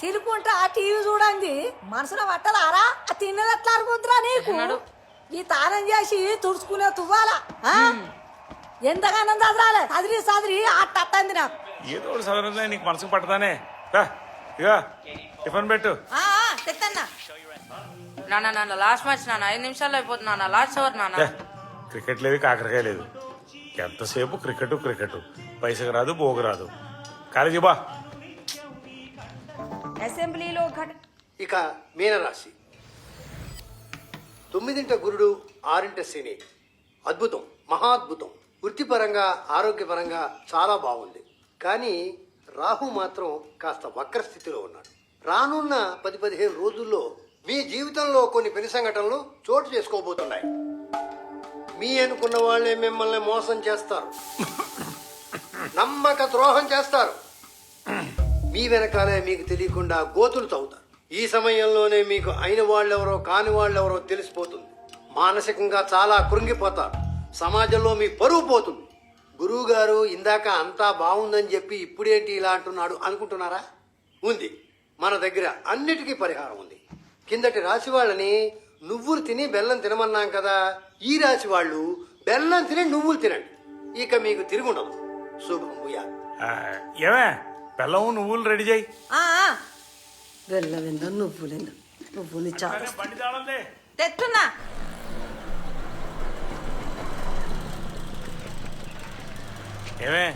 తిరుకుంటా ఆ టీవీ చూడండి మనసులో పట్టలారా ఆ తిన్నది ఎట్లా అనుకుంటురా నీకు ఈ తానం చేసి తుడుచుకునే తువ్వాలా ఎంతగానో చదరాలే చదిరి అట్టంది నాకు ఏదో ఒకటి చదవదా నీకు మనసుకు పట్టదానే రా ఇక టిఫిన్ పెట్టు తెత్తన్నా నాన్న లాస్ట్ మ్యాచ్ నాన్న 5 నిమిషాల్లో అయిపోతుంది నాన్న లాస్ట్ ఓవర్ నాన్న. క్రికెట్ లేదు కాకరకాయ లేదు ఎంతసేపు క్రికెట్ పైసకు రాదు బోగు రాదు కాలేజీ బా. అసెంబ్లీలో ఇక మీనరాశి 9 గురుడు 6 శని. అద్భుతం, మహాద్భుతం. వృత్తిపరంగా ఆరోగ్యపరంగా చాలా బాగుంది. కానీ రాహు మాత్రం కాస్త వక్ర స్థితిలో ఉన్నాడు. రానున్న 10-15 రోజుల్లో మీ జీవితంలో కొన్ని పెను సంఘటనలు చోటు చేసుకోబోతున్నాయి. మీ అనుకున్న వాళ్ళే మిమ్మల్ని మోసం చేస్తారు, నమ్మక ద్రోహం చేస్తారు. మీ వెనకాలే మీకు తెలియకుండా గోతులు తవ్వుతారు. ఈ సమయంలోనే మీకు అయిన వాళ్ళెవరో కాని వాళ్ళెవరో తెలిసిపోతుంది. మానసికంగా చాలా కృంగిపోతారు. సమాజంలో మీ పరువు పోతుంది. గురువు గారు ఇందాక అంతా బాగుందని చెప్పి ఇప్పుడేంటి ఇలా అంటున్నాడు అనుకుంటున్నారా? ఉంది, మన దగ్గర అన్నిటికీ పరిహారం ఉంది. కిందటి రాశి వాళ్ళని నువ్వులు తిని బెల్లం తినమన్నాం కదా, ఈ రాశి వాళ్ళు బెల్లం తిని నువ్వులు తినండి. ఇక మీకు తిరుగుండదు. శుభం భూయా. ఏమే బెల్లం నువ్వులు రెడీ చేయి. బెల్లవిందో నువ్వులేందో నువ్వుని చాలా బండి తాళందే. తెట్టున్నా ఏమే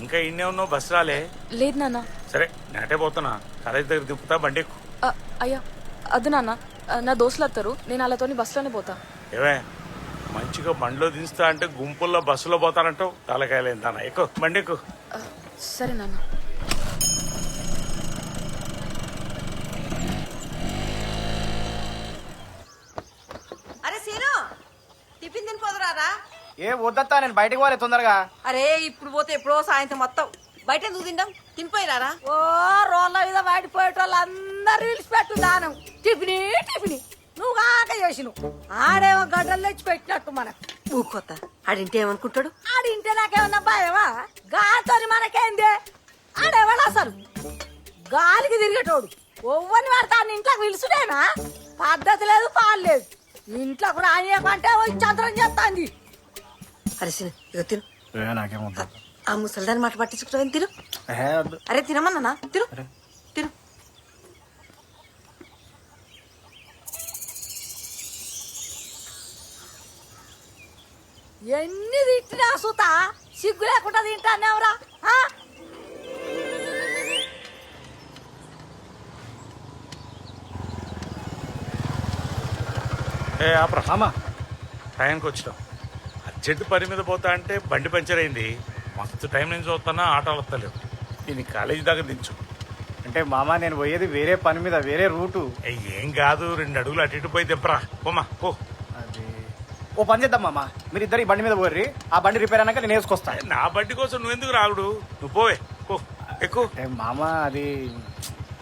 ఇంకా ఇన్నే ఉన్నావు బస్సు రాలే? లేదు నాన్న. సరే నేటే పోతున్నా, కాలేజ్ దగ్గర దింపుతా, బండి ఎక్కు. అయ్యా అద్దు నాన్న, నా దోస్తులు వస్తారు, నేను వాళ్ళతోని బస్సులోనే పోతా. ఏమే మంచిగా బండిలో దించుతా అంటే గుంపుల్లో బస్సులో పోతానంటావు, తలకాయలేందానా. ఎక్కువ బండి ఎక్కు. సరే నాన్న. అరే సీను టిఫిన్ తిని పోదురారా. ఏ వద్దత్తా, నేను బయటకు పోలే తొందరగా. అరే ఇప్పుడు పోతే ఎప్పుడో సాయంత్రం మొత్తం బయట ఎందుకు తింటాం, తినిపోయిరారా. ఓ రోడ్ల మీద వాడిపోయేటోళ్ళు అందరు రీల్స్ పెట్టు దానం టిఫిని నువ్వు కాక చేసిను. ఆడేమో గడ్డలు తెచ్చి పెట్టినట్టు మనకు ఊకొత్త. ఆడింటే ఏమనుకుంటాడు? ఆడింటే నాకేమన్నా భయమా? గాలితోని మనకేంది? ఆడేవాడు అసలు గాలికి తిరిగేటోడు. ఒవ్వని వాడతాను ఇంట్లోకి పిలుచుడేనా? పద్ధతి లేదు, పాలు లేదు. ఇంట్లో కూడా ఆయకంటే చంద్రం చేస్తాంది. అరే సిను ఇక తిను. నాకేమొద్దు. ఆ ముసలిదాన్ని మాట పట్టించుకుంటావు, తిను. అరే తినమన్నా, తిను తిను. ఎన్ని తిట్టినా సుత సిగ్గు లేకుండా తింటానేవరా? ఏ ఆపరా మామా, టైంకి వచ్చినాం. అర్జెంట్ పని మీద పోతా అంటే బండి పంచర్ అయింది. మస్తు టైం నుంచి చూస్తున్నా, ఆటోలు వస్తలేవు. నేను కాలేజీ దాకా దించు. అంటే మామ నేను పోయేది వేరే పని మీద, వేరే రూటు. ఏం కాదు, 2 అడుగులు అటు ఇటు పోయి దింపరా. పోమా పో. అది ఓ పని చేద్దాం మామ, మీరు ఇద్దరు ఈ బండి మీద పోర్రి, ఆ బండి రిపేర్ అన్నాక నేను వేసుకొస్తా. నా బండి కోసం నువ్వెందుకు రాగుడు? నువ్వు పోవే, పో ఎక్కువ. మామ అది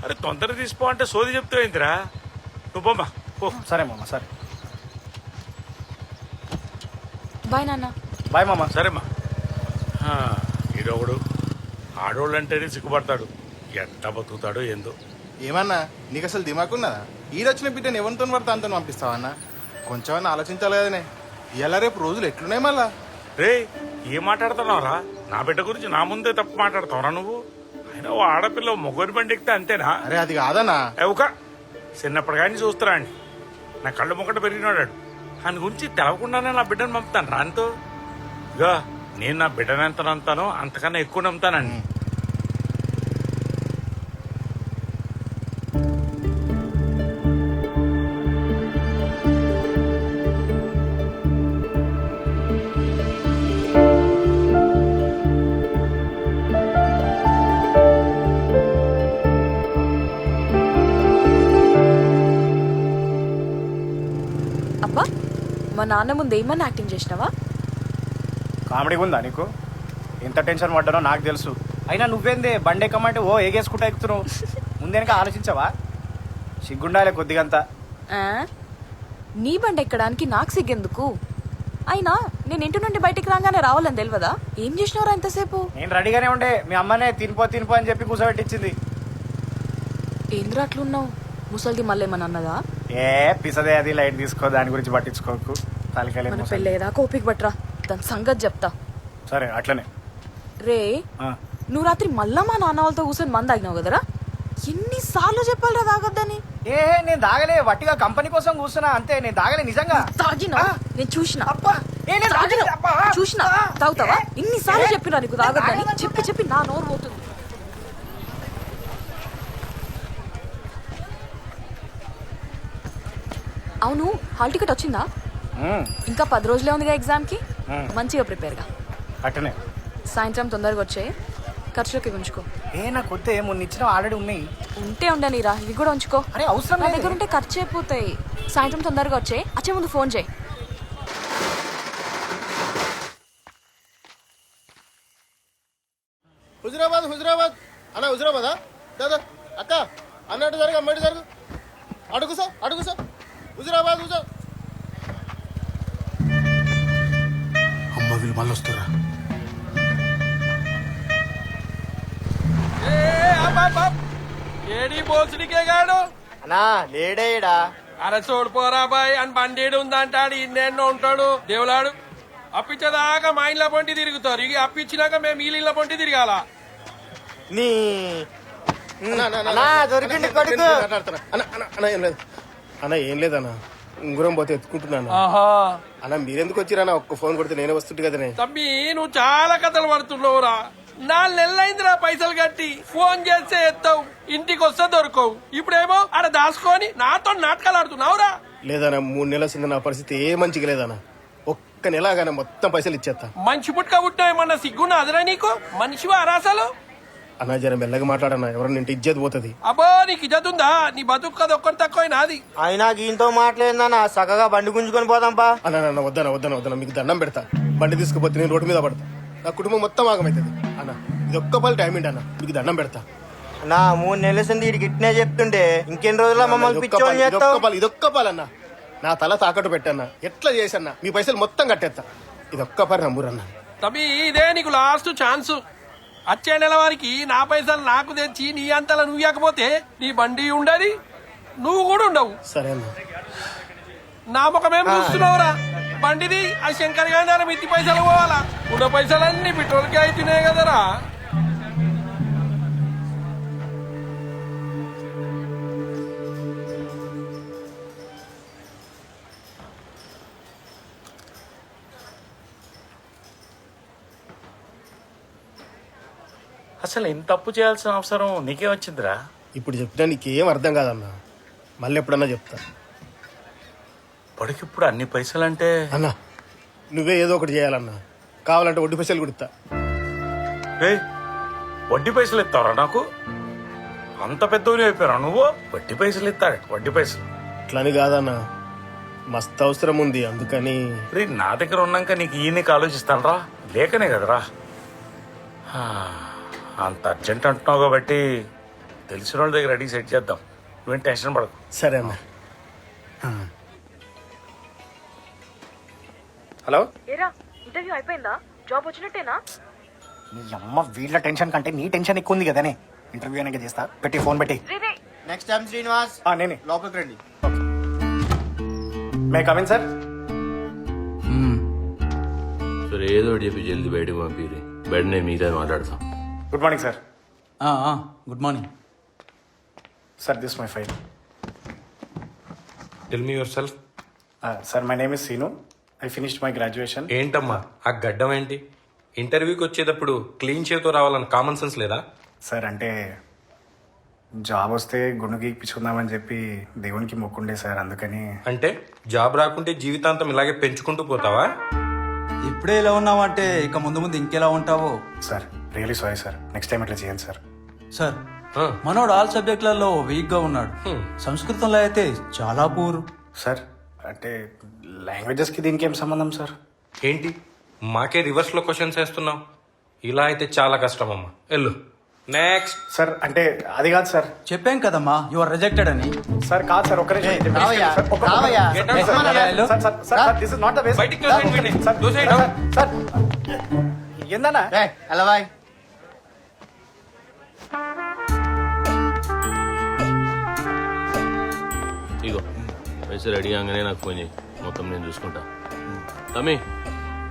అరే తొందర తీసిపో అంటే సోది చెప్తావు ఏంటిరా? నువ్వు పోమా పో. సరే మామ, సరే బాయ్ నాన్న. బాయ్ మామ. సరేమ్మా. ఈడొకడు ఆడోళ్ళు అంటేనే సిగ్గుపడతాడు, ఎంత బతుకుతాడో ఏందో. ఏమన్నా నీకు అసలు దిమాకున్నదా? ఈడొచ్చిన బిడ్డను ఎవరితో పడితే అంత పంపిస్తావన్నా? కొంచెమన్నా ఆలోచించాలి కదనే. ఇలా రేపు రోజులు ఎట్లున్నాయి మళ్ళా? రే ఏం మాట్లాడుతున్నావురా? నా బిడ్డ గురించి నా ముందే తప్పు మాట్లాడతావురా నువ్వు? అయినా ఓ ఆడపిల్ల మొగ్గురి బండి ఎక్కితే అంతేనా? అరే అది కాదన్నా. ఒక చిన్నప్పుడు కానీ చూస్తారా అండి, నా కళ్ళు మొక్కట పెరిగినాడు. దాని గురించి తెలవకుండానే నా బిడ్డను పంపుతాను రాంతో. ఇగా నేను నా బిడ్డను ఎంత నమ్ముతానో అంతకన్నా ఎక్కువ నమ్ముతానండి. అబ్బా, మా నాన్న ముందు ఏమన్నా యాక్టింగ్ చేసినావా? కామెడీ ఉందా నీకు? ఎంత టెన్షన్ పడ్డానో నాకు తెలుసు. అయినా నువ్వేందే బండి ఎక్కమంటే ఓ ఏగేసుకుంటా ఎక్కుతున్నావు. ముందేనక ఆలోచించావా? సిగ్గుండాలే కొద్దిగంతా. నీ బండి ఎక్కడానికి నాకు సిగ్గెందుకు? అయినా నేను ఇంటి నుండి బయటికి రాగానే రావాలని తెలియదా? ఏం చేసినవరా ఇంతసేపు? నేను రెడీగానే ఉండే, మీ అమ్మనే తినిపో అని చెప్పి కూర్చోబెట్టించింది. ఏంద్రా అట్లున్నావు? ముసలిది మళ్ళీ ఏమన్నా అన్నదా? ఏ పిసదే అది లైట్ తీసుకో, దాని గురించి పట్టించుకోకు. మన తాలికాయలేదు. పెళ్ళేదా కోపిక పట్రా, దాని సంగతి చెప్తా. సరే అట్లనే. రే ఆ, నువ్వు రాత్రి మళ్ళా మా నాన్న వాళ్ళతో కూర్చొని మంది తాగినావు కదరా? ఎన్నిసార్లు చెప్పాలిరా తాగొద్దని? ఏ నేను దాగలే, వట్టిగా కంపెనీ కోసం కూర్చున్నా అంతే. నేను దాగలే నిజంగా. తాగినా? నేను చూసిన అబ్బా ఏ నేను తాగినా? తాగలే, అబ్బా. చూసిన తాగుతావా? ఇన్నిసార్లు చెప్పినా నీకు తాగొద్దని. చెప్పి చెప్పి నా నోరు పోతుంది. అవును, హాల్ టికెట్ వచ్చిందా? ఇంకా 10 రోజులే ఉందిగా ఎగ్జామ్ కి. మంచిగా ప్రిపేర్ గా. అట్టనే. సాయంత్రం తొందరగా వచ్చే, ఖర్చులకి ఉంచుకో. ఏ నాకు వద్దే, మొన్న ఇచ్చిన ఆల్రెడీ ఉన్నాయి. ఉంటే ఉండనిరా, ఇవి కూడా ఉంచుకో. అరే అవసరం నా లేదు. దగ్గర ఉంటే ఖర్చు అయిపోతాయి. సాయంత్రం తొందరగా వచ్చే ముందు ఫోన్ చేయి. హుజురాబాద్ హుజురాబాద్ అన్న, హుజురాబాదా? దాదా అక్క అన్నట్టు జరగ, అమ్మటి జరుగు. అడుగు సార్, అడుగు సార్. హుజురాబాద్ హుజురా. అమ్మ వీళ్ళు మళ్ళీ వస్తారా? ఏడి బోసుడికే గాడు అన్నా లేడేడా. అరే చూడిపోరా బాయ్ అని బండేడు ఉందంటాడు, ఇన్నేళ్ళో ఉంటాడు దేవులాడు. అప్పించేదాకా మా ఇళ్ళ పొంటి తిరుగుతారు, ఇక అప్పించినాక మేము ఈ ఇళ్ళ పొంటి తిరగాల. నీ దొరికింది కొడుకు. అన్న ఏం లేదు అన్న, ఏం లేదన్న. ఉంగురం పోతే ఎత్తుకుంటున్నాను ఆహా అన్న. మీరెందుకు వచ్చిరన్నా? ఒక్క ఫోన్ కొడితే నేనే వస్తుంటే కదనే. తమ్మి నువ్వు చాలా కథలు పడుతున్నావురా. 4 నెలలైందిరా పైసలు కట్టి, ఫోన్ చేస్తే ఎత్తావు, ఇంటికి వస్తే దొరకవు. ఇప్పుడేమో ఆడ దాచుకొని నాతో నాటకాలు ఆడుతున్నావురా. లేదన్నా, 3 నెలల కింద నా పరిస్థితి ఏ మంచిగా లేదన్నా. ఒక్క నెలగానే మొత్తం పైసలు ఇచ్చేస్తా. మంచి పుట్టుక పుట్టినా ఏమన్నా సిగ్గున్నా అదరా నీకు? మనిషివా అరాసలు? అన్నా జర మెల్లగా మాట్లాడన్నా, ఎవరన్నా ఇంటి ఇజ్జత్ పోతుంది. అబ్బో నీకు ఇజ్జతుందా? నీ బతుకు కదా ఒక్కటి తక్కువైనా అది. అయినా గీంతో మాట్లాడిందన్నా చక్కగా బండి గుంజుకొని పోదాంపా. అన్న వద్దన వద్దన వద్దన, మీకు దండం పెడతా. బండి తీసుకుపోతే నేను రోడ్డు మీద పడతా, నా కుటుంబం మొత్తం ఆగమవుతుంది. అన్న ఇది ఒక్క పలు టైం ఏంటి అన్న, మీకు దండం పెడతా. నా 3 నెలల సంది వీడికి ఇట్నే చెప్తుండే ఇంకెన్ని రోజుల్లో మమ్మల్ని పిచ్చోని చేస్తావు? ఇదొక్క పాలు అన్న, నా తల తాకట్టు పెట్టన్నా, ఎట్లా చేసన్నా మీ పైసలు మొత్తం కట్టేస్తా. ఇదొక్క పని నమ్మురన్నా. తమ్మి ఇదే నీకు లాస్ట్ ఛాన్స్. వచ్చే నెల వారికి నా పైసలు నాకు తెచ్చి నీ అంతలా నువ్వు ఇవ్వకపోతే నీ బండి ఉండదు, నువ్వు కూడా ఉండవు. సరే అన్న. నా ముఖమేం చూస్తున్నావురా? బండిది ఆ శంకర్ గారి మిత్తి పైసలు పోవాలా? ఉన్న పైసలన్నీ పెట్రోల్కి అవుతున్నాయి కదరా. అసలు ఎంత తప్పు చేయాల్సిన అవసరం నీకే వచ్చిందిరా? ఇప్పుడు చెప్పినా నీకేం అర్థం కాదన్నా, మళ్ళీ ఎప్పుడన్నా చెప్తా. ఇప్పటికిప్పుడు అన్ని పైసలంటే అన్నా నువ్వే ఏదో ఒకటి చేయాలన్నా, కావాలంటే వడ్డీ పైసలు కుడతా. ఏయ్, వడ్డీ పైసలు ఇస్తావరా నాకు? అంత పెద్దోని అయిపోయారా నువ్వు? వడ్డీ పైసలు ఇస్తాడు, వడ్డీ పైసలు. అట్లని కాదన్నా, మస్తు అవసరం ఉంది అందుకని. రే నా దగ్గర ఉన్నాక నీకు ఈయనకి ఆలోచిస్తానరా, లేకనే కదరా. అంత అర్జెంట్ అంటున్నావు కాబట్టి తెలిసిన వాళ్ళ దగ్గర అడిగి సెట్ చేద్దాం, నువ్వేం టెన్షన్ పడకు. సరే అన్న. హలో, ఏరా ఇంటర్వ్యూ అయిపోయిందా? జాబ్ వచ్చినట్టేనా? నీ అమ్మ వీళ్ళ టెన్షన్ కంటే నీ టెన్షన్ ఎక్కువ ఉంది కదనే. ఇంటర్వ్యూ అనేది చేస్తా, పెట్టి ఫోన్ పెట్టి. నెక్స్ట్ టైం శ్రీనివాస్ నేనే లోపలికి రండి. May come in sir. సరే ఏదో ఒకటి చెప్పి జల్దీ బయటకు పంపిరి, బయట నేను మీతో మాట్లాడతాం. Good morning sir. Good morning sir, this my file. Tell me yourself. Sir my name is Seenu. I finished my graduation. ఏంటమ్మా ఆ గడ్డం ఏంటి? ఇంటర్వ్యూకి వచ్చేటప్పుడు క్లీన్ చేతో రావాలని కామన్ సెన్స్ లేదా? సార్ అంటే జాబ్ వస్తే గుండు గీక్పించుకుందామని చెప్పి దేవునికి మొక్కుండే సార్, అందుకని. అంటే జాబ్ రాకుంటే జీవితాంతం ఇలాగే పెంచుకుంటూ పోతావా? ఇప్పుడే ఇలా ఉన్నావంటే ఇక ముందు ముందు ఇంకెలా ఉంటావో. Sir really sorry sir, next time ఇట్లా చేయండి సార్. సార్ మనోడు ఆల్ సబ్జెక్టులలో వీక్ గా ఉన్నాడు. సంస్కృతంలో అయితే చాలా పూర్. సార్ అంటే లాంగ్వేజెస్కి దీనికి ఏం సంబంధం సార్? ఏంటి మాకే రివర్స్ లో క్వశ్చన్స్ వేస్తున్నావు? ఇలా అయితే చాలా కష్టం అమ్మా, వెళ్ళు. నెక్స్ట్. సార్ అంటే అది కాదు సార్. చెప్పాం కదమ్మా యు ఆర్ రిజెక్టెడ్ అని. సార్ కాదు సార్, ఒక్క నిమిషం. రావయ్యా, రావయ్యా. This is not the way. బయటికి తోసేయండి వీడిని. తోసేయండి. సార్ ఏందన్నా? అలా బాయ్. పైసలు రెడీ కాగానే నాకు ఫోన్ చేయి, మొత్తం నేను చూసుకుంటా. తమ్మి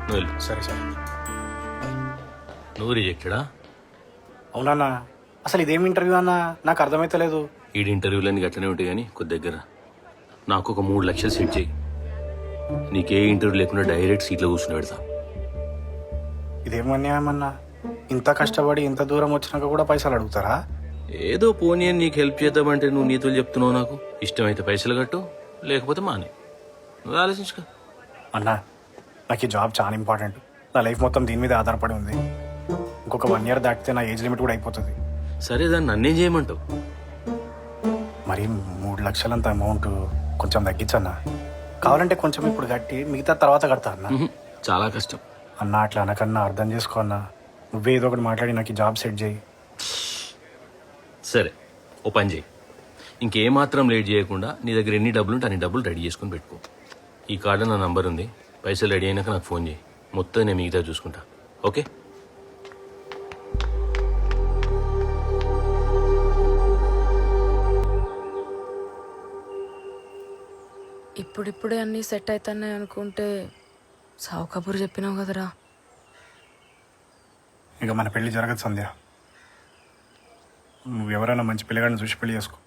నువ్వు వెళ్ళు. సరే సరే. నువ్వు రిజెక్టెడా? అవునన్నా, అసలు ఇదేం ఇంటర్వ్యూ అన్నా, నాకు అర్థమైతలేదు. ఈడి ఇంటర్వ్యూలన్నీ గట్లనే ఉంటాయి కానీ కొద్ది దగ్గర నాకు ఒక 3 లక్షలు సెట్ చేయి. నీకే ఇంటర్వ్యూ లేకుండా డైరెక్ట్ సీట్లో కూర్చుని పెడతా. ఇదేం అన్యాయమన్నా, ఇంత కష్టపడి ఇంత దూరం వచ్చినాక కూడా పైసలు అడుగుతారా? ఏదో పోనీ అని నీకు హెల్ప్ చేద్దామంటే నువ్వు నీతులు చెప్తున్నావు. నాకు ఇష్టమైతే పైసలు కట్టు, లేకపోతే మానే. నువ్వు ఆలోచించుకో. అన్నా, నాకు ఈ జాబ్ చాలా ఇంపార్టెంట్. నా లైఫ్ మొత్తం దీని మీద ఆధారపడి ఉంది. ఇంకొక 1 ఇయర్ దాటితే నా ఏజ్ లిమిట్ కూడా అయిపోతుంది. సరే, దాన్ని నన్నేం చేయమంటావు? మరి 3 లక్షలంత అమౌంట్ కొంచెం తగ్గించన్నా. కావాలంటే కొంచెం ఇప్పుడు కట్టి మిగతా తర్వాత కడతా అన్న. చాలా కష్టం అన్న, అట్లా అనకన్నా అర్థం చేసుకో అన్నా. నువ్వే ఏదో ఒకటి మాట్లాడి నాకు ఈ జాబ్ సెట్ చేయి. సరే, ఓ పని చేయి. ఇంకేమాత్రం లేట్ చేయకుండా నీ దగ్గర ఎన్ని డబ్బులు ఉంటే అన్ని డబ్బులు రెడీ చేసుకుని పెట్టుకో. ఈ కార్డు నా నంబర్ ఉంది. పైసలు రెడీ అయినాక నాకు ఫోన్ చేయి. మొత్తం నేను మిగతా చూసుకుంటా. ఓకే? ఇప్పుడిప్పుడే అన్నీ సెట్ అవుతున్నాయి అనుకుంటే సావు కబురు చెప్పినావు కదరా. ఇక మన పెళ్లి జరగదు సంధ్య. నువ్వు ఎవరైనా మంచి పిల్లగాడిని చూసి పెళ్లి చేసుకో.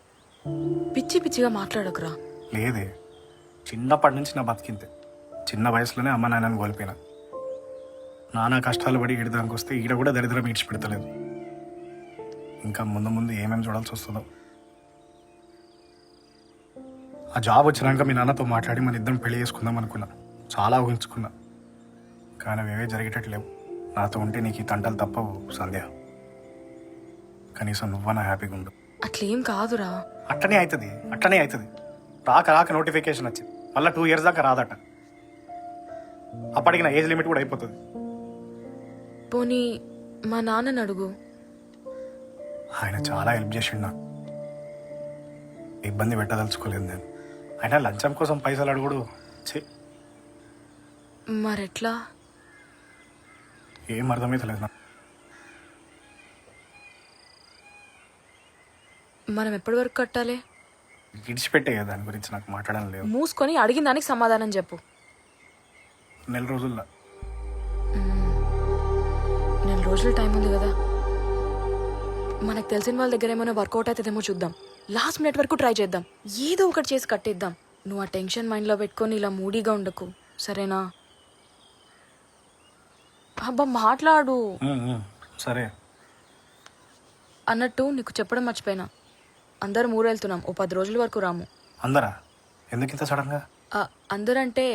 పిచ్చి పిచ్చిగా మాట్లాడకురా. లేదే, చిన్నప్పటి నుంచి నా బతికింతే. చిన్న వయసులోనే అమ్మ నాన్నని కోల్పోయినా. నానా కష్టాలు పడి ఈడదానికి వస్తే ఈడ కూడా దరిద్రం ఈడ్చిపెడతలేదు. ఇంకా ముందు ముందు ఏమేమి చూడాల్సి వస్తుందో. ఆ జాబ్ వచ్చినాక మీ నాన్నతో మాట్లాడి మన ఇద్దరం పెళ్లి చేసుకుందాం అనుకున్నా. చాలా ఊహించుకున్నా, కానీ అవేవే జరిగేటట్లేవు. నాతో ఉంటే నీకు ఈ తంటలు తప్పవు సంధ్య. కనీసం నువ్వన్నా హ్యాపీగా ఉండు. అట్లేం కాదురా. అట్లనే అవుతుంది. రాక నోటిఫికేషన్ వచ్చింది. మళ్ళీ 2 ఇయర్స్ దాకా రాదట. అప్పటికి నా ఏజ్ లిమిట్ కూడా అయిపోతుంది. పోనీ మా నాన్నని అడుగు. ఆయన చాలా హెల్ప్ చేసిండు నాకు. ఇబ్బంది పెట్టదలుచుకోలేదు నేను. ఆయన లంచం కోసం పైసలు అడుగుడు మరెట్లా? ఏం అర్థమైతలేదు నాకు. మనం ఎప్పటి వరకు కట్టాలి? విడిచిపెట్టే దాని గురించి నాకు మాట్లాడడం లేదు. మూసుకొని అడిగిన దానికి సమాధానం చెప్పు. 4 రోజుల్లో. 4 రోజులు టైం ఉంది కదా. మనకు తెలిసిన వాళ్ళ దగ్గర ఏమైనా వర్కౌట్ అవుతుందేమో చూద్దాం. లాస్ట్ మినిట్ వరకు ట్రై చేద్దాం. ఏదో ఒకటి చేసి కట్టేద్దాం. నువ్వు ఆ టెన్షన్ మైండ్లో పెట్టుకొని ఇలా మూడీగా ఉండకు, సరేనా? అబ్బా మాట్లాడు. సరే. అన్నట్టు నీకు చెప్పడం మర్చిపోయినా, అందరం ఊరెళ్తున్నాం. ఓ 10 రోజుల వరకు రాము. అందరా? ఎందుకు ఇంత సడన్ గా? అందరంటే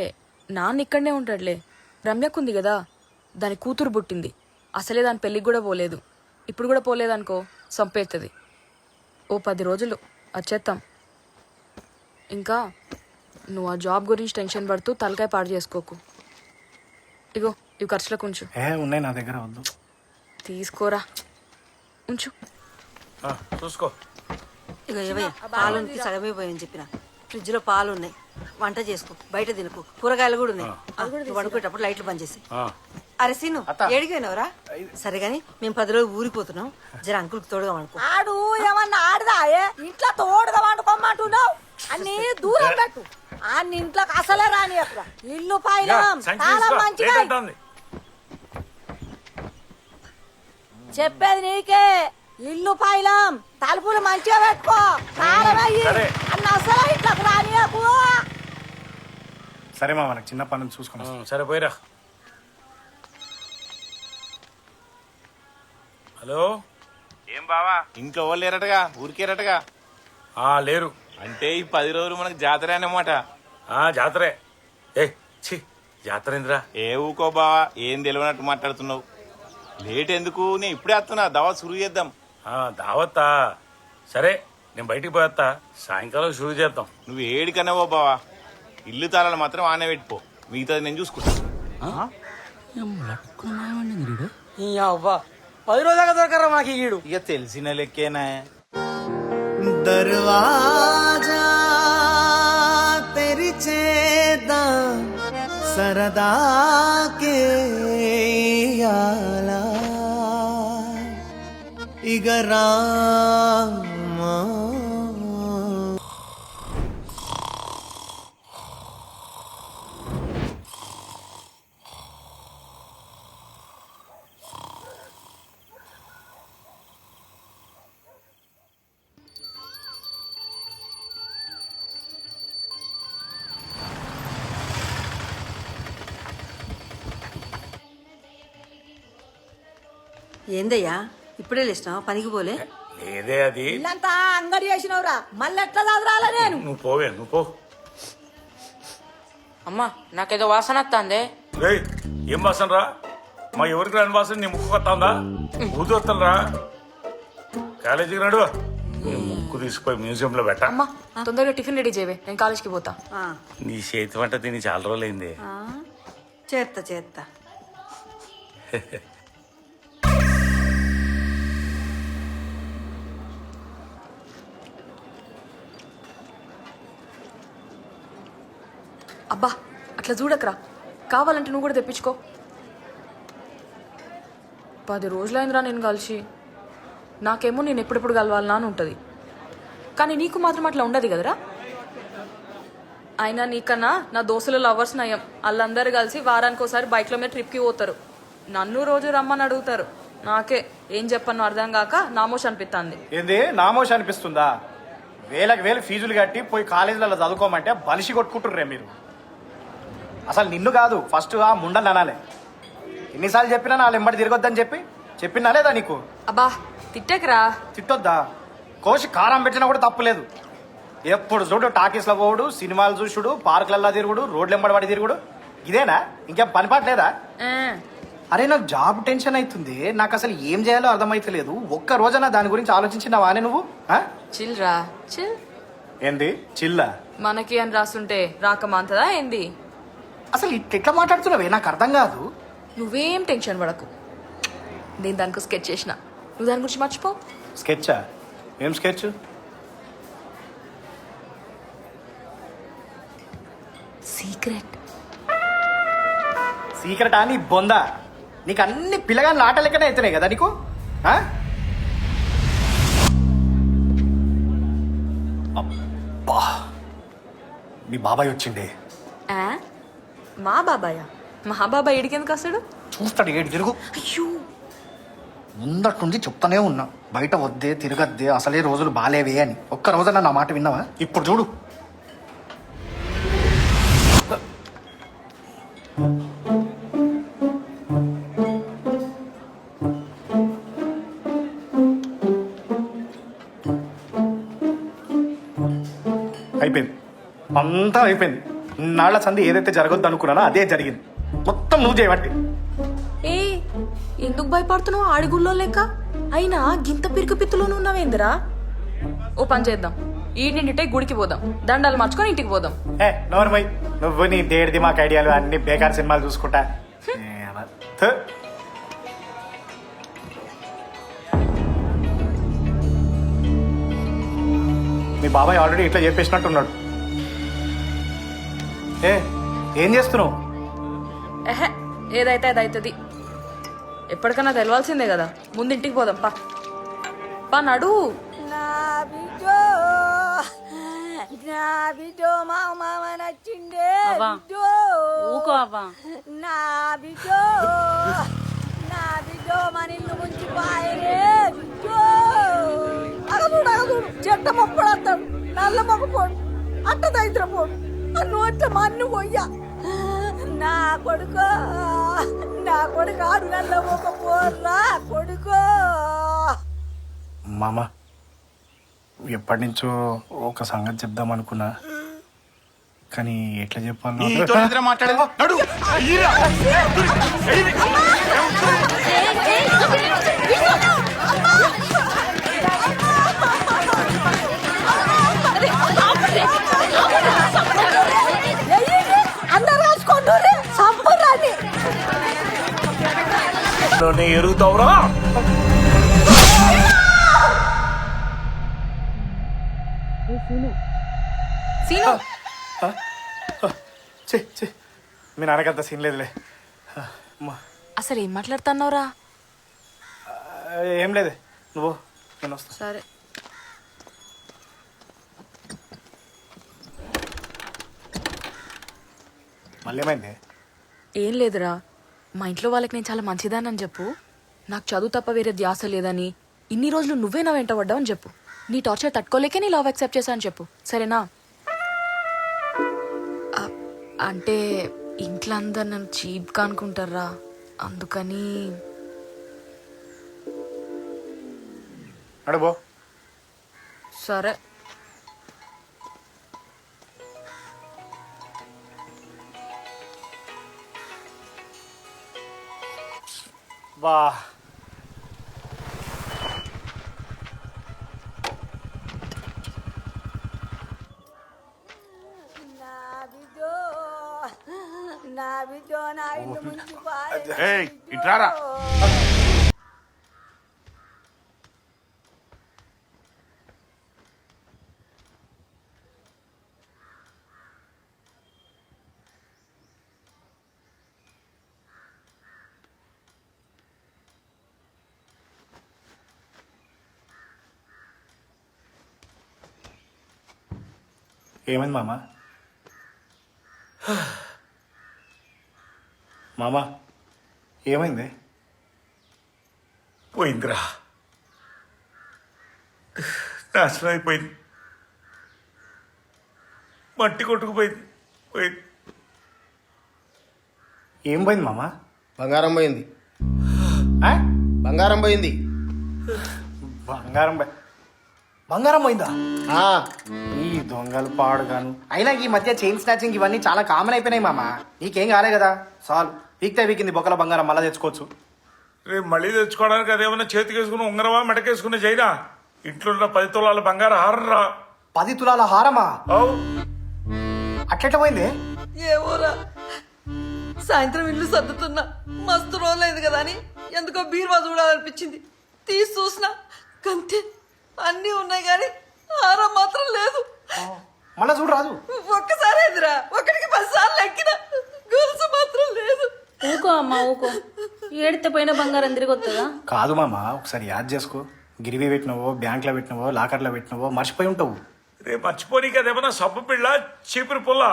నాన్న ఇక్కడనే ఉంటాడులే. రమ్యకుంది కదా, దాని కూతురు పుట్టింది. అసలే దాని పెళ్ళికి కూడా పోలేదు. ఇప్పుడు కూడా పోలేదనుకో సంపేస్తుంది. ఓ 10 రోజులు వచ్చేస్తాం. ఇంకా నువ్వు ఆ జాబ్ గురించి టెన్షన్ పడుతూ తలకాయ పాడు చేసుకోకు. ఇగో ఇవి ఖర్చులకు ఉంచు. ఉన్నాయి నా దగ్గర, వద్దు. తీసుకోరా, ఉంచు. చూసుకో. ఇక ఏవయ్య, పాలుకి సగమే పోయని చెప్పిన. ఫ్రిడ్జ్ లో పాలు ఉన్నాయి, వంట చేసుకో, బయట తినకు. కూరగాయలు కూడా ఉన్నాయి. పడుకునేటప్పుడు లైట్లు బంద్ చేసి. అరే సీను, ఏడిపోయినవరా? సరే గాని మేము 10 రోజులు ఊరిపోతున్నాం. జర అంకుల్కి తోడుగా వండుకో. ఆడు ఏమన్నా ఆడదాయే, ఇంట్లో తోడుగా వండుకోమంటున్నావు. అన్ని దూరం పెట్టు. అన్ని ఇంట్లోకి అసలే రాని అక్కడ. ఇల్లు పాయలం చాలా మంచిగా. చెప్పేది నీకే. ఇల్లు పాయలం తలుపులు మంచిగా పెట్టుకో. కారమయ్యి అన్న అసలు ఇంట్లోకి రానియకు. సరే మా, మనకు చిన్న పనులు చూసుకున్నాం. సరే పోయిరా. హలో, ఏం బావా, ఇంట్లో వాళ్ళు లేరటగా, ఊరికేరటగా? లేరు. అంటే ఈ 10 రోజులు మనకు జాతర అన్నమాట. జాతరే. జాతర ఏందిరా? ఏ ఊకో బావా, ఏం తెలియనట్టు మాట్లాడుతున్నావు. లేట్ ఎందుకు, నేను ఇప్పుడే వస్తున్నా. దావత్ షురూ చేద్దాం. దావత్తా? సరే, నేను బయటికి పోయేస్తా. సాయంకాలం షురూ చేద్దాం. నువ్వు ఏడికన్నావో బావా, ఇల్లు తాళాలు మాత్రం ఆనే పెట్టుకో, మిగతాది నేను చూసుకుంటా. 10 రోజులు దాకా దొరకరా మాకు ఈడు. ఇక తెలిసిన లెక్కేనా. దర్వాజా తెరిచేదా సరదాకే ఇక రామా. ఏందయ్యా ఇప్పుడే లేచినావా పనికి పోలే లేదే అది. ఇల్లంతా అంగడి చేసినవురా మళ్ళీ ఎట్లా చదరాలా నేను నువ్వు పోవే, నువ్వు పో. అమ్మా నాకేదో వాసన వస్తుంది. రేయ్, ఏం వాసన రా? మా ఎవరికి రాని వాసన నీ ముక్కు కొత్తాందా? ఊది వస్తాను కాలేజీకి రాడు. నీ ముక్కు తీసుకుపోయి మ్యూజియంలో పెట్ట. అమ్మా తొందరగా టిఫిన్ రెడీ చేయవే, నేను కాలేజ్కి పోతా. నీ చేతి వంట తిని చాలా రోజులైంది. చేస్తా అబ్బా అట్లా చూడకరా, కావాలంటే నువ్వు కూడా తెప్పించుకో. 10 రోజులైందిరా నేను కలిసి. నాకేమో నేను ఎప్పుడెప్పుడు కలవాలనా అని ఉంటుంది, కానీ నీకు మాత్రం అట్లా ఉండదు కదరా. అయినా నీకన్నా నా దోస్తుల లవర్స్ నయం. వాళ్ళందరూ కలిసి వారానికి ఒకసారి బైక్లో మీద ట్రిప్కి పోతారు. నన్ను రోజు రమ్మని అడుగుతారు. నాకే ఏం చెప్పను అర్థం కాక నామోష్ అనిపిస్తుంది. ఏంది నామోష్ అనిపిస్తుందా? వేలకు వేలు ఫీజులు కట్టి పోయి కాలేజీలలో చదువుకోమంటే బలిసి కొట్టుకుంటుర్రే మీరు. అసలు నిన్ను కాదు, ఫస్ట్ ఆ ముండని అనాలి. ఎన్నిసార్లు చెప్పినా నా ఎంబడి తిరగొద్దని చెప్పినా లేదా నీకు? అబ్బా తిట్టకరా. తిట్టొద్దా? కోసి కారం పెట్టినా కూడా తప్పులేదు. ఎప్పుడు చూడు టాకీస్లో పోవుడు, సినిమాలు చూసుడు, పార్కులల్లా తిరుగుడు, రోడ్లు ఎంబడి తిరుగుడు. ఇదేనా? ఇంకేం పని పాట లేదా? అరే నాకు జాబ్ టెన్షన్ అవుతుంది. నాకు అసలు ఏం చేయాలో అర్థమైతలేదు. ఒక్క రోజైనా దాని గురించి ఆలోచించినావానే నువ్వు? చిల్ రా చిల్. ఏంది చిల్లా? మనకి అని రాస్తుంటే రాకమాంతదా ఏంది? అసలు ఇట్లా మాట్లాడుతున్నావే, నాకు అర్థం కాదు. నువ్వేం టెన్షన్ పడకు, నేను దానికి స్కెచ్ చేసిన, నువ్వు దాని గురించి మర్చిపో. స్కెచ్చా? ఏం స్కెచ్? సీక్రెట్. సీక్రెట్ అని బొందా? నీకు అన్ని పిల్లగాని ఆట లెక్కనే అవుతున్నాయి కదా నీకు. అబ్బా, మీ బాబాయ్ వచ్చిండే. మా బాబాయా? మా బాబాయ్ ఎడికెందుకు వస్తాడు? చూస్తాడు ఏడు తిరుగు. అయ్యో ముందట్టుండి చెప్తానే ఉన్నా, బయట వద్దే తిరగద్దే, అసలే రోజులు బాలేవే అని. ఒక్క రోజన్నా నా మాట విన్నావా? ఇప్పుడు చూడు. అయిపోయింది, అంతా అయిపోయింది. నాళ్ల సంధి ఏదైతే జరగొద్దు అనుకున్నానో అదే జరిగింది. మొత్తం నువ్వు చేయబట్టి. ఏ ఎందుకు భయపడుతున్నావు? ఆడిగుల్లో లెక్క అయినా గింత పిరికి పిత్తులోనే ఉన్నావేందిరా? ఓ పని చేద్దాం, ఈ నిండిటే గుడికి పోదాం, దండాలు మార్చుకొని ఇంటికి పోదాం. నోర్మై, నువ్వు నీ దేడిది మాకు ఐడియాలు అన్ని బేకార్ సినిమాలు చూసుకుంటా. మీ బాబాయ్ ఆల్రెడీ ఇట్లా చెప్పేసినట్టున్నాడు. ఏం చేస్తున్నావు? ఎహే ఏదైతే అది అవుతుంది. ఎప్పటికన్నా తెలవాల్సిందే కదా. ముందు ఇంటికి పోదాం పా. పా నడు. నా బిడ్డో మామ నచ్చిండే ఊకో అవ్వా. నా బిడ్డో మన ఇల్లు ముంచి పాయరే బిడ్డో. అగదుడు చెట్ట మొక్కడు వస్తాడు, నల్ల మొక్క పోడు, అట్ట దైత్ర పోడు, నోట్ల మన్ను పోయ్యా. నా కొడుకు ఆడు నల్ల మొక్క పోర్రా కొడుకో. మామ, ఎప్పటి నుంచో ఒక సంగతి చెప్దాం అనుకున్నా, కానీ ఎట్లా చెప్పాలి? మాట్లాడేది అందరు రాసుకుంటూ సంపూర్ణాన్ని ఎరుగుతావురా. సీను మీ నాన్నకంత సీన్ లేదులే. అసలు ఏం మాట్లాడుతున్నావురా? ఏం లేదు, నువ్వు నేను వస్తా. సరే. మళ్ళీ ఏమైంది? ఏం లేదురా, మా ఇంట్లో వాళ్ళకి నేను చాలా మంచిదానని చెప్పు. నాకు చదువు తప్ప వేరే ధ్యాస లేదని, ఇన్ని రోజులు నువ్వే నా వెంట పడ్డావని చెప్పు. నీ టార్చర్ తట్టుకోలేకే నీ లవ్ యాక్సెప్ట్ చేశాను చెప్పు, సరేనా? అంటే ఇంట్లో అందరు నన్ను చీప్గా అనుకుంటారా, అందుకని నడుబో. సరే. బా నా బిడ్డో నా ఇల్లు ముంచి ఇట్లారా ఏమైంది మామ? మామ ఏమైంది? పోయిందిరా, నాశనం అయిపోయింది, మట్టి కొట్టుకుపోయింది. పోయింది. ఏం పోయింది మామ? బంగారం పోయింది. బంగారం పోయింది. బంగారం పోయిందా? ఆ, ఈ దొంగలు పాడుగాను. అయినా ఈ మధ్య చైన్ స్నాచింగ్ ఇవన్నీ చాలా కామన్ అయిపోయినాయి మామ. నీకేం కాలే కదా? సాల్ వీక్తే వీకింది బొక్కల బంగారం మళ్ళా తెచ్చుకోవచ్చు. రేపు మళ్ళీ తెచ్చుకోవడానికి అదేమన్నా చేతికి వేసుకుని ఉంగరమా మెడకేసుకుని చైనా? ఇంట్లో ఉన్న 10 తులాల బంగారం హారం రా. 10 తులాల హారమా? అవు అట్లెట్లా పోయింది? ఏమోరా, సాయంత్రం ఇల్లు సర్దుతున్నా, మస్తు రోజులైంది కదా అని ఎందుకో బీరువా చూడాలనిపించింది. తీసి చూసినా కంతే, అన్నీ ఉన్నాయి కానీ హారం మాత్రం లేదు. మళ్ళా చూడు రాదు. ఒక్కసారి ఎదురా, ఒకటికి 10 సార్లు ఎక్కిన, గొలుసు మాత్రం లేదు. ఊకో అమ్మా ఊకో, ఏడితే పోయిన బంగారం తిరిగి వస్తుందా? కాదు మామ, ఒకసారి యాద్ చేసుకో. గిరివి పెట్టినవో, బ్యాంక్లో పెట్టినవో, లాకర్లో పెట్టినవో మర్చిపోయి ఉంటావు. రేపు మర్చిపోనీకి అదేమన్నా సబ్బు పిల్ల, చీపురు పుల్ల.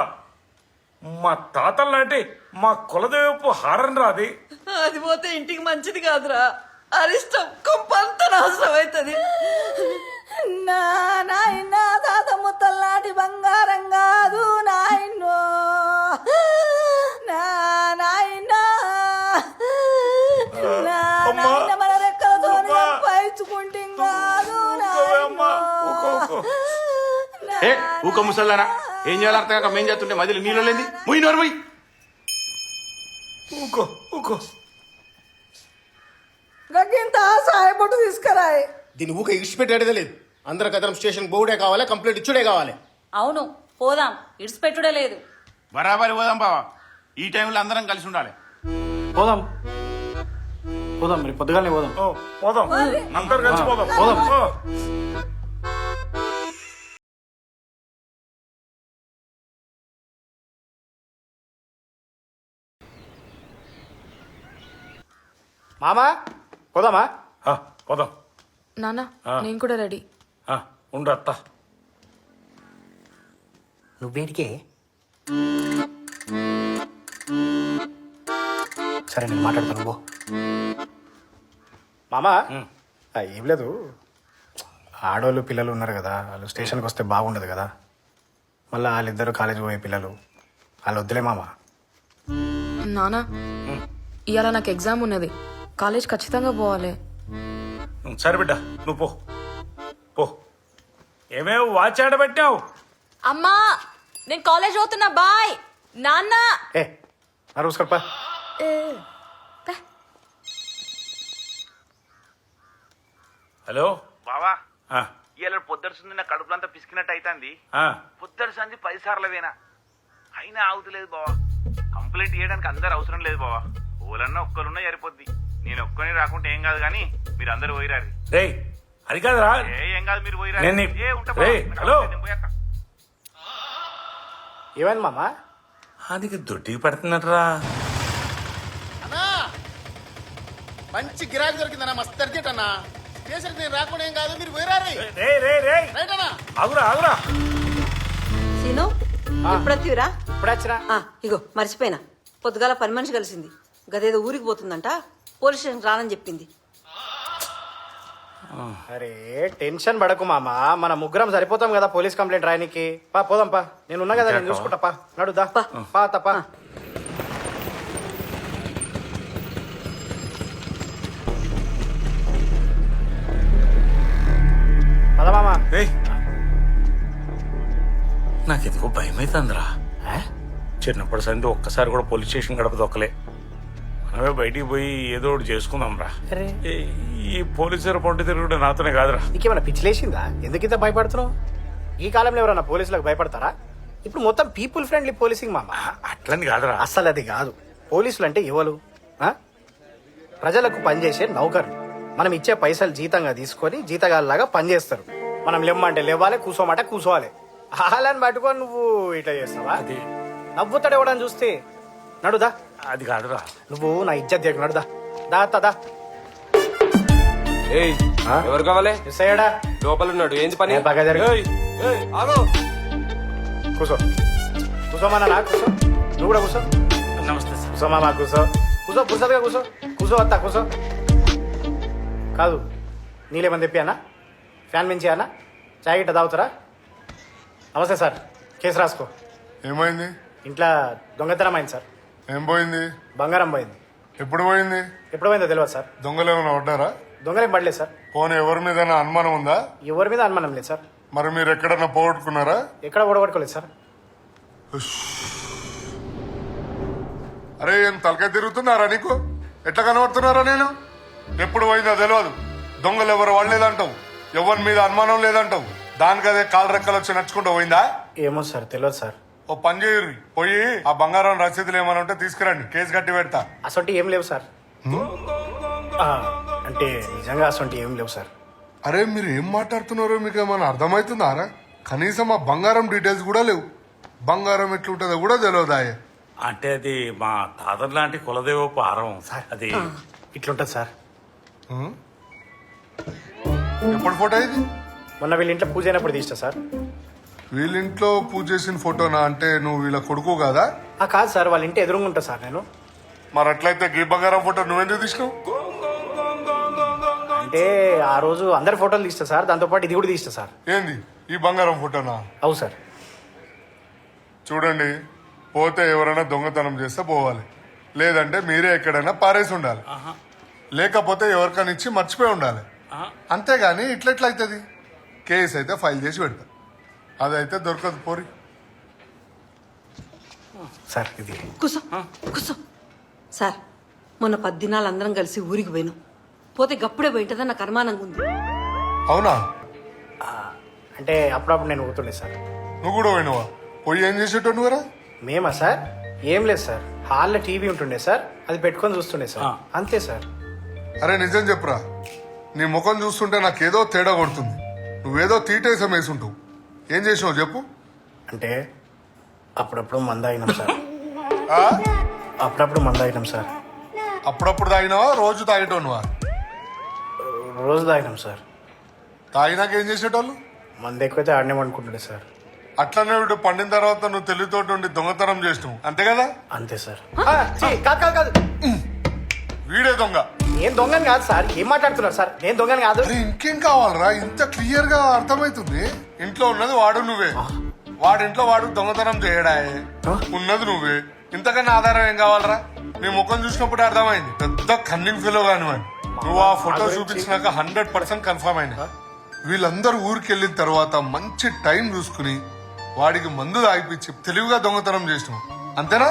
మా తాతల నాటి మా కులదేవపు హారం రాది. అది పోతే ఇంటికి మంచిది కాదురా, అరిష్టం కొంపంత నాశనం అవుతుంది. నా నాయన తాత ముత్తల నాటి బంగారం కాదు నాయనో, నా నాయన మన రెక్కలతో పైచుకుంటే కాదు ఊక ముసల్లారా, ఏం చేయాలి అర్థం కాక మేం చేస్తుంటే మధ్యలో నీళ్ళు లేని ముయ్యి నోరు ముయ్యి. ఊకో ఊకో, గగ్గింత సాయపట్టు తీసుకురాయి. దీన్ని ఊక ఇడిచిపెట్టేదే లేదు. అందరికి అదనం స్టేషన్ బోర్డే కావాలి, కంప్లీట్ ఇచ్చుడే కావాలి. అవును పోదాం, ఇడిచిపెట్టుడే లేదు. బరాబరి పోదాం బావా, ఈ టైంలో అందరం కలిసి ఉండాలి. పోదాం పోదాం, రేపు పొద్దుగానే పోదాం. పోదాం, అందరు కలిసి పోదాం. పోదాం. మామా పోదామా? పోదాం. నాన్న నేను కూడా రెడీ. ఉండు అత్త. నువ్వేడికే? సరే నేను మాట్లాడతాను పో. మామా ఏం లేదు, ఆడవాళ్ళు పిల్లలు ఉన్నారు కదా, వాళ్ళు స్టేషన్కి వస్తే బాగుండదు కదా. మళ్ళీ వాళ్ళిద్దరు కాలేజీ పోయే పిల్లలు, వాళ్ళు వద్దులే మామ. నాన్న ఇవాళ నాకు ఎగ్జామ్ ఉన్నది, కాలేజ్ ఖచ్చితంగా పోవాలి. సరే బిడ్డ నువ్వు పో పో. ఏమేమి వాచ్ ఆడబెట్టావు? అమ్మా నేను కాలేజ్ పోతున్నా, బాయ్. నాన్న ఏ నరుస్కప్ప. హలో బావా, ఇలా పొద్దుడుసుంది నా కడుపులంతా పిసికినట్టు అవుతుంది. పొద్దుడు సంది 10 సార్లు వేనా అయినా ఆగుతలేదు బావా. కంప్లైంట్ చేయడానికి అందరు అవసరం లేదు బావా, ఓలన్నా ఒక్కరున్నా సరిపోద్ది. నేను ఒక్కని రాకుంటే ఏం కాదు కానీ మీరు అందరు పోయిరారు. రే అది కాదురా, ఏం కాదు మీరు పోయిరారు. హలో ఏమైంది మామా? అది దొడ్డికి పడుతున్నట్రా. అన్నా మంచి గిరాకీ దొరికిందన్నా, మస్తు అర్జెంట్ అన్నా. స్టేషన్కి నేను రాకుండా ఏం కాదు, మీరు పోయిరారు. రైట్ అన్నా. ఆగురా ఆగురా. సీను ఎప్పుడొత్తివిరా? ఇప్పుడు వచ్చినా. ఇగో మర్చిపోయినా, పొద్దుగాల పని మనిషి కలిసింది, గదేదో ఊరికి పోతుందంట, పోలీస్ స్టేషన్ రానని చెప్పింది. అరే టెన్షన్ పడకు మామా, మన ముగ్గురం సరిపోతాం కదా పోలీస్ కంప్లైంట్ రాయనికి. పా పోదాం పా, నేను ఉన్నా కదా, నేను చూసుకుంటా. పా నడుదా పా తప్ప. నాకు ఎందుకో భయం అవుతుందిరా. చిన్నప్పటి సంది ఒక్కసారి కూడా పోలీస్ స్టేషన్ గడప దొక్కలే. మనమే బయటికి పోయి ఏదో ఒకటి చేసుకుందాం రా. ఈ పోలీసుల పొంటి తిరుగుడు నాతోనే కాదురా. నీకేమైనా పిచ్చిలేసిందా? ఎందుకు ఇంత భయపడుతున్నావు? ఈ కాలంలో ఎవరన్నా పోలీసులకు భయపడతారా? ఇప్పుడు మొత్తం పీపుల్ ఫ్రెండ్లీ పోలీసింగ్ మామ. అట్లని కాదురా. అస్సలు అది కాదు. పోలీసులు అంటే ఎవరు? ప్రజలకు పనిచేసే నౌకర్లు. మనం ఇచ్చే పైసలు జీతంగా తీసుకొని జీతగాళ్ళలాగా పనిచేస్తారు. మనం లేమ్మంటే లేవాలి, కూసోమంటే కూసోవాలి. హాలని పట్టుకొని నువ్వు ఇట్లా చేస్తావా? అది నవ్వుతాడు ఎవడని చూస్తే. నడుదా. అది కాదురా. నువ్వు నా ఇజ్జత్ దిగ. నడుదా. దా. ఎవరు కావాలి? మిస్సయ్యాడా? లోపల ఉన్నాడు. ఏంది పని? బాగా జరిగింది. కూసో. కూసోమన్నా. కూసో. నువ్వు కూడా కూసో. నమస్తే సార్. కూసో మామా. కూసో. పురుసలుగా కూసో. కూసో కూసో. కాదు, నీళ్ళేమని తెప్పియానా? ఫ్యాన్ మించియానా? చాయ్ గిట్ట తాగుతారా? నమస్తే సార్. కేసు రాసుకో. ఏమైంది? ఇంట్లో దొంగతనం అయింది సార్. ఏం పోయింది? బంగారం పోయింది. ఎప్పుడు పోయింది? ఎప్పుడు పోయిందో తెలియదు సార్. దొంగలు ఏమైనా పడ్డారా? దొంగలేం పడలేదు సార్. పోనీ ఎవరి మీద అనుమానం ఉందా? ఎవరి మీద అనుమానం లేదు సార్. మరి మీరు ఎక్కడన్నా పోగొట్టుకున్నారా? ఎక్కడ ఓడగొట్టుకోలేదు సార్. అరే ఏం తలకాయ తిరుగుతున్నారా నీకు? ఎట్లా కనబడుతున్నారా నేను? ఎప్పుడు పోయిందో తెలియదు. దొంగలు ఎవరు వాళ్ళేదంటావు, ఎవరి మీద అనుమానం లేదంటావు. దానికదే కాలు రెక్కలు వచ్చి నడుచుకుంటూ పోయిందా? ఏమో సార్, తెలియదు సార్. ఓ పని చేయరు, పోయి ఆ బంగారం రసీదులు ఏమైనా ఉంటే తీసుకురండి, కేసు కట్టి పెడతా. అసొంటి ఏం లేవు సార్. అంటే నిజంగా అసొంటి ఏం లేవు సార్. అరే మీరు ఏం మాట్లాడుతున్నారో మీకు ఏమైనా అర్థమవుతుందారా? కనీసం ఆ బంగారం డీటెయిల్స్ కూడా లేవు. బంగారం ఎట్లుంటుందో కూడా తెలియదాయే. అంటే అది మా తాతర్ లాంటి కులదేవ పారం సార్. అది ఇట్లుంటది సార్. ఎప్పుడు ఫోటో ఇది? మొన్న వీళ్ళ ఇంట్లో పూజ అయినప్పుడు తీస్తా సార్. వీళ్ళింట్లో పూజ చేసిన ఫోటోనా? అంటే నువ్వు వీళ్ళ కొడుకు కదా? కాదు సార్, వాళ్ళ ఇంటి ఎదురుగా ఉంటా సార్ నేను. మరి అట్లయితే గీ బంగారం ఫోటో నువ్వెందుకు తీసినావు? అంటే ఆ రోజు అందరి ఫోటోలు తీస్తా సార్, దాంతోపాటు ఇది కూడా తీస్తా సార్. ఏంది ఈ బంగారం ఫోటోనా? అవు సార్. చూడండి, పోతే ఎవరైనా దొంగతనం చేస్తే పోవాలి, లేదంటే మీరే ఎక్కడైనా పారేసి ఉండాలి, లేకపోతే ఎవరికైనా ఇచ్చి మర్చిపోయి ఉండాలి. అంతేగాని ఇట్లెట్లయితుంది? కేసు అయితే ఫైల్ చేసి పెడతా, అదైతే దొరకదు. పోరి సార్. ఇది కూసో. సార్, మొన్న 10 దినాలు అందరం కలిసి ఊరికి పోయినాం. పోతే గప్పుడే పోయింటదని నాకు అనుమానంగా ఉంది. అవునా? అంటే అప్పుడప్పుడు నేను ఊతుండే సార్. నువ్వు కూడా పోయినవా? పోయి ఏం చేసేటో నువ్వురా? మేమా సార్? ఏం లేదు సార్, హాల్లో టీవీ ఉంటుండే సార్, అది పెట్టుకొని చూస్తుండే సార్, అంతే సార్. అరే నిజం చెప్పురా, నీ ముఖం చూస్తుంటే నాకేదో తేడా కొడుతుంది. నువ్వేదో తీటేసం వేసుంటావు. ఏం చేసినావు చెప్పు? అంటే అప్పుడప్పుడు మందాగినాం సార్. అప్పుడప్పుడు మందాగినాం సార్. అప్పుడప్పుడు తాగినావా, రోజు తాగేటోనువా? రోజు తాగినాం సార్. తాగినాక ఏం చేసేటోళ్ళు? మంది ఎక్కువైతే ఆడనే అనుకుంటుండే సార్. అట్లనే వీడు పండిన తర్వాత నువ్వు తెలివితోటి ఉండి దొంగతనం చేసినావు, అంతే కదా? అంతే సార్. కాదు, వీడే దొంగ. నేను దొంగని కాదు సార్. ఏం మాట్లాడుతున్నారు సార్? నేను దొంగని కాదు. అరే ఇంకేం కావాలరా? ఇంత క్లియర్ గా అర్థమైతుంది. ఇంట్లో ఉన్నది వాడు నువ్వే, వాడింట్లో వాడు దొంగతనం చేయడాయే, ఉన్నది నువ్వే. ఇంతకన్నా ఆధారం ఏం కావాలరా? నీ ముఖం చూసినప్పుడు అర్థమైంది పెద్ద కన్నింగ్ ఫీలో కానివ్వండి. నువ్వు ఆ ఫోటో చూపించినాక 100% కన్ఫర్మ్ అయినా. వీళ్ళందరూ ఊరికి వెళ్ళిన తర్వాత మంచి టైం చూసుకుని వాడికి మందు తాగిపించి తెలివిగా దొంగతనం చేసినావు, అంతేనా?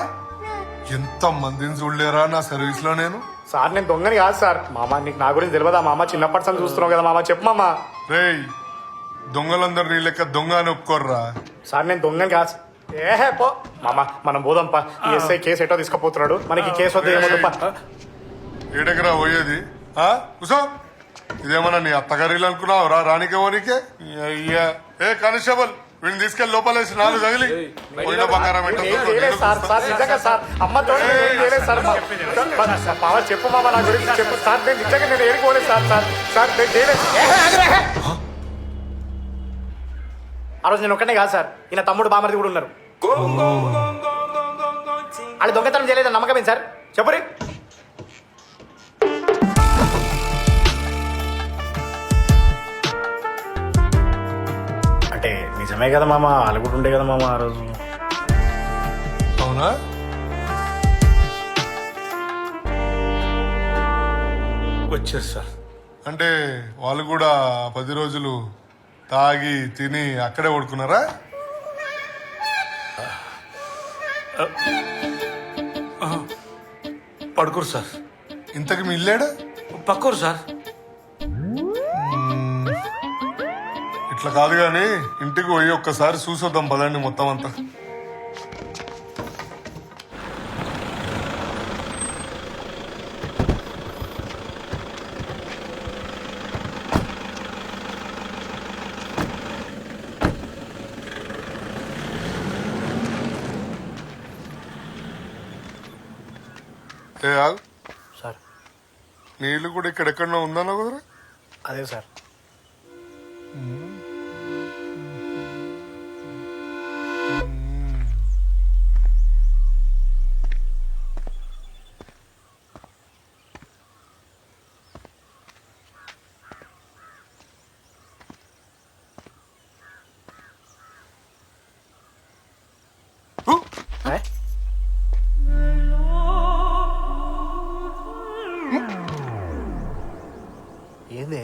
ఎంత మందిని చూడలేరా నా సర్వీస్ లో నేను. సార్ నేను దొంగని కాదు సార్. మామ నీకు నా గురించి తెలియదా మామ? చిన్నప్పటి నుంచి చూస్తున్నావు కదా మామ, చెప్పు మామ. రేయ్, దొంగలందరూ నీ లెక్క దొంగ అని ఒప్పుకోర్రా. సార్ నేను దొంగని కాదు. పో మామ, మనం పోదాంపా. ఈ ఎస్ఐ కేసు ఎటో తీసుకుపోతున్నాడు, మనకి కేసు వద్ద ఏమొద్దుపా. ఏడెకరా పోయేది? కూసో. ఇదేమన్నా నీ అత్తగారిలు అనుకున్నావు రా? రానికేమోనికే అయ్యా. ఏ కానిస్టేబుల్, వీడిని తీసుకెళ్లి లోపలేసి 4 తగిలి పోయిన బంగారం చెప్పు మామ, నా గురించి చెప్పు సార్. నేను నిజంగా నేను ఏడుకోలేదు సార్. సార్ నేను చేయలేదు. ఆ రోజు నేను ఒక్కనే కాదు సార్, ఈయన తమ్ముడు బామర్ది కూడా ఉన్నారు. వాళ్ళు దొంగతనం చేయలేదు నమ్మకమే సార్, చెప్పురి. అంటే నిజమే కదా మామ, వాళ్ళు కూడా ఉండే కదా మామ ఆ రోజు. అవునా? వచ్చారు సార్. అంటే వాళ్ళు కూడా 10 రోజులు తాగి తిని అక్కడే పడుకున్నారా? పడుకోరు సార్. ఇంతకి మీ ఇల్లేడా? పక్కూరు సార్. ఇట్లా కాదు కానీ ఇంటికి పోయి ఒక్కసారి చూసొద్దాం పదండి మొత్తం అంతా. ఏ ఆగు. సార్ నీళ్ళు కూడా ఇక్కడెక్కడో ఉందన్నా కుదరా? అదే సార్. ఏంది?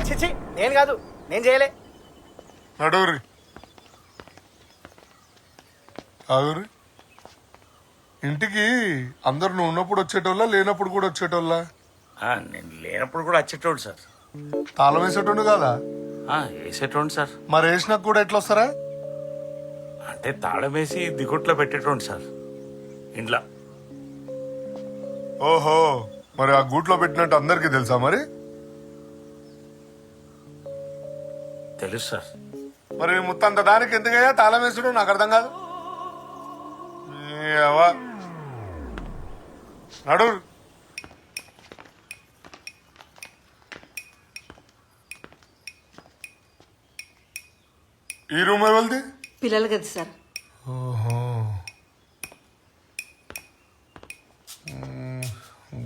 చిచి, నేను కాదు, నేను చేయలే. నడువురి ఆగురి. ఇంటికి అందరు నువ్వు ఉన్నప్పుడు వచ్చేటోళ్ళ లేనప్పుడు కూడా వచ్చేటోళ్ళ? నేను లేనప్పుడు కూడా వచ్చేటోడు సార్. తాళం వేసేటోడు కాదా? వేసేటోండి సార్. మరి వేసినాక కూడా ఎట్లా వస్తారా? అంటే తాళం వేసి దిగుట్లో పెట్టేటోండి సార్ ఇంట్లో. ఓహో, మరి ఆ గూట్లో పెట్టినట్టు అందరికి తెలుసా? మరి తెలుసు సార్. మరి మొత్తంత దానికి ఎందుకయ్యా తాళం వేసుడు? నాకు అర్థం కాదు. నడు. ఈ రూమ్ ఎవరిది? పిల్లలు కదా సార్. ఓహో,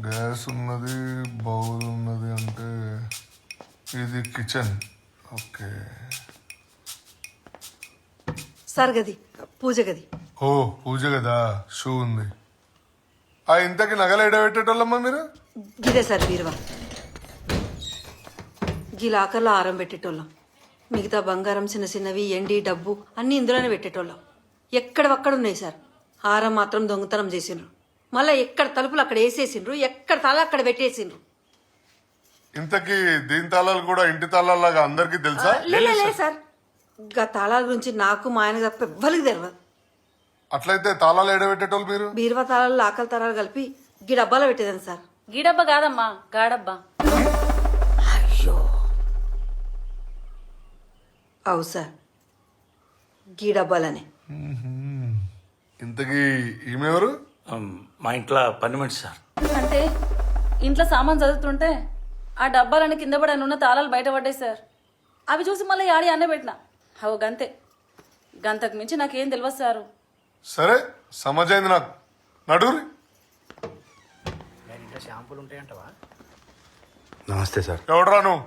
గ్యాస్ ఉన్నది, బౌల్ ఉన్నది, అంటే ఇది కిచెన్. ఓకే సార్ గది పూజ గది. ఓ పూజ కదా, షూ ఉంది. ఇంతకి నగలు ఎడబెట్టేటోళ్ళమ్మా మీరు? గిదే సార్ బీరువా. గీ లాకర్లో ఆరం పెట్టేటోళ్ళం. మిగతా బంగారం చిన్న చిన్నవి ఎండి డబ్బు అన్నీ ఇందులోనే పెట్టేటోళ్ళం. ఎక్కడవక్కడ ఉన్నాయి సార్. హారం మాత్రం దొంగతనం చేసిండ్రు. మళ్ళీ ఎక్కడ తలుపులు అక్కడ వేసేసిండ్రు, ఎక్కడ తాళాలు అక్కడ పెట్టేసిండ్రు. ఇంతకి దీని తాళాలు కూడా ఇంటి తాళాలాగా అందరికి తెలుసా? లేదు సార్, గా తాళాల గురించి నాకు మా ఆయన తప్ప ఎవ్వరికి తెలియదు. అట్లయితే తాళాలు ఎడబెట్టేటోళ్ళు మీరు? బీరువా తాళాలు లాకల తాళాలు కలిపి గీ డబ్బాలో పెట్టేదాన్ని సార్. గీడబ్బా కాదమ్మా, గాడబ్బా. అయ్యో అవు సార్, గీ డబ్బాలనే. ఇంతకి ఈమెవరు? మా ఇంట్లో పని మనిషి సార్. అంటే ఇంట్లో సామాన్ చదువుతుంటే ఆ డబ్బాలని కింద పడి ఉన్న తాళాలు బయటపడ్డాయి సార్. అవి చూసి మళ్ళీ యాడి అన్నే పెట్టినా. అవు గంతే, గంతకు మించి నాకేం తెలియదు సారు. సరే సమజైంది నాకు. నడురి. షాంపూలు ఉంటాయంటవా? నమస్తే సార్. ఎవడరా నువ్వు?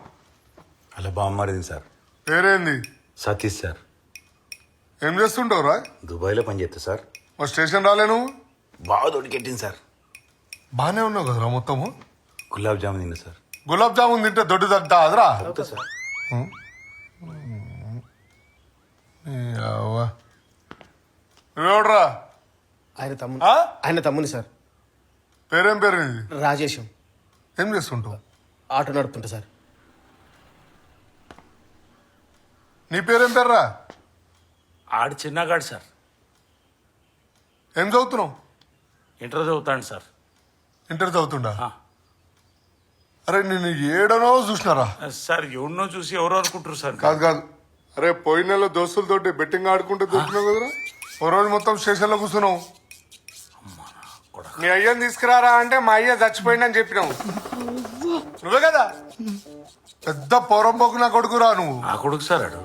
అలా బామ్మరిది సార్. పేరేంది? సతీష్ సార్. ఏం చేస్తుంటావురా? దుబాయ్లో పనిచేస్తా సార్. మా స్టేషన్ రాలే నువ్వు? బాగా దొడికెట్టింది సార్. బానే ఉన్నావు కదరా మొత్తము? గులాబ్ జామున్ తిన్నా సార్. గులాబ్ జామున్ తింటే దొడ్డు తగ్గుతా అదరా? సార్ నువ్వెవడరా? ఆయన తమ్ముని సార్. పేరేం పేరు నీది? రాజేశం. ఏం చేస్తుంటావు? ఆటో నడుపుతుంటా సార్. నీ పేరేం పేర్రా? ఆడు చిన్నగాడు సార్. ఏం చదువుతున్నావు? ఇంటర్ చదువుతాడు సార్. ఇంటర్ చదువుతుండా? అరే నేను ఏడనో చూసినారా సార్? ఎవరినో చూసి ఎవరో అనుకుంటారు సార్. కాదు కాదు, అరే పోయిన నెలలో దోస్తులతోటి బెట్టింగ్ ఆడుకుంటే దొరికినావు కదరా. ఓ రోజు మొత్తం స్టేషన్లో కూర్చున్నావు. నీ అయ్యని తీసుకురారా అంటే మా అయ్య చచ్చిపోయిందని చెప్పినావు. నువ్వే కదా పెద్ద పొరంపోకు నా కొడుకురా నువ్వు. ఆ కొడుకు సార్ అడు.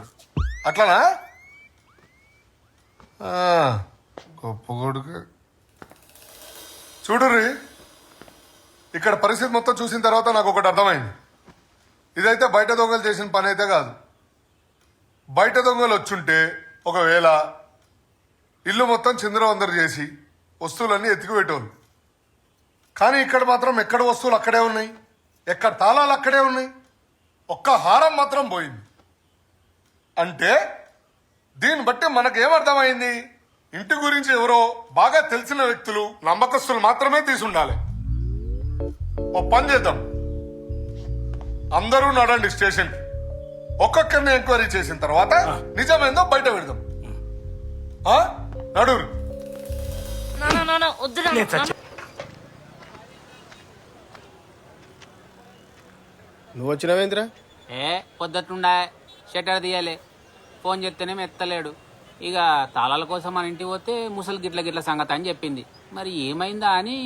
అట్లానా? గొప్ప కొడుకు. చూడుర్రి, ఇక్కడ పరిస్థితి మొత్తం చూసిన తర్వాత నాకు ఒకటి అర్థమైంది. ఇదైతే బయట దొంగలు చేసిన పని అయితే కాదు. బయట దొంగలు వచ్చుంటే ఒకవేళ ఇల్లు మొత్తం చిందరవందరు చేసి వస్తువులన్నీ ఎత్తికిపెట్టేవాళ్ళు. కానీ ఇక్కడ మాత్రం ఎక్కడ వస్తువులు అక్కడే ఉన్నాయి, ఎక్కడ తాళాలు అక్కడే ఉన్నాయి, ఒక్క హారం మాత్రం పోయింది. అంటే దీన్ని బట్టి మనకేమర్థమైంది? ఇంటి గురించి ఎవరో బాగా తెలిసిన వ్యక్తులు, నమ్మకస్తులు మాత్రమే తీసుండాలి. ఓ పని చేద్దాం, అందరూ నడండి స్టేషన్కి. ఒక్కొక్కరిని ఎంక్వైరీ చేసిన తర్వాత నిజమేందో బయట పెడదాం. నడురు. నువ్వు వచ్చినవేంద్రా? పొద్దుట్టుండా షట్టర్ తీయాలి, ఫోన్ చేస్తేనేమో ఎత్తలేడు. ఇక తాళాల కోసం మన ఇంటికి పోతే ముసలి గిట్ల గిట్ల సంగతి అని చెప్పింది. మరి ఏమైందా అని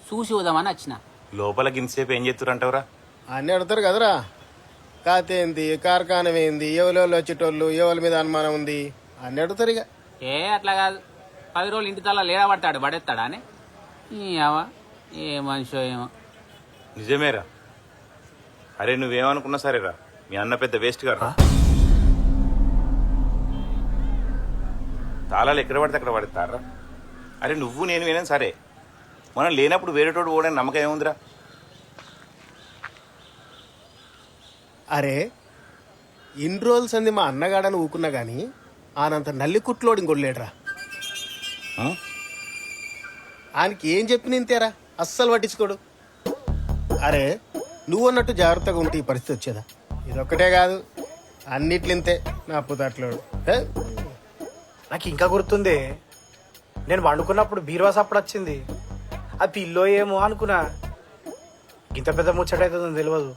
చూసి వదామని వచ్చిన. లోపల గింతసేపు ఏం చేస్తురంటవరా? అన్నీ అడుగుతారు కదరా. కాతేంది, కార్ఖానం ఏంది, ఎవరెవరు వచ్చేటోళ్ళు, ఎవరి మీద అనుమానం ఉంది అన్నీ అడుగుతారు. ఇక అట్లా కాదు, 10 రోజులు ఇంటి తాళాలు లేడా పడతాడు, పడేస్తాడా అని. ఏ మనిషో ఏమో. నిజమేరా. అరే నువ్వేమనుకున్నా సరేరా, మీ అన్న పెద్ద వేస్ట్ గారు. తాళాలు ఎక్కడ పడితే అక్కడ పడతారా? అరే నువ్వు నేను వినా సరే, మనం లేనప్పుడు వేరేటోడు పోవడానికి నమ్మకం ఏముందిరా? అరే ఇన్ని రోజులు సంది మా అన్నగాడని ఊకున్నా గాని ఆనంత నల్లి కుట్లోడు ఇంకొడలేడురా. ఆయనకి ఏం చెప్పి నింతేరా అస్సలు పట్టించుకోడు. అరే నువ్వు అన్నట్టు జాగ్రత్తగా ఉంటే ఈ పరిస్థితి వచ్చేదా? ఇదొక్కటే కాదు, అన్నిట్లింతే నా పుతాట్లోడు. నాకు ఇంకా గుర్తుంది, నేను వండుకున్నప్పుడు బీరువాస్ అప్పుడు వచ్చింది. అది పిల్లో ఏమో అనుకున్నా, ఇంత పెద్ద ముచ్చట అవుతుందని తెలియదు.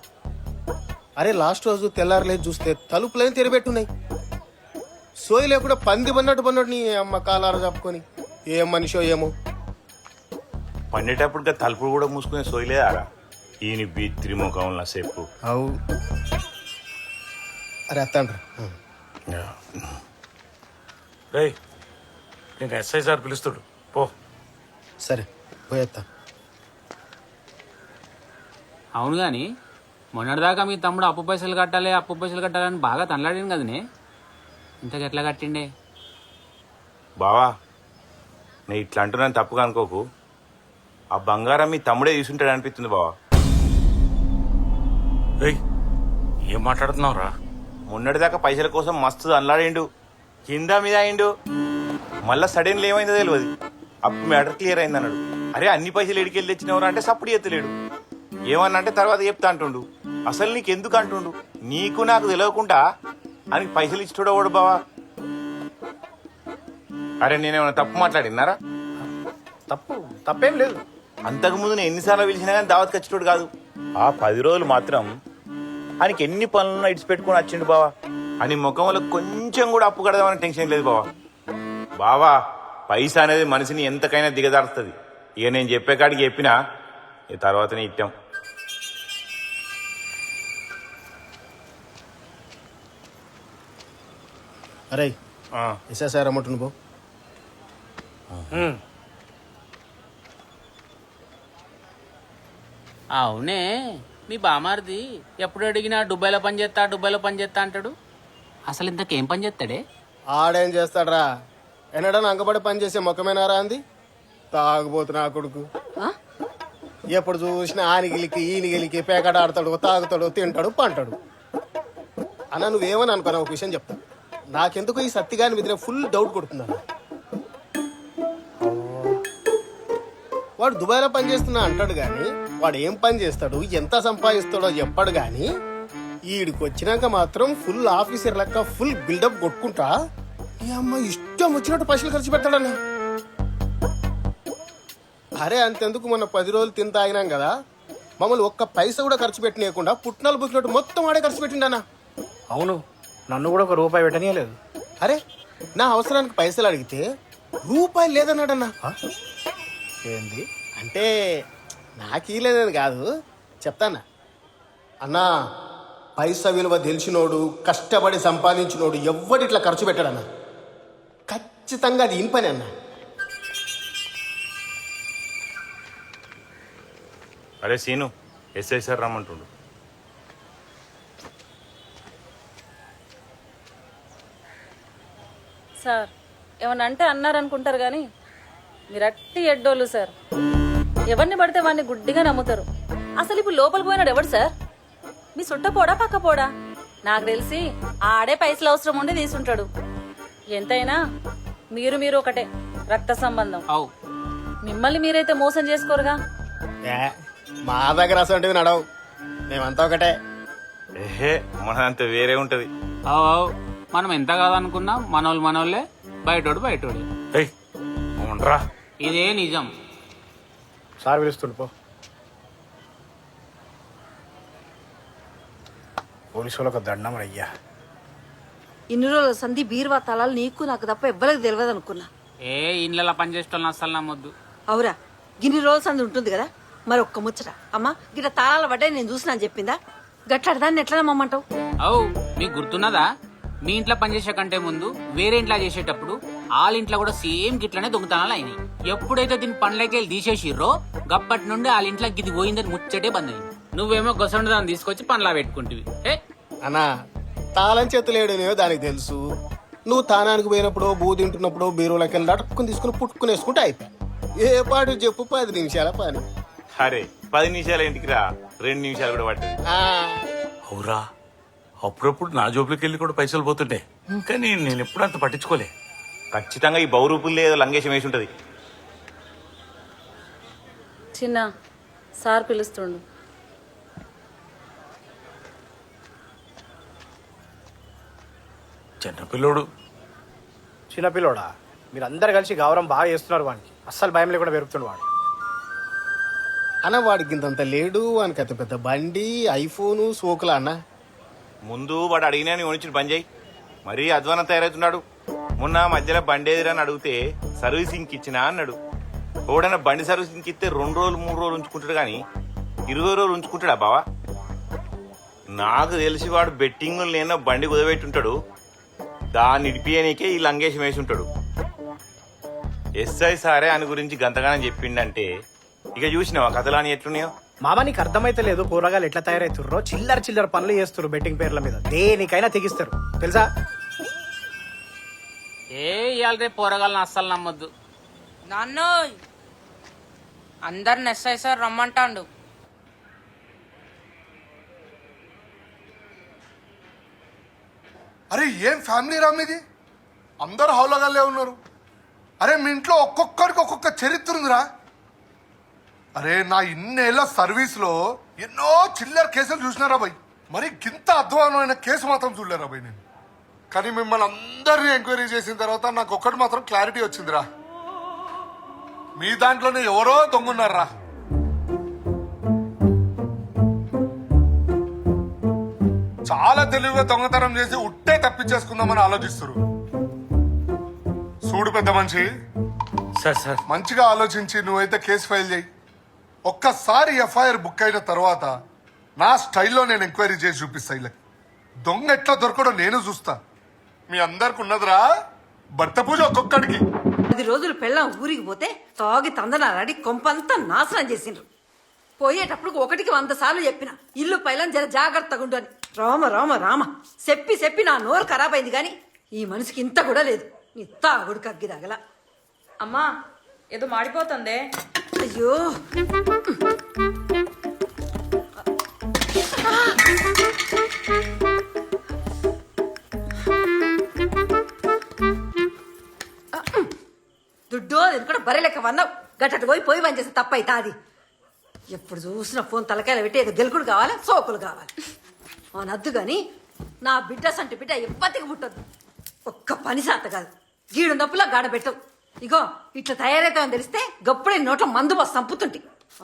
అరే లాస్ట్ రోజు తెల్లారలేదు చూస్తే తలుపులని తెరబెట్టున్నాయి. సోయి లేకుండా పంది పన్నట్టు నీ అమ్మ కాలారు చెప్పుకొని ఏం మనిషో ఏమో. పండేటప్పుడు తలుపులు కూడా మూసుకునే సోయలేదారా? ఈయన బీత్రి ముఖం సేపు. అవు అరే అత్తండ్రా. రేయ్, నేను ఎస్ఐ సార్ పిలుస్తుడు, పో. సరే పోయేత్తా. అవును కానీ మొన్నటిదాకా మీ తమ్ముడు అప్పు పైసలు కట్టాలని బాగా తనలాడాను కదనే. ఇంతకు ఎట్లా కట్టిండే? బావా నేను ఇట్లా అంటున్నాను తప్పుగా అనుకోకు. ఆ బంగారం మీ తమ్ముడే తీసుంటాడు అనిపిస్తుంది బావా. రేయ్, ఏం మాట్లాడుతున్నావురా? మొన్నటిదాకా పైసల కోసం మస్తు అల్లాడిండు, కింద మీద అయిండు. మళ్ళా సడన్లీ ఏమైందో తెలియదు. అప్పుడు మ్యాటర్ క్లియర్ అయింది అన్నాడు. అరే అన్ని పైసలు ఎడికెళ్ళి తెచ్చినవరా అంటే సప్పుడు ఎత్తలేడు. ఏమన్నా అంటే తర్వాత చెప్తా అంటుండు. అసలు నీకెందుకు అంటుండు? నీకు నాకు తెలియకుండా అని పైసలు ఇచ్చుడవాడు బావా. అరే నేనేమన్నా తప్పు మాట్లాడినారా? తప్పేం లేదు. అంతకుముందు నేను ఎన్నిసార్లు పిలిచినా కానీ దావత్ ఖచ్చితోడు కాదు. ఆ 10 రోజులు మాత్రం ఆయనకి ఎన్ని పనులను ఇడిచిపెట్టుకుని వచ్చిండు బావా. అని ముఖంలో కొంచెం కూడా అప్పు కడదామని టెన్షన్ లేదు బావా. బావా పైసా అనేది మనిషిని ఎంతకైనా దిగజారుస్తుంది. ఇక నేను చెప్పే కాడికి చెప్పినా ఈ తర్వాతనే ఇట్టాం. అరే ఎస్ఐ సార్ అమ్మటు నువ్వు. అవునే, మీ బామారిది ఎప్పుడు అడిగినా దుబాయ్లో పని చేస్తా అంటాడు. అసలు ఇంతకేం పని చేస్తాడే? ఆడేం చేస్తాడ్రా, ఎన్నడన్నా అంగబడి పని చేసే ముఖమేనారా అంది. తాగుబోతు నా కొడుకు. ఎప్పుడు చూసినా ఆనిగిలికి ఈనిగిలికి పేకాట ఆడతాడు, తాగుతాడు, తింటాడు, పంటాడు. అన్న నువ్వేమని అనుకున్నా ఒక విషయం చెప్తా. నాకెందుకు ఈ సత్తిగాని మీద ఫుల్ డౌట్ కొడుతున్నాను. వాడు దుబాయ్లో పని చేస్తున్నా అంటాడు గాని వాడు ఏం పని చేస్తాడు, ఎంత సంపాదిస్తాడో చెప్పాడు గాని ఈడికి వచ్చినాక మాత్రం ఫుల్ ఆఫీసర్ లెక్క ఫుల్ బిల్డప్ కొట్టుకుంటా ఈ అమ్మ ఇష్టం వచ్చినట్టు పైసలు ఖర్చు పెడతాడన్నా. అరే అంతెందుకు మొన్న 10 రోజులు తిని తాగినాం కదా, మమ్మల్ని ఒక్క పైసా కూడా ఖర్చు పెట్టనీయకుండా పుట్నాలు బుక్కినట్టు మొత్తం ఆడే ఖర్చు పెట్టిండన్నా. అవును, నన్ను కూడా ఒక రూపాయి పెట్టనీయలేదు. అరే నా అవసరానికి పైసలు అడిగితే రూపాయి లేదన్నాడన్నా. ఏంది అంటే నాకు లేదని కాదు చెప్తానా అన్నా. పైసా విలువ తెలిసినోడు, కష్టపడి సంపాదించినోడు ఎవ్వడి ఇట్లా ఖర్చు పెట్టాడన్నా. ఖచ్చితంగా అది ఇన్ పని అన్నా. అరే సీను, ఎస్ఐ సార్ రమ్మంటుండు. సార్ ఏమన్నా అంటే అన్నారనుకుంటారు కానీ మీరు అట్టి ఎడ్డోళ్ళు సార్. ఎవరిని పడితే వాడిని గుడ్డిగా నమ్ముతారు. అసలు ఇప్పుడు లోపలికి పోయినాడు ఎవడు సార్? మీ సుట్ట పోడా పక్క పోడా? నాకు తెలిసి ఆడే పైసలు అవసరం ఉండి తీసుంటాడు. ఎంతైనా మీరు మీరు ఒకటే, రక్త సంబంధం. అవు మిమ్మల్ని మీరైతే మోసం చేసుకోరుగా. ఏ, మా దగ్గర అసలు నడవు, మేమంతా ఒకటే. ఏహే, మనంత వేరే ఉంటది. అవు అవు మనం ఎంత కాదనుకున్నా మనోళ్ళే, బయటోడు బయటోడే. ఏయ్ అవునరా, ఇదే నిజం. సార్ పిలుస్తుండు పో. పోలీసు వాళ్ళకు దండం అయ్యా. ఇన్ని రోజుల సంధి బీరువా తలాలు నీకు నాకు తప్ప ఎవ్వరికి తెలియదు అనుకున్నా. ఏ ఇండ్లలో పనిచేసేటోళ్ళని అస్సలు నమ్మొద్దు. అవురా, గిన్ని రోజుల సంధి ఉంటుంది కదా. మరి ఒక్క ముచ్చట అమ్మా, గిట్ట తాళాల పడ్డాయి నేను చూసినా అని చెప్పిందా? గట్లాడి దాన్ని ఎట్లా నమ్మంటావు? అవు మీకు గుర్తున్నదా, మీ ఇంట్లో పనిచేసే కంటే ముందు వేరే ఇంట్లో చేసేటప్పుడు వాళ్ళ ఇంట్లో కూడా సేమ్ గిట్లనే దొంగతనాలు అయినాయి. ఎప్పుడైతే దీని పండ్లకి వెళ్ళి తీసేసిర్రో గప్పటి నుండి వాళ్ళ ఇంట్లో గిది పోయిందని ముచ్చటే బంద్ అయింది. నువ్వేమో గొసండి దాన్ని తీసుకొచ్చి పండ్లా పెట్టుకుంటివి. అన్నా, తాళం చేతులేడునేవో దానికి తెలుసు. నువ్వు తానానికి పోయినప్పుడు బూ తింటున్నప్పుడు బీరువులకి వెళ్ళి అటుక్కుని తీసుకుని పుట్టుకుని వేసుకుంటే అయిపోయి. ఏ పాటు చెప్పు, 10 నిమిషాల పని. అరే 10 నిమిషాల ఇంటికి రా, 2 నిమిషాలు కూడా పట్టదు. అవురా, అప్పుడప్పుడు నా జోబులకి వెళ్ళి కూడా పైసలు పోతుంటే, కానీ నేను ఎప్పుడు అంత పట్టించుకోలే. ఖచ్చితంగా ఈ బౌరూపుల్లో ఏదో లంగేషం వేసి ఉంటది. చిన్న సార్ పిలుస్తుండు. చిన్నపిల్లోడు. చిన్నపిల్లోడా? మీరు అందరు కలిసి గౌరవం బాగా చేస్తున్నారు వానికి. అస్సలు భయం లేకుండా పెరుగుతుండు వాడు. అన్న వాడికి ఇంతంత లేడు, వానికి అంత పెద్ద బండి, ఐఫోను, సోకులా అన్న. ముందు వాడు అడిగినా ఓనిచ్చిన పని చేయి. మరీ అధ్వానం తయారవుతున్నాడు. మొన్న మధ్యలో బండి ఎదురని అడిగితే సర్వీసింగ్కి ఇచ్చినా అన్నాడు. ఓడైనా బండి సర్వీసింగ్కి ఇస్తే 2 రోజులు 3 రోజులు ఉంచుకుంటాడు కానీ 20 రోజులు ఉంచుకుంటాడా బావా? నాకు తెలిసి వాడు బెట్టింగ్ లేనో బండి కుదబెట్టుంటాడు. దాన్ని ఇడిపియనీకే ఈ లంగేషం వేసి ఉంటాడు. ఎస్ఐ సారే అని గురించి గంతగానం చెప్పిండంటే ఇక చూసినావా కథలాని ఎట్లున్నాయో. మామ నీకు అర్థమైతే లేదు, కూరగాయలు ఎట్లా తయారవుతుర్రో. చిల్లర పనులు చేస్తారు బెట్టింగ్ పేర్ల మీద. దేనికైనా తెగిస్తారు తెలుసా? ఇవాళ రేపు పోరగాళ్ళని అస్సలు నమ్మొద్దు. నాన్నోయ్, అందరిని ఎస్ఐ సార్ రమ్మంటాండు. అరే ఏం ఫ్యామిలీ రా మీది? అందరు హౌలగాళ్ళే ఉన్నారు. అరే మీ ఇంట్లో ఒక్కొక్కరికి ఒక్కొక్క చరిత్ర ఉందిరా. అరే నా ఇన్నేళ్ల సర్వీస్లో ఎన్నో చిల్లర కేసులు చూసినారా భయ్. మరి గింత అధ్వానమైన కేసు మాత్రం చూడలేరా భయ్ నేను. కానీ మిమ్మల్ని అందరినీ ఎంక్వైరీ చేసిన తర్వాత నాకు ఒక్కటి మాత్రం క్లారిటీ వచ్చిందిరా. మీ దాంట్లోనే ఎవరో దొంగన్నారా. చాలా తెలివిగా దొంగతనం చేసి ఉట్టే తప్పించేసుకుందామని ఆలోచిస్తారు. చూడు పెద్ద మనిషి, సార్ మంచిగా ఆలోచించి నువ్వైతే కేసు ఫైల్ చేయి. ఒక్కసారి ఎఫ్ఐఆర్ బుక్ అయిన తర్వాత నా స్టైల్లో నేను ఎంక్వైరీ చేసి చూపిస్తా. వీళ్ళకి దొంగ ఎట్లా దొరకడో నేను చూస్తా. మీ అందరికి ఉన్నదిరా భర్త పూజ ఒక్కొక్కడికి. 10 రోజులు పెళ్ళాం ఊరికి పోతే తాగి తందనాలాడి కొంపంతా నాశనం చేసిండ్రు. పోయేటప్పుడు 1కి 100 సార్లు చెప్పిన ఇల్లు పైలం జర జాగ్రత్తగా ఉండు అని. రామ రామ రామ చెప్పి నా నోరు ఖరాబ్ అయింది కానీ ఈ మనిషికి ఇంత కూడా లేదు. నీ తాగుడు కగ్గి తగల. అమ్మా ఏదో మాడిపోతుందే. అయ్యో దుడ్డో ఎందుకంటే బర్రె లెక్క వన్నావు. గట్టటి పోయి పని చేస్తే తప్పైతా అది. ఎప్పుడు చూసిన ఫోన్ తలకాయలు పెట్టి ఏదో గెలుకుడు కావాలి, సోకులు కావాలి. నద్దు గాని నా బిడ్డ సంటి బిడ్డ ఎప్పటికి పుట్టద్దు. ఒక్క పని శాత కాదు, గీడు నొప్పులా గాడబెట్టవు. ఇగో ఇట్లా తయారైతామని తెలిస్తే గప్పుడే నోట్ల మందు బస్ సంపుతుంటి.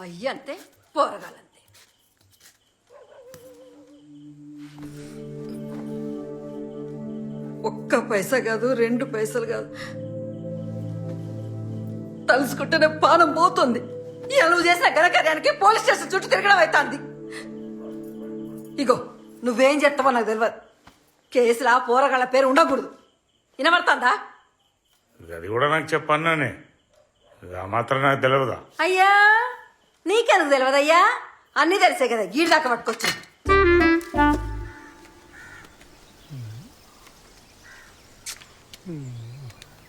అయ్యంతే పోరగాలంతే. ఒక్క పైసా కాదు, 2 పైసలు కాదు, తలుసుకుంటేనే పానం పోతుంది. ఇక నువ్వు చేసిన ఘనకార్యానికి పోలీస్ స్టేషన్ చుట్టూ తిరగడం అవుతుంది. ఇగో నువ్వేం చేస్తావో నాకు తెలియదు. కేసులా పోరగాళ్ళ పేరు ఉండకూడదు. వినబడుతుందా? అది కూడా నాకు చెప్పన్నానే, ఆ మాత్రం నాకు తెలియదా? అయ్యా నీకెందుకు తెలియదయ్యా? అన్నీ తెలిసే కదా గీడి దాకా పట్టుకొచ్చు.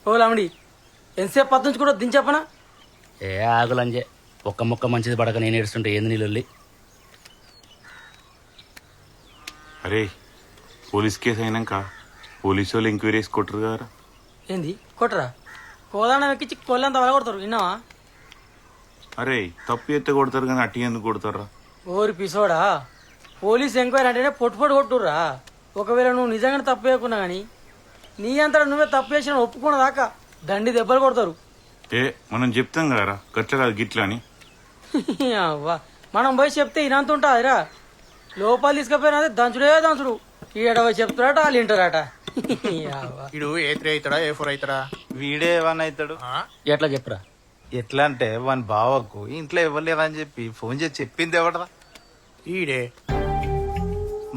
ఓ లామిడి ఎంతసేపు పద్దుంచి కూడా దించేపనా? ఏ ఆగులంజే ఒక్క ముక్క మంచిది పడక నేను ఏడుస్తుంటే ఏంది నీళ్ళు? అరే పోలీస్ కేసు అయినాక పోలీసు వాళ్ళు ఎంక్వైరీ వేసి కొట్టరు కదా. ఏంది కొట్టరా? కోదాన ఎక్కించి కొల్లంత వల కొడతారు విన్నావా? అరే తప్పు ఎత్తే కొడతారు కానీ అట్టి ఎందుకు కొడతారా? ఓరి పిసోడా, పోలీస్ ఎంక్వైరీ అంటేనే పొట్టు కొట్టుర్రా. ఒకవేళ నువ్వు నిజంగానే తప్పు చేయకున్నా కానీ నీ అంతటా నువ్వే తప్పు చేసిన ఒప్పుకున్న దాకా దండి దెబ్బలు కొడతారు. ఏ మనం చెప్తాం కదరా గట్ల కాదు గిట్ల అని. అవ్వా మనం పోయి చెప్తే ఇనంత ఉంటుందిరా. లోపల తీసుకుపోయినా దంచుడే దంచుడు. ఈడవ చెప్తారట వాళ్ళు వింటారట. ఇడు ఏ3 అవుతాడా ఏ4 అవుతాడా? వీడే ఏమన్నా అవుతాడు. ఎట్లా చెప్పరా? ఎట్లా అంటే వాని బావకు ఇంట్లో ఇవ్వలేదని చెప్పి ఫోన్ చేసి చెప్పింది ఎవడరా? ఈడే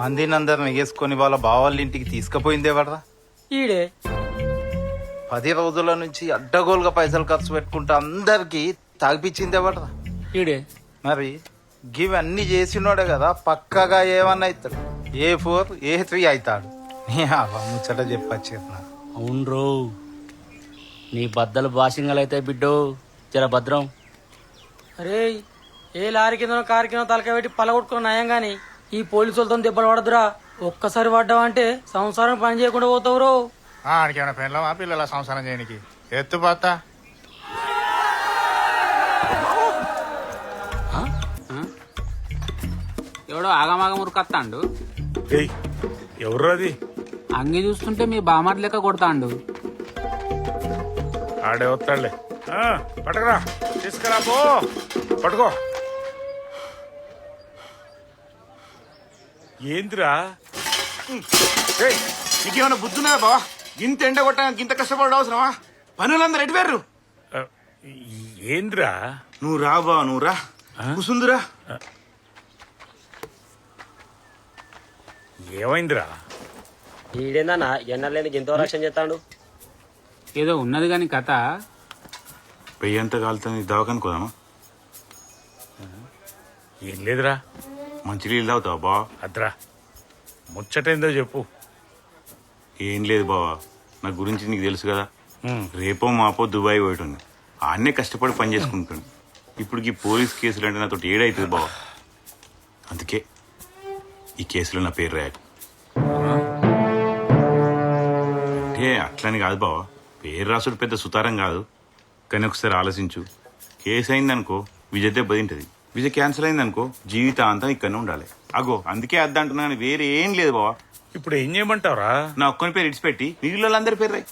మందిని అందరిని వేసుకొని వాళ్ళ బావాళ్ళ ఇంటికి తీసుకుపోయింది ఎవడరా? ఈడే 10 రోజుల నుంచి అడ్డగోలుగా పైసలు ఖర్చు పెట్టుకుంటూ అందరికి తాగిపించింది ఎవడరా? ఈడే. మరి గివన్నీ చేసినోడే కదా పక్కగా ఏమన్నా అవుతాడు. ఏ4 ఏ3 అవుతాడు. ముచ్చట చెప్పచ్చు. అవునరో నీ బద్దలు బాసింగలైతే బిడ్డో జర భద్రం. అరే ఏ లారీ కిందనో కారు కింద తలకాయ పెట్టి పలగొట్టుకున్న నయం గాని ఈ పోలీసు వాళ్ళతో దెబ్బలు పడదురా. ఒక్కసారి పడ్డావంటే సంసారం పని చేయకుండా పోతావురో. ఆడికేమైనా పెళ్ళమా పిల్లల సంసారం చేయడానికి? ఎత్తుపోతా ఎవడో ఆగమాగం ఉరుకత్తాండు. ఏయ్ ఎవరు అది? అంగి చూస్తుంటే మీ బామార్ లెక్క కొడతాండు. ఆడే వస్తాడులే. పట్టుకురా తీసుకురా పో పట్టుకో. ఏందిరా? నీకేమైనా బుద్ధున్నదా బావా? ఇంత ఎండ కొట్టాక ఇంత కష్టపడడం అవసరమా? పనులందరూ ఎటువేర్రు? ఏందిరా? నువ్వు రా బావ, నువ్వు రా కూసుందిరా. ఏమైందిరా? ఈడేందన్నా ఎన్నలేని ఎంతో రక్షణ చేస్తాడు. ఏదో ఉన్నది కాని కథ. పెయ్యంతా కాలుతుంది దవాఖానుకోదామా? ఏం లేదురా. మంచి నీళ్ళు తాగుతావా బావా? అద్రా ముచ్చటేందో చెప్పు. ఏం లేదు బావా, నా గురించి నీకు తెలుసు కదా. రేపో మాపో దుబాయ్ పోయేటోంది. ఆన్నే కష్టపడి పని చేసుకుంటాను. ఇప్పుడు ఈ పోలీస్ కేసులు అంటే నాతో ఏడైతుంది బావా. అందుకే ఈ కేసులో నా పేరు రాయకు. అంటే అట్లని కాదు బావా, పేరు రాసుడు పెద్ద సుతారం కాదు. కానీ ఒకసారి ఆలోచించు. కేసు అయిందనుకో విజయ్ దెబ్బతింటది. విజయ్ క్యాన్సిల్ అయిందనుకో జీవితాంతం ఇక్కడనే ఉండాలి. అగో అందుకే అద్దంటున్నాను, వేరే ఏం లేదు బావా. ఇప్పుడు ఏం చేయమంటావురా? నా ఒక్కని పేరు ఇడిచిపెట్టి మిగిలిన వాళ్ళందరి పేరు రాయి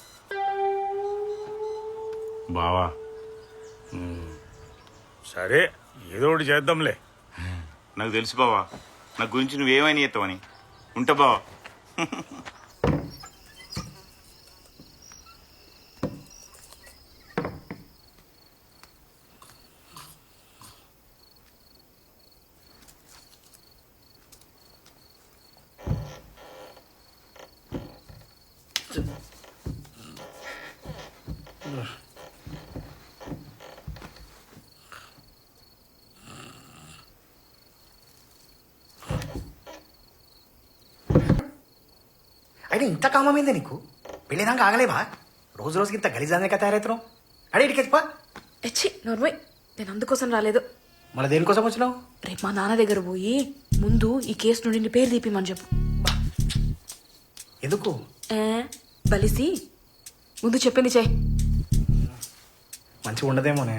బావా. సరే ఏదో ఒకటి చేద్దాంలే. నాకు తెలుసు బావా, నా గురించి నువ్వేమైనా చేస్తావని. ఉంటా బావా. అయినా ఇంత కామమైందే నీకు? పెళ్ళినాక ఆగలేవా? రోజు రోజుకి ఇంత గలీజానిక తయారవుతున్నావు. అడే ఇటుకి చెప్పా. ఎచ్చి నోర్మయ్, నేను అందుకోసం రాలేదు. మళ్ళీ దేనికోసం వచ్చినావు? రేపు మా నాన్న దగ్గర పోయి ముందు ఈ కేసు నుండి నీ పేరు తీపిమని చెప్పు. ఎందుకు? బలిసి ముందు చెప్పింది చెయ్. మంచిగా ఉండదేమోనే.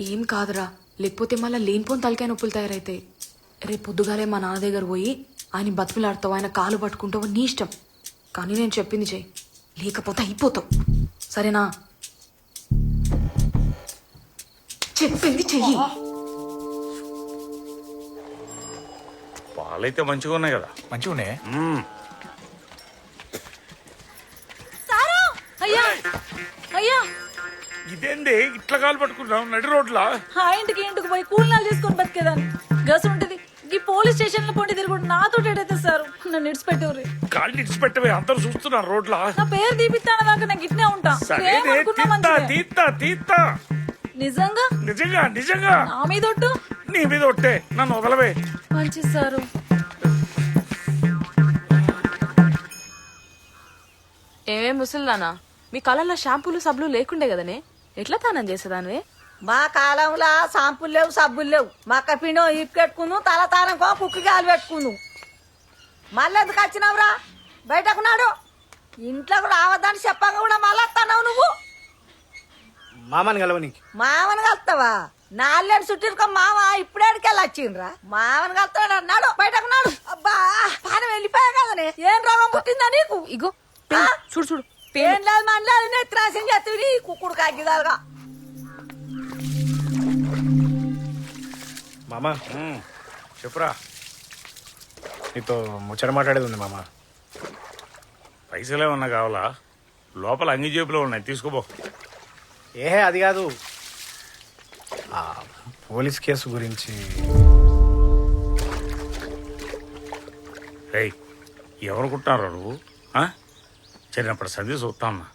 ఏం కాదురా, లేకపోతే మళ్ళీ లేనిపోని తలకాయ నొప్పులు తయారైతాయి. రేపు పొద్దుగాలే మా నాన్న దగ్గర పోయి ఆయన బతుకులాడతావు, ఆయన కాలు పట్టుకుంటావు, నీ ఇష్టం. కానీ నేను చెప్పింది చెయ్యి, లేకపోతే అయిపోతావు. సరేనా? చెప్పింది చెయ్యి. పాలైతే మంచిగా ఉన్నాయి కదా? మంచిగా ఉన్నాయి. అయ్యా అయ్యా, ఇదేంది ఇట్లా కాలు పట్టుకున్నావు నడి రోడ్లా? ఆ ఇంటికి ఇంటికి పోయి కూలినాలు చేసుకొని బతికేదాన్ని. గసు ఉంటది ఈ పోలీస్ స్టేషన్ లో పొండి తిరుగుడు నాతో ఏడైతే సార్ నన్ను ఇడిచిపెట్టేవారు. కాళ్ళు ఇడిచిపెట్టవే, అందరూ చూస్తున్నారు రోడ్లా. నా పేరు తీపిస్తాను దాకా నాకు ఇట్నే ఉంటా. తీత్తా తీత్తా తీత్తా. నిజంగా నిజంగా నిజంగా నా మీద ఒట్టు. నీ మీద ఒట్టే, నన్ను వదలవే. మంచి సారు. ఏమేం ముసలిదానా, మీ కాలంలో షాంపూలు సబ్బులు లేకుండే కదనే, ఎట్లా తానం చేసేదానివే? మా కాలంలో షాంపులు లేవు, సబ్బులు లేవు. మక్క పిండం ఇప్పుకెట్టుకును, తల తానంకో కుక్కి గాలి పెట్టుకును. మళ్ళీ ఎందుకు వచ్చినావురా? బయటకు నాడు. ఇంట్లోకి రావద్దని చెప్పంగా కూడా మళ్ళీ వస్తున్నావు నువ్వు. మామని కలవనీకి. మామని కలుస్తావా? నాలుగేళ్ళు చుట్టిరుకో మామ ఇప్పుడేడికెళ్ళి వచ్చిండ్రా. మామని కలుస్తాడు అన్నాడు. బయటకు నాడు. అబ్బా పానం వెళ్ళిపోయా కదనే. ఏం రోగం పుట్టిందా నీకు? ఇగో చూడు చూడు. ఏం లేదు మనలేదు, నెత్తిరాసం చేస్తుంది కుక్కుడు కాగిదాలుగా. మామ చెప్పురా. నీతో ముచ్చట మాట్లాడేది ఉంది మామ. పైసలేమన్నా కావాలా? లోపల అంగి జేబులో ఉన్నాయి, తీసుకోబో. ఏహే అది కాదు, ఆ పోలీస్ కేసు గురించి. రేయ్, ఎవరుకుంటున్నారా నువ్వు? చిన్నప్పటి సంధి చూస్తాన్నా.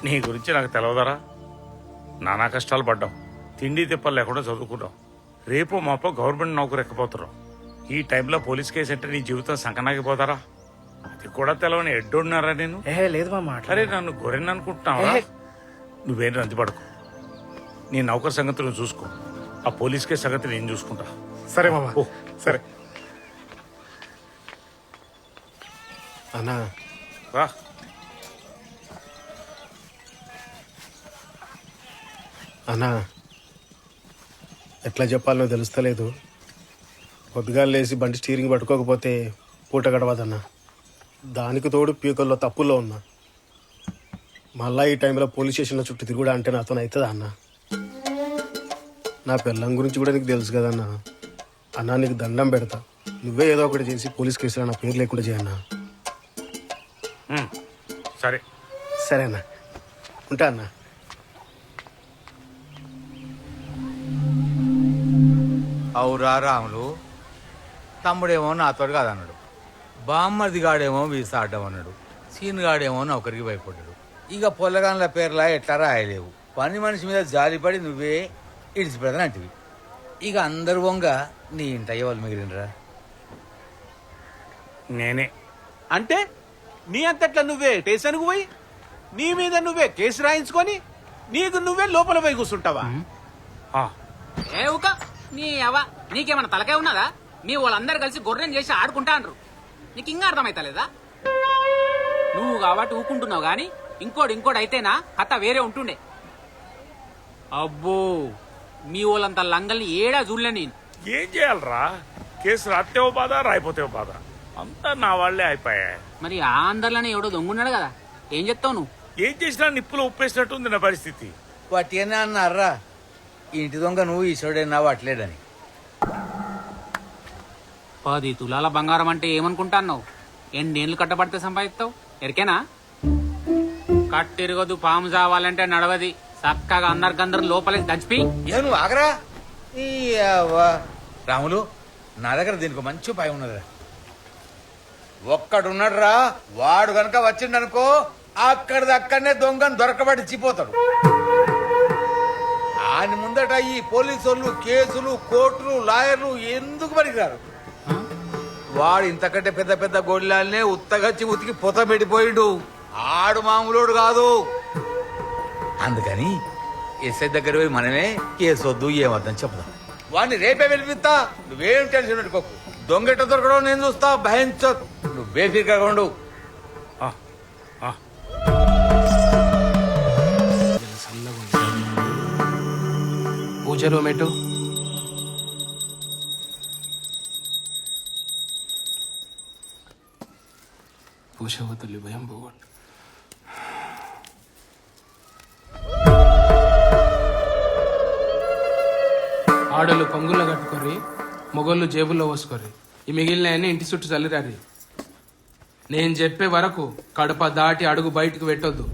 నీ గురించి నాకు తెలవదరా? నానా కష్టాలు పడ్డాం, తిండి తిప్పలు లేకుండా చదువుకున్నాం. రేపు మాపో గవర్నమెంట్ నౌకరు ఎక్కపోతున్నాం. ఈ టైంలో పోలీస్ కేసు అంటే నీ జీవితం సంకనాగిపోతారా? అది కూడా తెలవని ఎడ్డున్నారా నేను? ఏహే లేదు మామ. అరే నన్ను గొర్రెని అనుకుంటున్నావా? నువ్వేం రందిపడకు. నీ నౌకర్ సంగతి నువ్వు చూసుకో, ఆ పోలీస్ కేసు సంగతి నేను చూసుకుంటా. సరే మామ. ఓ సరే అన్నా. రా. అన్నా, ఎట్లా చెప్పాలో తెలుస్తలేదు. పొద్దుగాలు లేచి బండి స్టీరింగ్ పట్టుకోకపోతే పూట గడవదన్నా. దానికి తోడు పీకల్లో తప్పుల్లో ఉన్నా. మళ్ళా ఈ టైంలో పోలీస్ స్టేషన్లో చుట్టూ తిరుగుడా అంటే నాతో అవుతుందా అన్న? నా పిల్లం గురించి కూడా నీకు తెలుసు కదన్నా. అన్నా నీకు దండం పెడతా, నువ్వే ఏదో ఒకటి చేసి పోలీస్ కేసులో నా పేరు లేకుండా చేయన్నా. సరే సరేనా, ఉంటా అన్నా. అవురా రాములు, తమ్ముడేమో నాతో కాదన్నాడు, బామ్మది గాడేమో వీసా అడ్డం అన్నాడు, సీన్ గాడేమో నౌకరికి భయపడ్డాడు. ఇక పొల్లగాన్ల పేర్లా ఎట్లా రాయలేవు. పని మనిషి మీద జాలిపడి నువ్వే ఇడిచిపెడతానంటివి. ఇక అందరు వంగ నీ ఇంట ఎవరు మిగిలినరా? నేనే. అంటే నీ అంతట్లా నువ్వే స్టేషన్కు పోయి నీ మీద నువ్వే కేసు రాయించుకొని నీకు నువ్వే లోపల పోయి కూర్చుంటావా? ఏ ఊక నీ అవ్వ, నీకేమన్నా తలకే ఉన్నదా? మీ వాళ్ళందరూ కలిసి గొర్రెని చేసి ఆడుకుంటా అంటారు. నీకు ఇంకా అర్థమైతలేదా? నువ్వు కాబట్టి ఊకుంటున్నావు గాని ఇంకోటి అయితేనా కథ వేరే ఉంటుండే. అబ్బో, మీ వాళ్ళంత లంగల్ని ఏడా చూడలే నేను. ఏం చేయాలరా? కేసు రాత్తేవో బాధ, రాయిపోతేవో బాధ, అంతా నా వాళ్లే అయిపోయాయి. మరి ఆ అందరిలోనే ఎవడో దొంగున్నాడు కదా, ఏం చెప్తావు నువ్వు? ఏం చేసినా నిప్పులో ఉప్పేసినట్టుంది నా పరిస్థితి. వాటినే అన్నారా, ఇంటి దొంగ నువ్వు ఈశ్వరుడైనా వాట్లేడని. 10 తులాల బంగారం అంటే ఏమనుకుంటాన్నావు? ఎన్నేళ్ళు కట్టబడితే సంపాదిస్తావు? ఎరికేనా? కట్టిరగదు, పాము చావాలంటే నడవది. చక్కగా అందరికందరు లోపలికి దంచిపి. ఏ నువ్వు ఆగరా రాములు, నా దగ్గర దీనికి మంచి ఉపాయం ఉన్నదిరా. ఒక్కడున్నాడు రా, వాడు గనక వచ్చిండనుకో అక్కడిదక్కడనే దొంగను దొరకబడి చిపోతాడు. ఆయన ముందట ఈ పోలీసు వాళ్ళు కేసులు, కోర్టులు, లాయర్లు ఎందుకు పనికిరారు. వాడు ఇంతకంటే పెద్ద పెద్ద గొడ్లాలనే ఉత్తగచ్చి ఉతికి పొత పెట్టిపోయిండు. ఆడు మామూలోడు కాదు. అందుకని ఎస్ఐ దగ్గర పోయి మనమే కేసు వద్దు ఏమద్దని చెప్దాం. వాడిని రేపే వెళ్ళిపిస్తా, నువ్వేం టెన్షన్ పెట్టుకోకు. దొంగెట్ట దొరకడం నేను చూస్తా, భయంచో, నువ్వే ఫిర్గా ఉండు. పూజలో మెట్టు పూజవతల్లి భయం పోగొట్టు. ఆడలు కొంగుల్లో కట్టుకోర్రి, మొగోళ్ళు జేబుల్లో పోసుకోర్రి. ఈ మిగిలిన ఇంటి చుట్టూ చల్లిరారి. నేను చెప్పే వరకు కడప దాటి అడుగు బయటకు పెట్టొద్దు.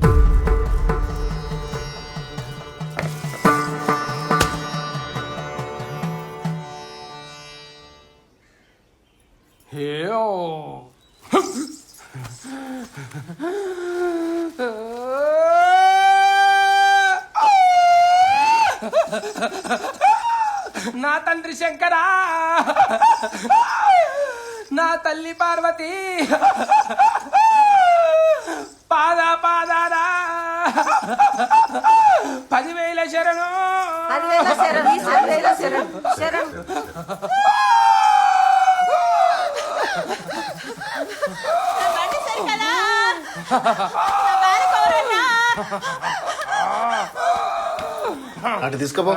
నా తండ్రి శంకరా, నా తల్లి పార్వతి, పాదారా 10,000 శరణు. 10,000 శరణు, 10,000 శరణు, శరణు. అటు తీసుకుపో.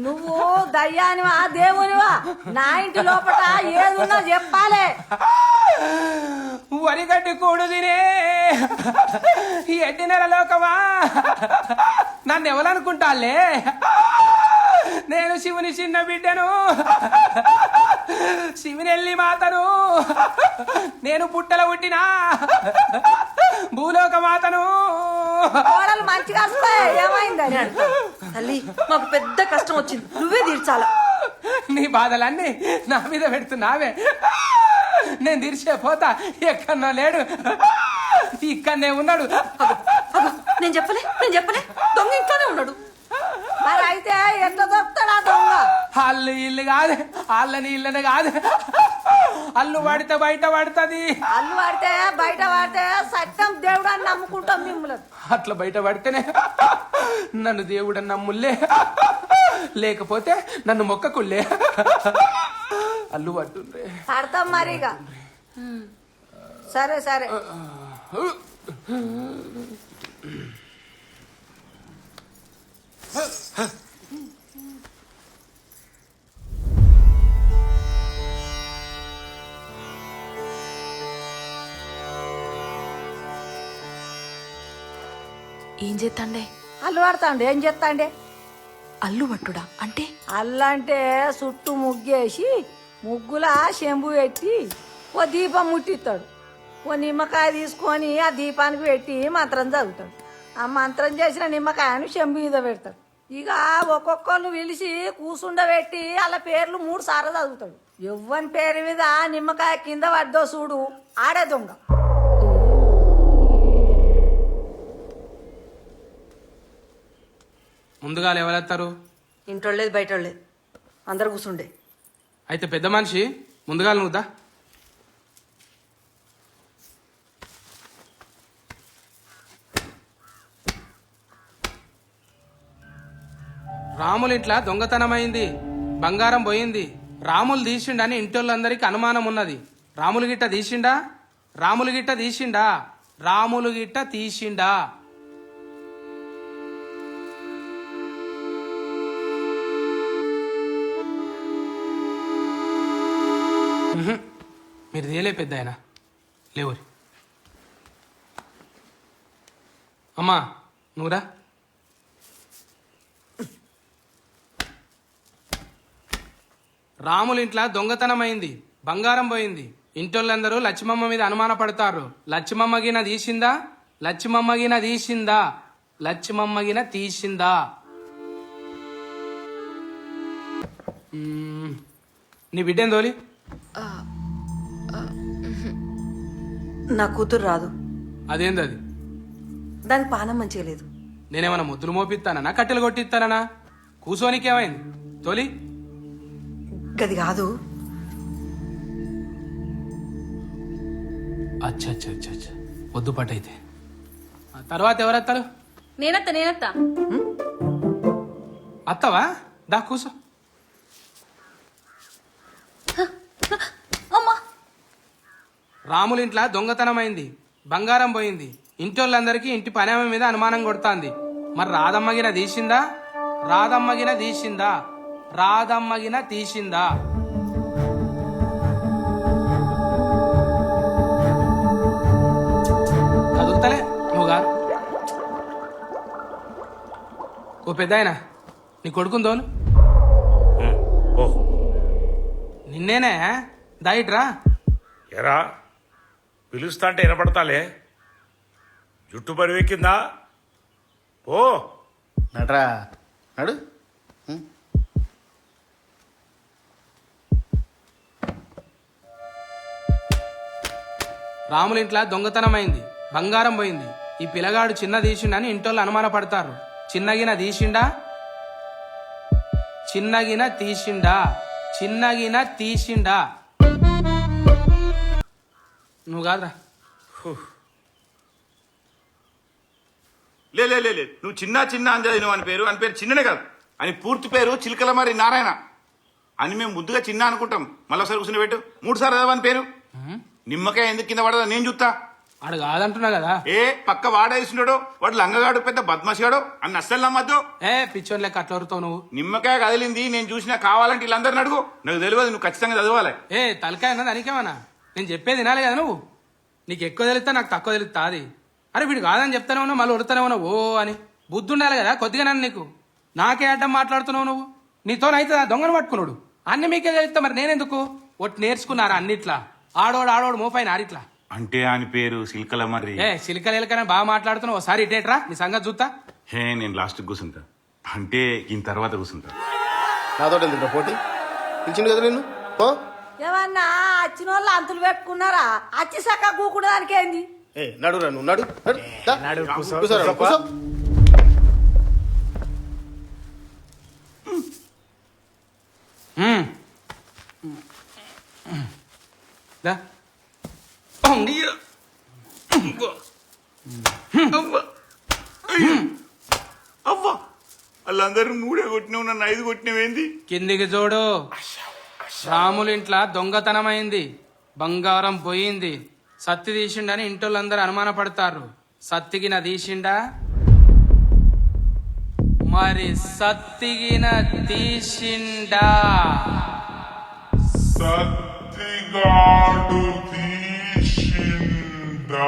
నువ్వు దయ్యానివా దేవునివా? నా ఇంటి లోపల ఏదున్నా చెప్పాలే. వరిగడ్డి కూడు తినే ఎడ్డి నెల లోకమా, నన్ను ఎవరనుకుంటాలే? నేను శివుని చిన్న బిడ్డను, శివునెల్లి మాతను. నేను పుట్టల పుట్టినా భూలోక మాతను. కోడలు మంచిగా వస్తాయి, ఏమైందని తల్లి మాకు పెద్ద కష్టం వచ్చింది, నువ్వే తీర్చాలా. నీ బాధలన్నీ నా మీద పెడుతున్నావే, నేను తీర్చే పోతా. ఎక్కడో లేడు, ఇక్కడనే ఉన్నాడు. నేను చెప్పలే దొంగ ఇంట్లోనే ఉన్నాడు. మరి అయితే ఎట్లా దొరుకుతాడా దొంగ? అల్లు ఇల్లు కాదు, అల్లని ఇల్లని కాదు, అల్లు పడితే బయట పడుతుంది. అల్లు పడితే బయట పడితే సత్యం దేవుడు అని నమ్ముకుంటాం మిమ్మల్ని. అట్లా బయట పడితేనే నన్ను దేవుడు అని నమ్ములే, లేకపోతే నన్ను మొక్కకుళ్ళే. అల్లు పట్టుండ్రే. పడతాం మరిగా. సరే సరే. ఏం చేస్తాండే? అల్లు పడతాండే. ఏం చేస్తాండే? అల్లు పట్టుడా అంటే? అల్లంటే చుట్టూ ముగ్గేసి ముగ్గుల శంభు పెట్టి ఓ దీపం ముట్టిస్తాడు. ఓ నిమ్మకాయ తీసుకొని ఆ దీపానికి పెట్టి మంత్రం చదువుతాడు. ఆ మంత్రం చేసిన నిమ్మకాయను శంభు మీద పెడతాడు. ఇక ఒక్కొక్కరు పిలిచి కూసుండబెట్టి అలా పేర్లు 3 సార్లు చదువుతాడు. ఎవ్వని పేరు మీద నిమ్మకాయ కింద పడ్డో చూడు, ఆడే దొంగ. ముందుగా ఎవరెత్తారు? ఇంటోళ్ళేది బయటోళ్ళేది అందరు కూసుండే. అయితే పెద్ద మనిషి ముందుగా నువ్వుదా. రాముల ఇంట్లో దొంగతనమైంది, బంగారం పోయింది. రాములు తీసిండని ఇంటోళ్ళందరికీ అనుమానం ఉన్నది. రాములు గిట్ట తీసిండా? రాములు గిట్ట తీసిండా? రాములు గిట్ట తీసిండా? మీరు తీయలే పెద్ద ఆయన లేవరి. అమ్మా నువ్వురా. రాముల ఇంట్లో దొంగతనమైంది, బంగారం పోయింది. ఇంటోళ్ళందరూ లక్ష్మమ్మ మీద అనుమాన పడతారు. లక్ష్మమ్మగిన తీసిందా? లక్ష్మమ్మగిన తీసిందా? లక్ష్మమ్మగిన తీసిందా? నీ బిడ్డేం తోలి? నా కూతురు రాదు. అదేంది అది? దానికి పానం మంచిగా లేదు. నేనేమన్నా ముద్దులు మోపిస్తానా, కట్టెలు కొట్టిస్తానా? కూసోనికేమైంది? తోలి. గది కాదు. అచ్చా అచ్చా అచ్చా అచ్చా, వద్దు పట్టయితే. తర్వాత ఎవరెత్తారు? నేనత్తా. అత్తవా? దా కూసో. రాముల ఇంట్లో దొంగతనమైంది, బంగారం పోయింది. ఇంటోళ్ళందరికీ ఇంటి పనేమ మీద అనుమానం కొడుతాంది. మరి రాధమ్మగిన తీసిందా? రాధమ్మగిన తీసిందా? రాధమ్మగిన తీసిందా? కదులుతలే నువ్వు గారు. ఓ పెద్దాయన, నీ కొడుకుని తోలు. నిన్నేనే దాయిట్రా. ఎరా పిలుస్తా అంటే వినపడతాలే, జుట్టు పరివెక్కిందా? ఓ నట్రా నడు. రాముల ఇంట్లో దొంగతనమైంది, బంగారం పోయింది. ఈ పిల్లగాడు చిన్న తీసిండని ఇంటోళ్ళు అనుమాన పడతారు. చిన్నగిన తీసిండా? చిన్నగిన తీసిండా, చిన్నగిన తీసిండా. నువ్వు కాదురా. లే లే లే లే. నువ్వు చిన్న చిన్న అని చదివినావు అని పేరు చిన్ననే కాదు. అని పూర్తి పేరు చిలకలమర్రి నారాయణ అని మేము ముద్దుగా చిన్న అనుకుంటాం. మళ్ళీ ఒకసారి కూర్చుని పెట్టు. 3 సార్లు చదవని పేరు. నిమ్మకాయ ఎందుకు కింద పడదా నేను చూస్తా. ఆడు కాదంటున్నా కదా. ఏ పక్క వాడేసినాడు వాడు లంగగాడు పెద్ద బద్మాషిగాడు అని అస్సలు నమ్మద్దు. పిచ్చోన్ లెక్క అట్లా వరుతావు నువ్వు. నిమ్మకాయ కదిలింది నేను చూసినా కావాలంటే వీళ్ళందరిని అడుగు. నాకు తెలియదు, నువ్వు ఖచ్చితంగా చదవాలి. తలకాయ అన్నది అనికేమన్నా? నేను చెప్పేది వినాలి కదా నువ్వు. నీకు ఎక్కువ తెలుస్తా నాకు తక్కువ తెలుస్తా. అది అరే వీడు కాదని చెప్తానే ఉన్నావు, మళ్ళీ ఉడతానే ఉన్నావు ఓ అని. బుద్ధి ఉండాలి కదా కొద్దిగా. నన్ను నీకు నాకే అడ్డం మాట్లాడుతున్నావు నువ్వు. నీతోనైతే దొంగను పట్టుకున్నాడు అన్ని మీకే తెలుస్తా. మరి నేనెందుకు ఒట్టి నేర్చుకున్నారా అన్నిట్లా? ఆడోడు మోపైన ఆరిట్లా అంటే అని పేరు సిల్కలమర్రి. సిలికలేలకనే బాగా మాట్లాడుతున్నావు. ఒకసారి ఇటేట్రా నీ సంగతి చూస్తా. నేను లాస్ట్ కూర్చుంటా. అంటే ఈయన తర్వాత కూర్చుంటా. నాతో ఎందుకు పోటీ పిలిచిండు కదా నిన్ను. ఏమన్నా వచ్చిన వాళ్ళు అంతులు పెట్టుకున్నారా? అచ్చి సక్క కూకుడు దానికి ఏంది? నడురా నువ్వు నడు. కూర్చోరా, కూర్చో. అవ్వా వాళ్ళందరూ 3 కొట్టినావు, నన్ను 5 కొట్టినవేంది? కిందికి చూడు. రాముల ఇంట్లో దొంగతనమైంది, బంగారం పోయింది. సత్తి తీసిండని ఇంటోళ్ళందరూ అనుమానపడతారు. సత్తిగిన తీసిండా? మరి సత్తిగిన తీసిండా? సత్తిగాడు తీసిండా?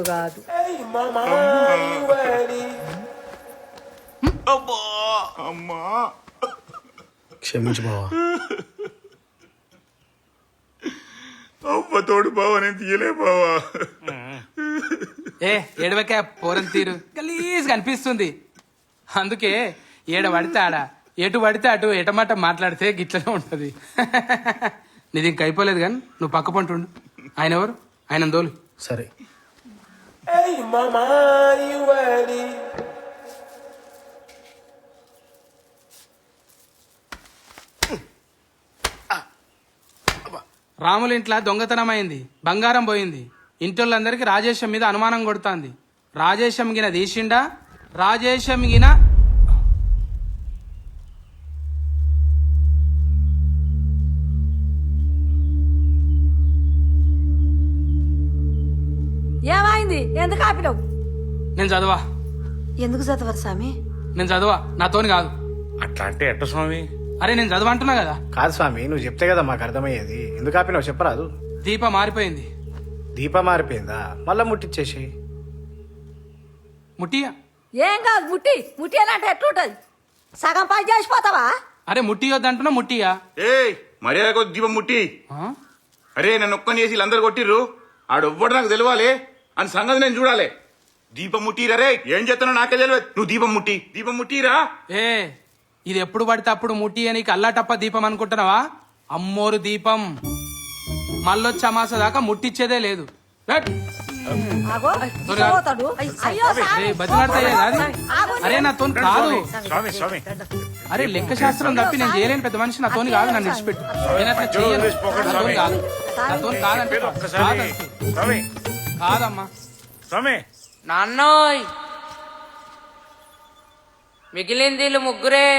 కాదు అమ్మా క్షమించు బావా. అవ్వ తోడు బావా, నేను తీయలే బావా. ఏడవకే పోరం తీరు గలీజ్ కనిపిస్తుంది. అందుకే ఏడ పడితే ఆడ, ఎటు పడితే అటు ఎటమాట మాట్లాడితే గిట్లనే ఉంటది. నీది ఇంక అయిపోలేదు కానీ నువ్వు పక్క పంటుండు. ఆయన ఎవరు? ఆయన దోలు. సరే రాముల ఇంట్లో దొంగతనమైంది, బంగారం పోయింది. ఇంటోళ్ళందరికీ రాజేశం మీద అనుమానం కొడుతుంది. రాజేశం గిన తీసిండా? రాజేశం గిన ఏమైంది? ఎందుకు ఆపినావు? నేను చదవా. ఎందుకు చదవరు స్వామి? నేను చదవా, నాతోని కాదు. అట్లా అంటే ఎట్ట స్వామి? అరే నేను చదవ అంటున్నా కదా. కాదు స్వామి, నువ్వు చెప్తే కదా మాకు అర్థమయ్యేది. ఎందుకు ఆపినావు చెప్పరాదు. దీప మారిపోయింది. దీప మారిపోయిందా? మళ్ళా ముట్టిచ్చేసి. ముట్టియా? ఏం కాదు, ముట్టి అంటే ఎట్లుంటది? సగం పని చేసిపోతావా? అరే ముట్టియొద్దంటున్నా. ముట్టియా? మర్యాద కొద్ది దీపం ముట్టి. అరే నన్ను ఒక్కని చేసి వీళ్ళందరూ కొట్టిర్రు, ఆడొవ్వడు నాకు తెలియాలి అని సంగతి నేను చూడాలి. దీపం ముట్టిరా రే. ఏం చేస్తానో నాకే తెలియదు. నువ్వు దీపం ముట్టిరా. ఇది ఎప్పుడు పడితే అప్పుడు ముట్టి అని అల్లాటప్ప దీపం అనుకుంటున్నావా? అమ్మోరు దీపం. మళ్ళొచ్చి అమాస దాకా ముట్టిచ్చేదే లేదు. అరే నాతో కాదు. అరే లెక్క శాస్త్రం తప్పి నేను చేయలేని పెద్ద మనిషి. నాతోని కాదు, నన్ను విడిచిపెట్టు. నేను అట్లా చేయను. నాతోని కాదంటే కాదమ్మా. నాన్నోయ్ మిగిలింది వీళ్ళు ముగ్గురే.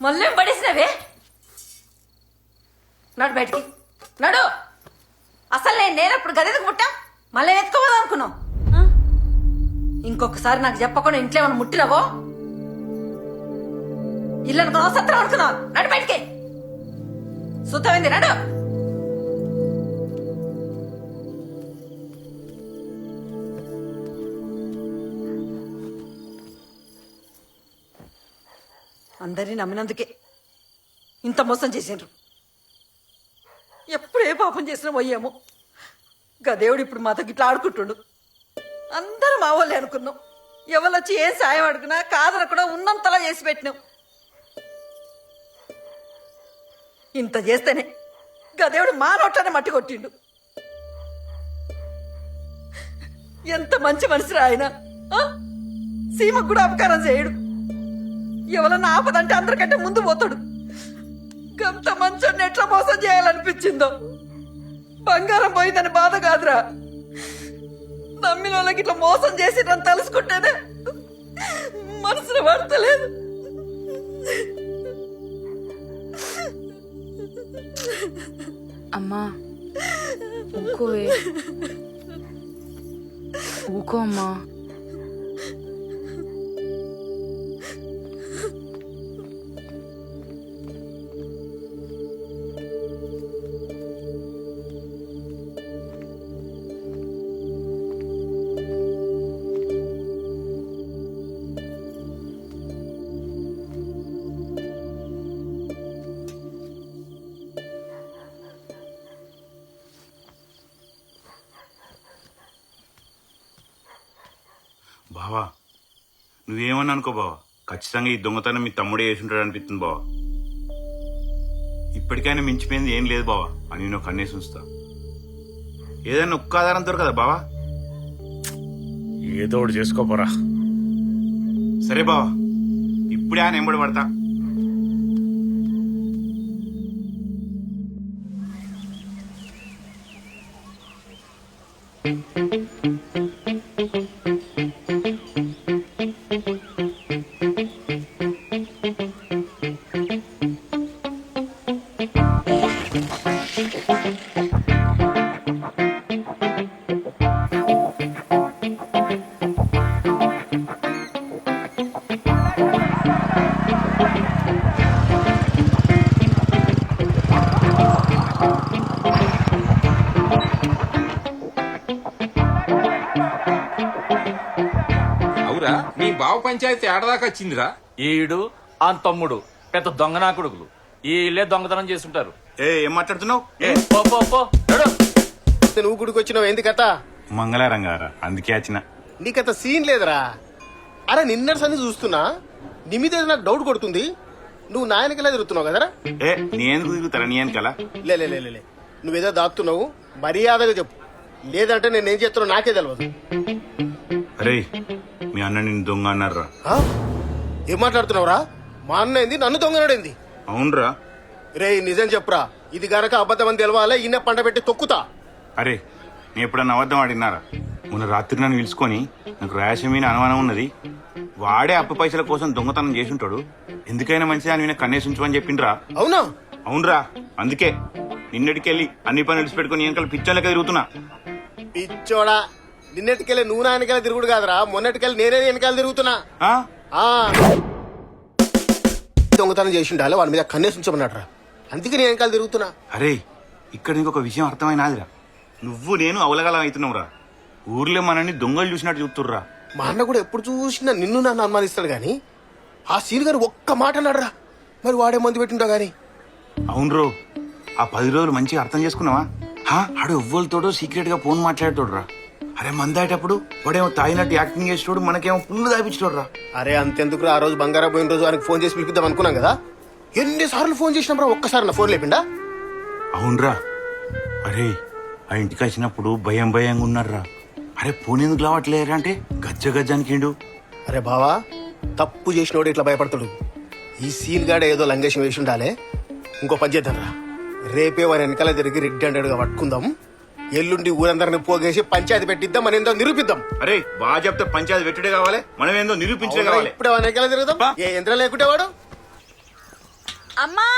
మళ్ళీ పడేసినవే. నడు బయటికి నడు. అసలు నేనప్పుడు గదికి పుట్టా, మళ్ళీ ఎత్తుకోవద్దు అనుకున్నావు. ఇంకొకసారి నాకు చెప్పకుండా ఇంట్లో ఏమైనా ముట్టినవో ఇల్లు సత్రం అనుకున్నావు. నడు బయటికి. సుత్తమైంది నడు. అందరినీ నమ్మినందుకే ఇంత మోసం చేసిండ్రు. ఎప్పుడే పాపం చేసినా పోయేమో గదేవుడు ఇప్పుడు మాతో గిట్లా ఆడుకుంటుండు. అందరం మా వాళ్ళే అనుకున్నాం. ఎవరొచ్చి ఏం సాయం అడుగునా కాదనకుండా ఉన్నంతలా చేసి పెట్టినాం. ఇంత చేస్తేనే గదేవుడు మా నోట్లోనే మట్టి కొట్టిండు. ఎంత మంచి మనిషిరా ఆయన. సీమకు కూడా అపకారం చేయడు. ఎవరన్నా ఆపదంటే అందరికంటే ముందు పోతాడు. గంత మంచోడిని ఎట్లా మోసం చేయాలనిపించిందో. బంగారం పోయిందని బాధ కాదురా, నమ్మిన వాళ్ళకి ఇట్లా మోసం చేసిరని తలుసుకుంటేనే మనసులో పడతలేదు. అమ్మా ఊకోవే, ఊకో అమ్మా. బావా నువ్వేమని అనుకో బావా, ఖచ్చితంగా ఈ దొంగతనం మీ తమ్ముడే వేసుంటాడు అనిపిస్తుంది బావా. ఇప్పటికైనా మించిపోయింది ఏం లేదు బావా అని నేను కన్నేసి ఉంచుతా. ఏదైనా ఒక్క ఆధారం దొరకదా బావా? ఏదో ఒకటి చేసుకోపోరా. సరే బావా, ఇప్పుడే ఆయన ఎంబడి పడతా. అవురా మీ బావ పంచాయతీ ఏడదాకా వచ్చిందిరా? ఈడు ఆ తమ్ముడు పెద్ద దొంగనా కొడుకులు. ఈ ఇల్లే దొంగతనం చేస్తుంటారు. ఏం మాట్లాడుతున్నావు? నువ్వు గుడికి వచ్చినావు ఎందుకత? మంగళారం గారా, అందుకే వచ్చిన. నీకంత సీన్ లేదురా. అరే నిన్నటి సంది చూస్తున్నా, నీ మీద నాకు డౌట్ కొడుతుంది. నువ్వు నాయనకెలా తిరుగుతున్నావు కదరా? నేను తిరుగుతారా నీ వెనకాల? లే లే లే లే, నువ్వేదో దాక్కుతున్నావు. మర్యాదగా చెప్పు, లేదంటే నేనేం చేస్తున్నా నాకే తెలియదు. అరే మీ అన్న నిన్ను దొంగ అన్నారా? ఏం మాట్లాడుతున్నావురా? మా అన్న ఏంది, నన్ను దొంగనాడేంది? అవునరా. రే నిజం చెప్పురా, ఇది గనక అబద్ధం అని తెలవాలే, ఇన్న పంట పెట్టి తొక్కుతా. అరే నేను ఎప్పుడన్నా అబద్ధం ఆడినారా? మొన్న రాత్రి నన్ను పిలుచుకొని నాకు రాయసం మీద అనుమానం ఉన్నది, వాడే అప్పు పైసల కోసం దొంగతనం చేసి ఉంటాడు, ఎందుకైనా మంచిది అని కన్నేసి ఉంచమని చెప్పిండ్రా. అవునా? అవునరా, అందుకే నిన్నటికెళ్ళి అన్ని పనులు విడిచిపెట్టుకుని వెనకాల పిచ్చోళ్ళక తిరుగుతున్నా. పిచ్చోడా, నిన్నటికెళ్ళి నువ్వు నా వెనకాల తిరుగుడు కాదురా, మొన్నటికెళ్ళి నేనే వెనకాల తిరుగుతున్నా. దొంగతనం చేసి ఉండాలి, వాడి మీద కన్నేసి ఉంచమన్నాడు. అందుకే నేను వెనకాల తిరుగుతున్నా. అరే ఇక్కడ ఇంకొక విషయం అర్థమైనాదిరా, నువ్వు నేను అవలగలం అవుతున్నావురా. ఊర్లో మనల్ని దొంగలు చూసినట్టు చూస్తుర్రా. మా అన్న కూడా ఎప్పుడు చూసినా నిన్ను నన్ను అనుమానిస్తాడు గాని ఆ సీన్ గారు ఒక్క మాట అన్నాడురా. మరి వాడే మందు పెట్టింటా గాని. అవును రో, ఆ 10 రోజులు మంచిగా అర్థం చేసుకున్నావా? ఆడు ఎవ్వరితోడో సీక్రెట్ గా ఫోన్ మాట్లాడేటోడ్రా. అరే మందాయేటప్పుడు వాడేమో తాగినట్టు యాక్టింగ్ చేసేటోడు, మనకేమో పుల్లు తాపించోడ్రా. అరే అంతెందుకు, ఆ రోజు బంగారం పోయిన రోజు ఆయనకు ఫోన్ చేసి పిలిపిద్దాం అనుకున్నాం కదా, ఎన్నిసార్లు ఫోన్ చేసినప్పుడు ఒక్కసారి నా ఫోన్ లేపిండా. అవునరా. అరే ఆ ఇంటికి వచ్చినప్పుడు భయం భయంగా ఉన్నారా. అరే ఫోన్ ఎందుకు లావట్లేరా అంటే గజ్జ గజ్జానికిండు. అరే బావా, తప్పు చేసినోడు ఇట్లా భయపడతాడు. ఈ సీన్ గాడ ఏదో లంగేషం వేసి ఉండాలే. ఇంకో పని చేద్దాంరా, రేపే వారి వెనకాల తిరిగి రెడ్ హ్యాండెడ్ గా పట్టుకుందాం. ఎల్లుండి ఊరందరిని పోగేసి పంచాయతీ పెట్టిద్దాం, మన ఏందో నిరూపిద్దాం. అరే బాగా చెప్తే పంచాయతీ పెట్టుడే కావాలి, మనం ఏందో నిరూపించడే కావాలి. ఇప్పుడు వారి వెనకాల తిరుగుదాం, ఏ యంత్రం లేకుంటే వాడు. అమ్మా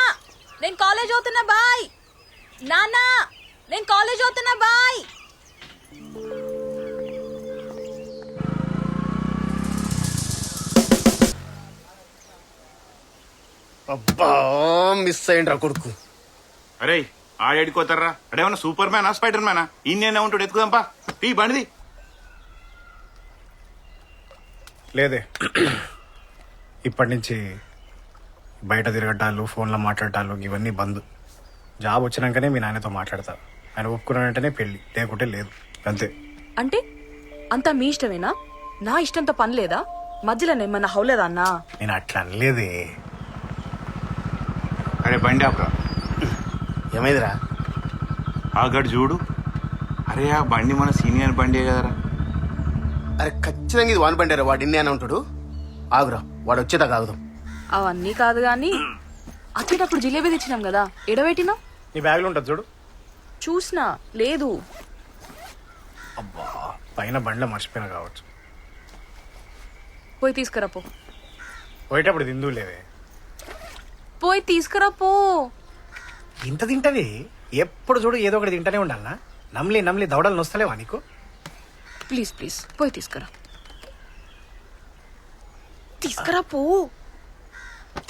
నేను కాలేజ్ అవుతున్నా బాయ్. నాన్నా నేను కాలేజ్ అవుతున్నా బాయ్. అబ్బా మిస్ అయ్యిండ్రా కొడుకు. అరే ఆడేడుకోతారా? అడేమన్నా సూపర్ మ్యానా స్పైడర్ మ్యానా? ఇన్నేనా ఉంటాడు, ఎత్తుకుదాంపా టీ బండిది. లేదే, ఇప్పటి నుంచి బయట తిరగటాలు ఫోన్లో మాట్లాడటాలు ఇవన్నీ బంద్. జాబ్ వచ్చినాకనే మీ నాన్నతో మాట్లాడతా. ఆయన ఒప్పుకున్న వెంటనే పెళ్ళి, లేకుంటే లేదు, అంతే. అంటే అంతా మీ ఇష్టమేనా? నా ఇష్టంతో పని లేదా? మధ్యలో ఏమన్నా హౌలేదా అన్నా? నేను అట్లా అనలేదే. అరే బండి ఆపరా. ఏమైందిరా? ఆ గడు చూడు. అరే ఆ బండి మన సీనియర్ బండే కదరా. అరే ఖచ్చితంగా ఇది వాన్ బండారా, వాడు ఇన్ని అని ఉంటాడు. ఆగురా, వాడు వచ్చేదాకా ఆగుదాం. అవన్నీ కాదు గాని వచ్చేటప్పుడు జిలేబీ తెచ్చినాం కదా, ఎడబెట్టినా? నీ బ్యాగ్లో ఉంటుంది చూడు. చూసినా లేదు. అబ్బా, పైన బండ్లో మర్చిపోయినా కావచ్చు. పోయి తీసుకురా పో. పోయేటప్పుడు తిందు లేవే. పోయి తీసుకురా పో. ఇంత తింటది ఎప్పుడు చూడు, ఏదో ఒకటి తింటూనే ఉండాలనా? నమ్లి నమ్లి దవడలు నొస్తలేవా నీకు? ప్లీజ్ ప్లీజ్ పోయి తీసుకురా. తీసుకురా పో.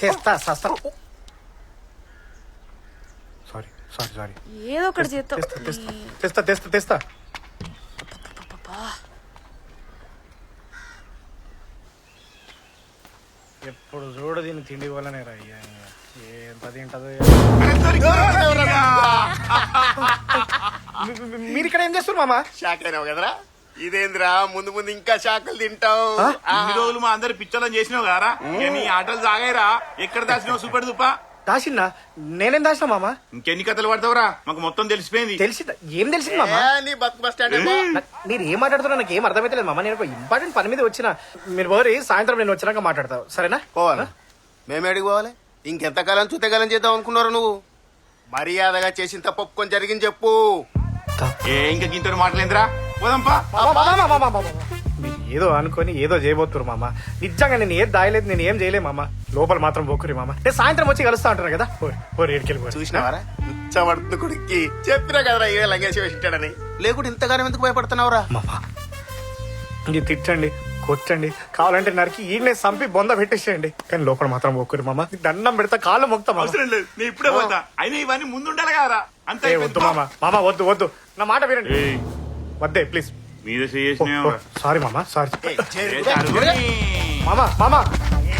తెస్తా సస్తా. Sorry sorry sorry. ఏదో ఒకటి చేస్తావు. తెస్తా తెస్తా తెస్తా. ఎప్పుడు చూడు దీన్ని తిండి వల్లనే రా. ఎంత తింటదో. మీరు ఇక్కడ ఏం చేస్తారు మామ? షాక్ అయినావు కదరా? ఇదేంద్రా, ముందు ముందు ఇంకా షాకులు తింటావు. ఇన్ని రోజులు మా అందరు పిచ్చలని చేసినావు కదరా. నీ ఆటలు సాగాయిరా. ఎక్కడ దాచినావు సూపర్ దుప్ప? దాచిన్నా? నేనేం దాచినా మామ? ఇంకెన్ని కథలు పడతావురా? మాకు మొత్తం తెలిసిపోయింది. తెలిసిందా? ఏం తెలిసింది మామ? నీ బస్ స్టాండ్ మీరు ఏం మాట్లాడుతున్నా నాకు ఏం అర్థమైతలేదు మామ. నేను ఇంపార్టెంట్ పని మీద వచ్చిన. మీరు పోరి, సాయంత్రం నేను వచ్చినాక మాట్లాడతావు, సరేనా? పోవాలా? మేము ఎడికి పోవాలి? ఇంకెంతకాలం చూతకాలం చేద్దాం అనుకున్నారు నువ్వు? మర్యాదగా చేసిన తప్పు ఒప్పుకొని జరిగింది చెప్పు. ఇంకా గింతో మాటలేంద్రా. పోదాంపా. మీరు ఏదో అనుకొని ఏదో చేయబోతున్నారు మామ. నిజంగా నేను ఏది దాయలేదు, నేను ఏం చేయలేదు మామ. లోపల మాత్రం పోకురి మామ. నేను సాయంత్రం వచ్చి కలుస్తా అంటారు కదా. పోరి ఏడికెళ్ళి. చూసినావారా ఉచ్చబడుతుంది కొడుక్కి? చెప్పినా కదరా ఇవే లంగేసి వేసింటాడని. లేకుంటే ఇంతగానం ఎందుకు భయపడుతున్నావురా? మామ ఇది తిట్టండి, కొట్టండి, కావాలంటే నరికి ఈయనే సంపి బొంద పెట్టేసేయండి, కానీ లోపల మాత్రం పోకురి మామ. దండం పెడతా, కాళ్ళు మొక్తా. అవసరం లేదు, నేను ఇప్పుడే పోతా. అయినా ఇవన్నీ ముందుండాలి కదరా. అంతే. వద్దు మామ, మామ వద్దు వద్దు, నా మాట వినండి. వద్దే ప్లీజ్. మీద చేసిన సారీ మామ, సారీ మామ. మామ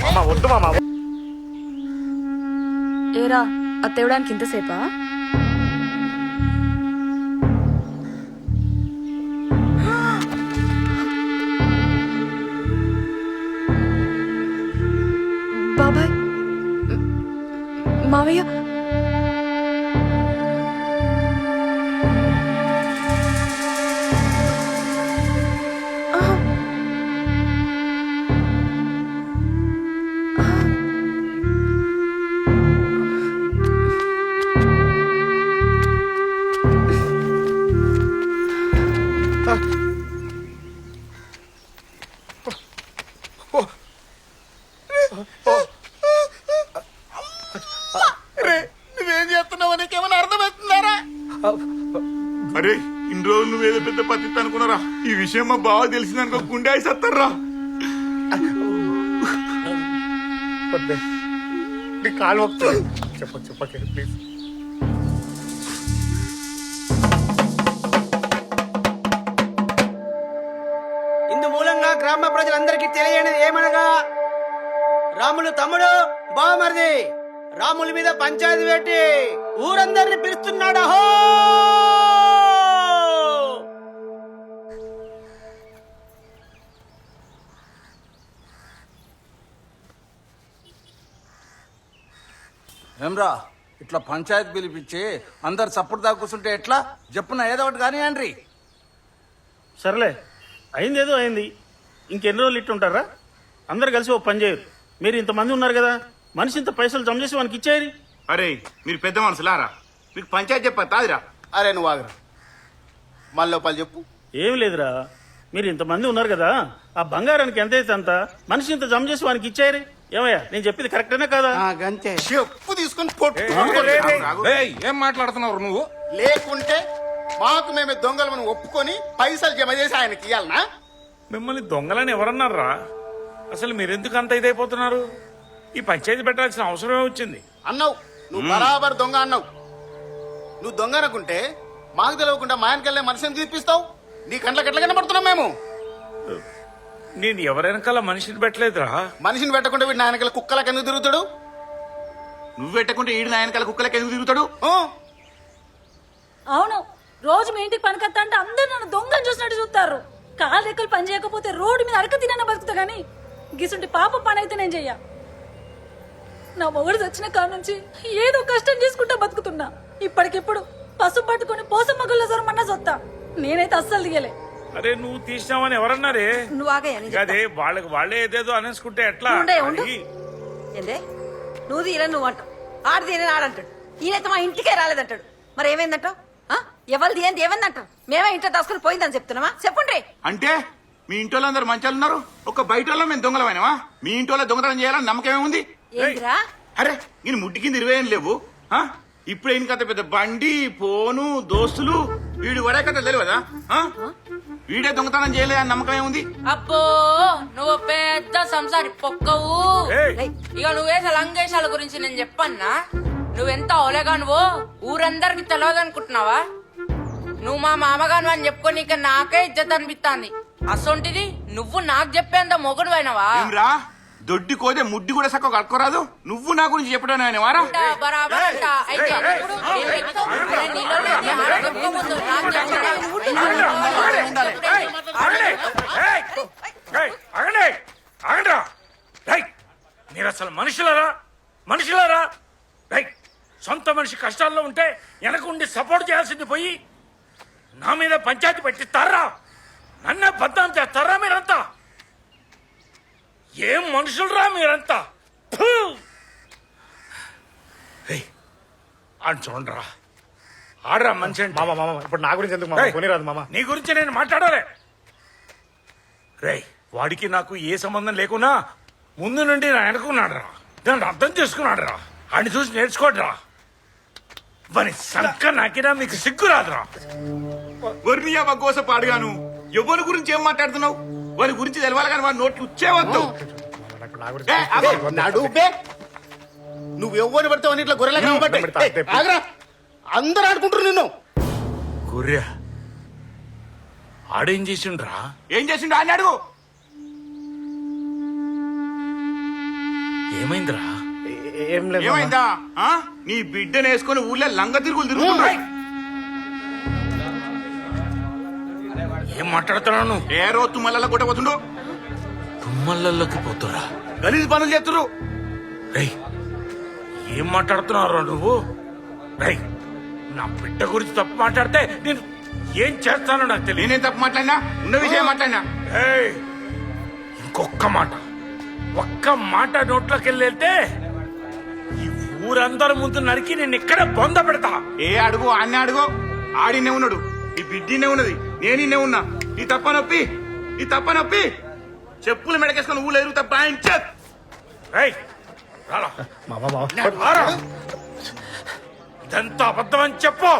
మామ వద్దు మామ. ఏరా అది తేవడానికి ఇంతసేపా? బాబాయ్, మావయ్య, నువ్వేం చేస్తున్నావు? నీకేమైనా అర్థమవుతుందారా? అరే ఇన్ని రోజులు నువ్వేదో పెద్ద పద్ధతి అనుకున్నారా. ఈ విషయం మా బావ తెలిసిందనుకో గుండె అయి సత్తారా. కాలు మొక్తా. చెప్పకే ప్లీజ్. ఇందు మూలంగా గ్రామ ప్రజలందరికీ తెలియనిది ఏమనగా, రాములు తమ్ముడు బావమరిది రాముల మీద పంచాయతీ పెట్టి ఊరందరిని పిలుస్తున్నాడు. అహో! ఏమ్రా, ఇట్లా పంచాయతీ పిలిపించి అందరు చప్పుడు దాకా కూర్చుంటే ఎట్లా? చెప్పున ఏదో ఒకటి కానీ అండ్రి. సర్లే, అయింది ఏదో అయింది. ఇంకెన్ని రోజులు ఇట్టుంటారా? అందరు కలిసి ఓ పని చేయరు. మీరు ఇంతమంది ఉన్నారు కదా, మనిషి ఇంత పైసలు జమ చేసి మనకి ఇచ్చేయరు. అరే మీరు పెద్ద మనుషులారా, మీకు పంచాయతీ చెప్పాదిరా. అరే నువ్వు ఆగరా, మళ్ళీ పలు చెప్పు. ఏం లేదురా, మీరు ఇంతమంది ఉన్నారు కదా, ఆ బంగారానికి ఎంత అయితే అంత మనిషి ఇంత జమ చేసి వానికి ఇచ్చేయరు. ఏమయ్యా, నేను చెప్పింది కరెక్టేనా కాదా? చెప్పు తీసుకొని కొట్టు. ఏం మాట్లాడుతున్నావు నువ్వు? లేకుంటే మాకు మేమే దొంగలను ఒప్పుకొని పైసలు జమ చేసి ఆయనకి ఇవ్వాలనా? మిమ్మల్ని దొంగలని ఎవరన్నారా? అసలు మీరెందుకు అంత ఇదైపోతున్నారు? ఈ పంచాయతీ పెట్టాల్సిన అవసరమే వచ్చింది. అన్నావు, నువ్వు బరాబర్ దొంగ అన్నావు. నువ్వు దొంగ అనుకుంటే మాకు తెలియకుండా మా ఆయనకెళ్ళే మనిషిని చూపిస్తావు. నీ కంట్లకి ఎట్లా కనబడుతున్నాం మేము? నేను ఎవరైనా మనిషిని పెట్టలేదురా. మనిషిని పెట్టకుండా వీడిని ఆయనకెళ్ళి కుక్కలకు ఎందుకు తిరుగుతాడు? నువ్వు పెట్టకుంటే ఈడు నాయనకాల కుక్కలకి ఎందుకు తిరుగుతాడు అవును, రోజు మీ ఇంటికి పనికొస్తా అంటే అందరు నన్ను దొంగని చూసినట్టు చూస్తారు. కాలు రెక్కలు పని చేయకపోతే రోడ్డు మీద అడక తినన్నా బతుకుతా గానీ గిసుంటి పాప పని అయితే నేను చెయ్య. నా మొగుడు వచ్చిన కాడ నుంచి ఏదో కష్టం చేసుకుంటా బతుకుతున్నా. ఇప్పటికిప్పుడు పసుపు పట్టుకుని పోసం మగుల్లో జరమన్నా సొత్తా. నేనైతే అస్సలు దిగలే. అరే నువ్వు తీసినావని ఎవరన్నారే? నువ్వు ఆగయ్యా. అదే వాళ్ళే ఏదేదో అనేసుకుంటే ఎట్లా? ఏందే నువ్వు తీరా నువ్వు అంటావు, ఆడు తీరని ఆడంటాడు. ఈయనైతే మా ఇంటికే రాలేదంటాడు. మరి ఏమైందంటావు? ఎవరు తీయంది ఏమైందంటారు? మేమే ఇంట్లో దాసుకుని పోయిందని చెప్తున్నామా? చెప్పండి. అంటే మీ ఇంటి వాళ్ళందరూ మంచాలు ఉన్నారు, ఒక బయట వాళ్ళం మేము దొంగలమైనవా? మీ ఇంటి వాళ్ళ దొంగతనం చేయాలని నమ్మకం ఏముంది? ఏంటిరా? అరే నేను ముడ్డి కింద 20 ఏం లేవు. ఇప్పుడు ఏం కథ పెద్ద బండి ఫోను దోస్తులు వీడు వడే కథ తెలియదా? వీడే దొంగతనం చేయలే అని నమ్మకం ఏముంది? అబ్బో నువ్వు పెద్ద సంసారి పొక్కవు. ఇక నువ్వేసే లంగేశాల గురించి నేను చెప్పన్నా. నువ్వెంత ఓలేగా నువ్వు ఊరందరికి తెలియదనుకుంటున్నావా? నువ్వు మా మామగాను అని చెప్పుకొని ఇక నాకే ఇజ్జత్ అనిపిస్తాంది. అసొంటిది నువ్వు నాకు చెప్పేంత మొగుడు అయినవా? ఏమ్రా దొడ్డి కోదే ముడ్డి కూడా సక్క కట్టుకోరాదు. నువ్వు నా గురించి చెప్పడం ఆయన వారా? బరాబర్ అంట. అయితే ఇప్పుడు నేను చెప్తా. అరే నీలో లేని ఆడ చెప్పుకోవద్దు. నాకు చెప్పండి. మీరు అసలు మనుషులారా? సొంత మనిషి కష్టాల్లో ఉంటే వెనకుండి సపోర్ట్ చేయాల్సింది పోయి నా మీద పంచాయతీ పెట్టిస్తారా? నన్నే బద్నాం చేస్తారా మీరంతా? ఏం మనుషులరా మీరంతా? అని చూడరా, ఆడరా మనిషి అంటే. మామ ఇప్పుడు నా గురించి ఎందుకు మామ? కొనిరాదు మామ. నీ గురించి నేను మాట్లాడాలి. వాడికి నాకు ఏ సంబంధం లేకున్నా ముందు నుండి నా వెనుకున్నాడు రా. దాన్ని అర్థం చేసుకున్నాడు రా. ఆడిని చూసి నేర్చుకోడరా. వాని సంక నాకినా మీకు సిగ్గు రాదురా. వర్ణియా కోసం పాడుగాను. ఎవరి గురించి ఏం మాట్లాడుతున్నావు? వారి గురించి తెలవాలి కానీ వాడి నోట్లు వచ్చేవద్దు. నువ్వు ఎవరిని పడితే ఇట్లా గొర్రెల అందరు ఆడుకుంటారు నిన్ను. గొర్రె ఆడేం చేసిండ్రా? ఏం చేసిండు అని అడుగు. ఏమైందిరా? ఏమైందా? నీ బిడ్డను వేసుకుని ఊళ్ళో లంగ తిరుగుతుంటా. ఏం మాట్లాడుతున్నాను? ఏ రోజు తుమ్మల కొట్టబోతుండో? తుమ్మలకి పోతురా? గలీజ్ పనులు చేస్తురు. ఏం మాట్లాడుతున్నారా నువ్వు? నా బిడ్డ గురించి తప్పు మాట్లాడితే నేను ఏం చేస్తానో నాకు తెలియదు. నేనేం తప్పు మాట్లాడినా? ఉన్న విషయం మాట్లాడినా. ఒక్క మాట నోట్లోకి వెళ్తే ఈ ఊరందరి ముందు నరికి నేను ఇక్కడ బొంద పెడతా. ఏ అడుగు అన్నీ అడుగు. ఆడినే ఉన్నాడు, ఈ బిడ్డనే ఉన్నది, నేనే ఉన్నా. ఈ తప్ప నొప్పి చెప్పులు మెడకేసుకుని ఊళ్ళో ఎరుగు తప్ప ఇదంతా అబద్ధం అని చెప్పు.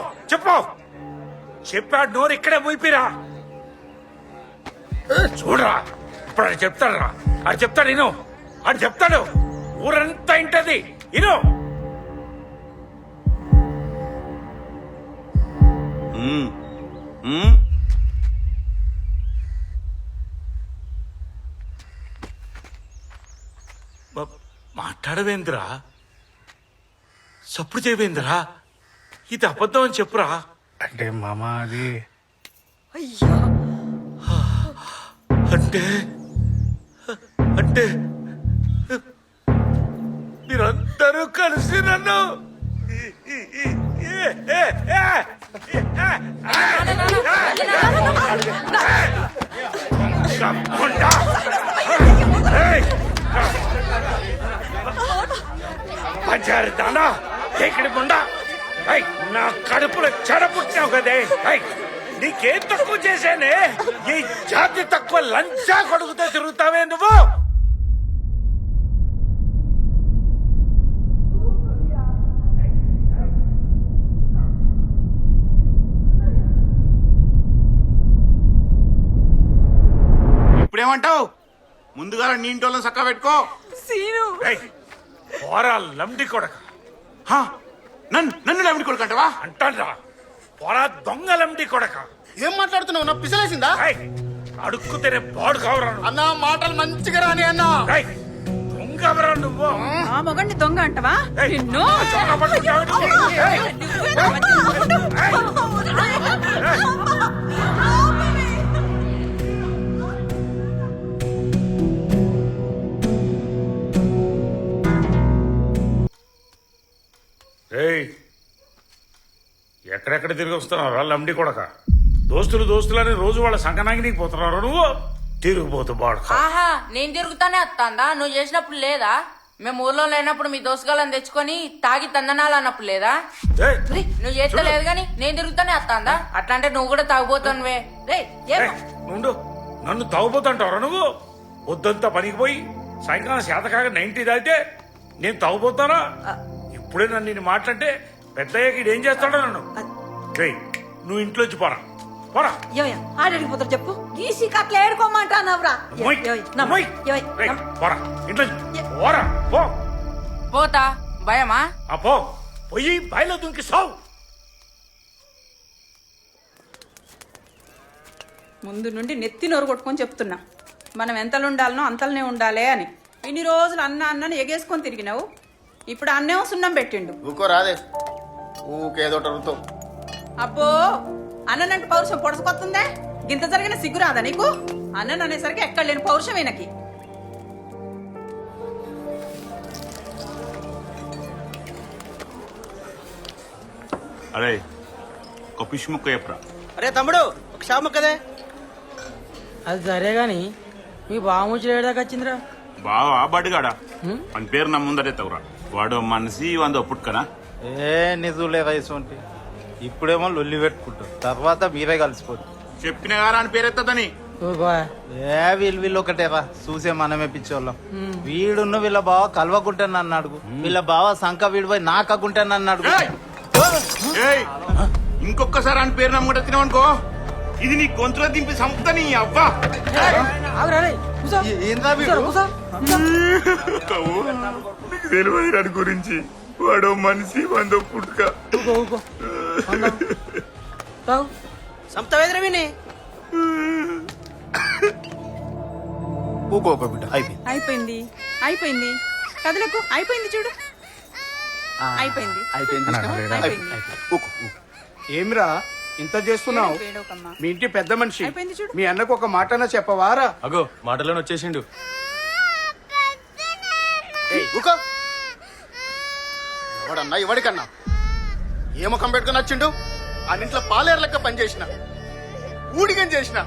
చెప్పాడు నోరు ఇక్కడే మూయిపిరా. చూడరా ఇప్పుడు అది చెప్తాడు. ఆడు చెప్తాడు ఊరంతా ఇంటది. ఇను మాట్లాడవేంద్రా? సప్పుడు చేయవేంద్రా? ఇది అబద్ధం అని చెప్పురా. అంటే మామ అది అంటే మీరందరూ కలిసి నన్ను పంచారు దానా ఎక్కడి ముండా నా కడుపులో చెడపుట్టావు కదే. నీకేం తక్కువ చేశానే? ఈ జాతి తక్కువ లంచా కొడుకుతో తిరుగుతావే నువ్వు? ఇప్పుడేమంటావు? ముందుగా నీ ఇంటి వాళ్ళని చక్క పెట్టుకో. పోరా లంబడి కొడక. నన్ను లంబడి కొడుకు అంటావా? అంటారా? పోరా దొంగ లంబడి కొడక. ఏం మాట్లాడుతున్నావు? నా పిసలేసిందా? అడుక్కు తినే బాడు కావరా అన్నా మాటలు మంచిగా రాని అన్నా. దొంగ దొంగవరా నువ్వు ఆ మొగండి దొంగ అంటవా ఏయ్, నిన్ను ఆ చొక్కా పట్టుకుంటావా? ఏయ్, ఏయ్, ఎక్కడెక్కడ తిరిగి వస్తున్నావు రా లంబడి కొడక దోస్తులని రోజు వాళ్ళ సంకనాగినికి పోతున్నావు నువ్వు తిరిగిపోతూ బాడు ఆహా నేను తిరుగుతానే వస్తాందా నువ్వు చేసినప్పుడు లేదా మేము ఊర్లో లేనప్పుడు మీ దోసగాళ్ళని తెచ్చుకొని తాగి తందనాలు అన్నప్పుడు లేదా రేయ్, నువ్వు చేస్తలేదు గాని నేను తిరుగుతానే వస్తాందా అట్లా అంటే నువ్వు కూడా తాగుపోతానువే రే నుండు నన్ను తాగుపోతుంటావురా నువ్వు పొద్దంతా పనికి పోయి సాయంకాలం శాతకాగా 90 దాటితే నేను తాగుపోతానా ఇప్పుడే నన్ను నేను మాట్లాడితే పెద్దయ్యకి ఏం చేస్తాడో నన్ను రేయ్, నువ్వు ఇంట్లోంచి పోరా పోరా ఆడడిపోతారు చెప్పు గీసి కట్ల ఏడుకోమంటానవరా మొయ్, మొయ్. రేయ్, పోరా ఇంట్లో పోరా పో పోతా భయమా ఆ పో పోయి బాయిలో దుంకి సావు ముందు నుండి నెత్తి నోరు కొట్టుకొని చెప్తున్నా మనం ఎంతలు ఉండాలనో అంతలనే ఉండాలి అని ఇన్ని రోజులు అన్నని ఎగేసుకొని తిరిగినావు ఇప్పుడు అన్నేమో సున్నం పెట్టిండు ఊకో రాదే ఊకేదో అడుగుతావు. అబ్బో అన్ననంటే పౌరుషం పొడసుకొస్తుందే గింత జరిగిన సిగ్గు రాదా నీకు అన్నన్ అనేసరికి ఎక్కడ లేని పౌరుషం ఈయనకి అరే ఒక ఫిష్ ముక్క చెప్పరా. అరే తమ్ముడు ఒక షాప్ కదే అది సరే గాని మీ బాముచ్చి ఏడాకి వచ్చిందిరా బావా బడిగాడా అని పేరు నా ముందరే తగురా వాడు మనిషి వంద పుట్టుకనా ఏ నిజులే వయసు అంటే ఇప్పుడేమో లొల్లి పెట్టుకుంటారు తర్వాత మీరే కలిసిపోతారు చెప్పిన గారా అని పేరెత్తదని ఏ వీళ్ళు ఒకటేరా చూసే మనమే పిచ్చోళ్ళం వీడున్న వీళ్ళ బావ కలవకుంటే నన్ను అడుగు వీళ్ళ బావ సంఖ వీడిపోయి నాకకుంటే నన్ను అడుగు ఏయ్, ఇంకొకసారి అని పేరు నమ్ముకుంటే తినవనుకో ఇది నీ గొంతులో దింపి సంపుతా నీ అవ్వా. ఏంద్రా వీడు? నీకు తెలియదు వాడి గురించి వాడు మనిషి వంద పుట్టుక సంపుతావేదిరా విని ఊకో బిడ్డ అయిపోయింది. అయిపోయింది అయిపోయింది కదలకు అయిపోయింది చూడు అయిపోయింది అయిపోయింది ఊకో ఊకో. ఏమిరా ఇంత చేస్తున్నావు ఏడవకమ్మా. మీ ఇంటి పెద్ద మనిషి అయిపోయింది చూడు మీ అన్నకు ఒక మాటనా చెప్పవారా అగో మాటలోనే వచ్చేసిండు. ఏయ్, ఊకో. ఎవడన్నా ఎవడికన్నా ఏ ముఖం పెట్టుకుని వచ్చిండు ఆ ఇంట్లో పాలేరు లెక్క పనిచేసిన ఊడిగం చేసిన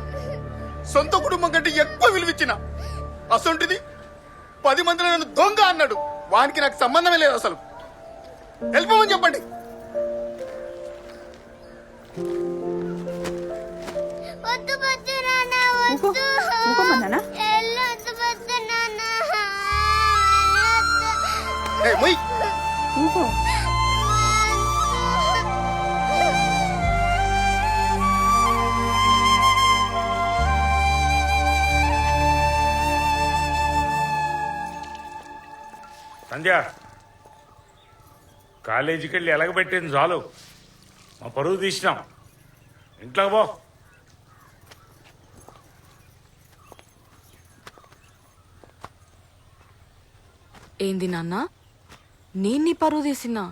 సొంత కుటుంబం కంటే ఎక్కువ విలువిచ్చిన అసొంటిది 10 మందిలో నన్ను దొంగ అన్నాడు వానికి నాకు సంబంధమే లేదు అసలు వెళ్ళిపోమని చెప్పండి. ఊకోమన్నానా ఏయ్, మొయ్. ఊకో సంధ్య కాలేజీకి వెళ్ళి ఎలగబెట్టింది చాలు మా పరువు తీసినాం ఇంట్లో పో ఏంది నాన్న నేను నీ పరువు తీసినా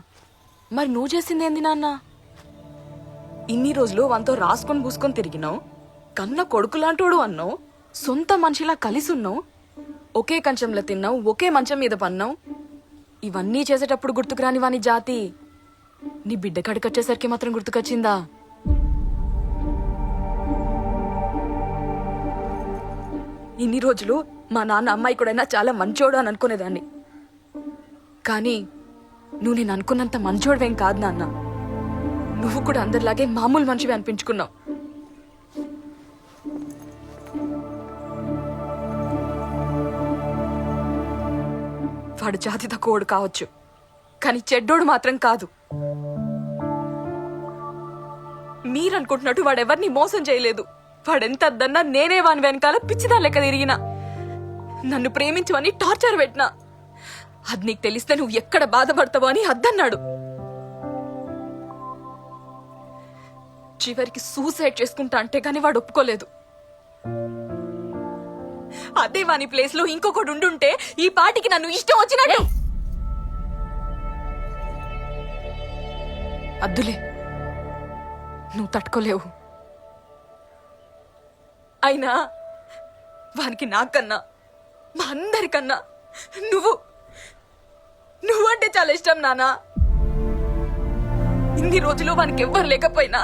మరి నువ్వు చేసింది ఏంది నాన్న ఇన్ని రోజులు వంతో రాసుకొని పూసుకొని తిరిగినావు కన్న కొడుకులాంటోడు అన్నావు సొంత మనిషిలా కలిసి ఉన్నావు ఒకే కంచంలో తిన్నావు ఒకే మంచం మీద పన్నావు ఇవన్నీ చేసేటప్పుడు గుర్తుకురాని వాని జాతి నీ బిడ్డ కడికొచ్చేసరికి మాత్రం గుర్తుకొచ్చిందా ఇన్ని రోజులు మా నాన్న అమ్మాయి కూడా చాలా మంచోడు అని అనుకునేదాన్ని కానీ నువ్వు నేను అనుకున్నంత మంచోడువేం కాదు నాన్న నువ్వు కూడా అందరిలాగే మామూలు మనిషివి అనిపించుకున్నావు వాడు జాతి తక్కువడు కావచ్చు కానీ చెడ్డోడు మాత్రం కాదు మీరనుకుంటున్నట్టు వాడెవరిని మోసం చేయలేదు వాడెంత అద్దన్నా నేనే వాని వెనకాల పిచ్చిదా లెక్క తిరిగినా నన్ను ప్రేమించమని టార్చర్ పెట్టినా అది నీకు తెలిస్తే నువ్వు ఎక్కడ బాధపడతావో అని అద్దన్నాడు చివరికి సూసైడ్ చేసుకుంటా అంటే గాని వాడు ఒప్పుకోలేదు అదే వాని ప్లేస్ లో ఇంకొకడు ఉండుంటే ఈ పాటికి నన్ను ఇష్టం వచ్చినట్టు. అద్దులే, నువ్వు తట్టుకోలేవు. అయినా వానికి నాకన్నా మా అందరికన్నా నువ్వంటే చాలా ఇష్టం నానా. ఇన్ని రోజులు వానికి ఎవ్వరు లేకపోయినా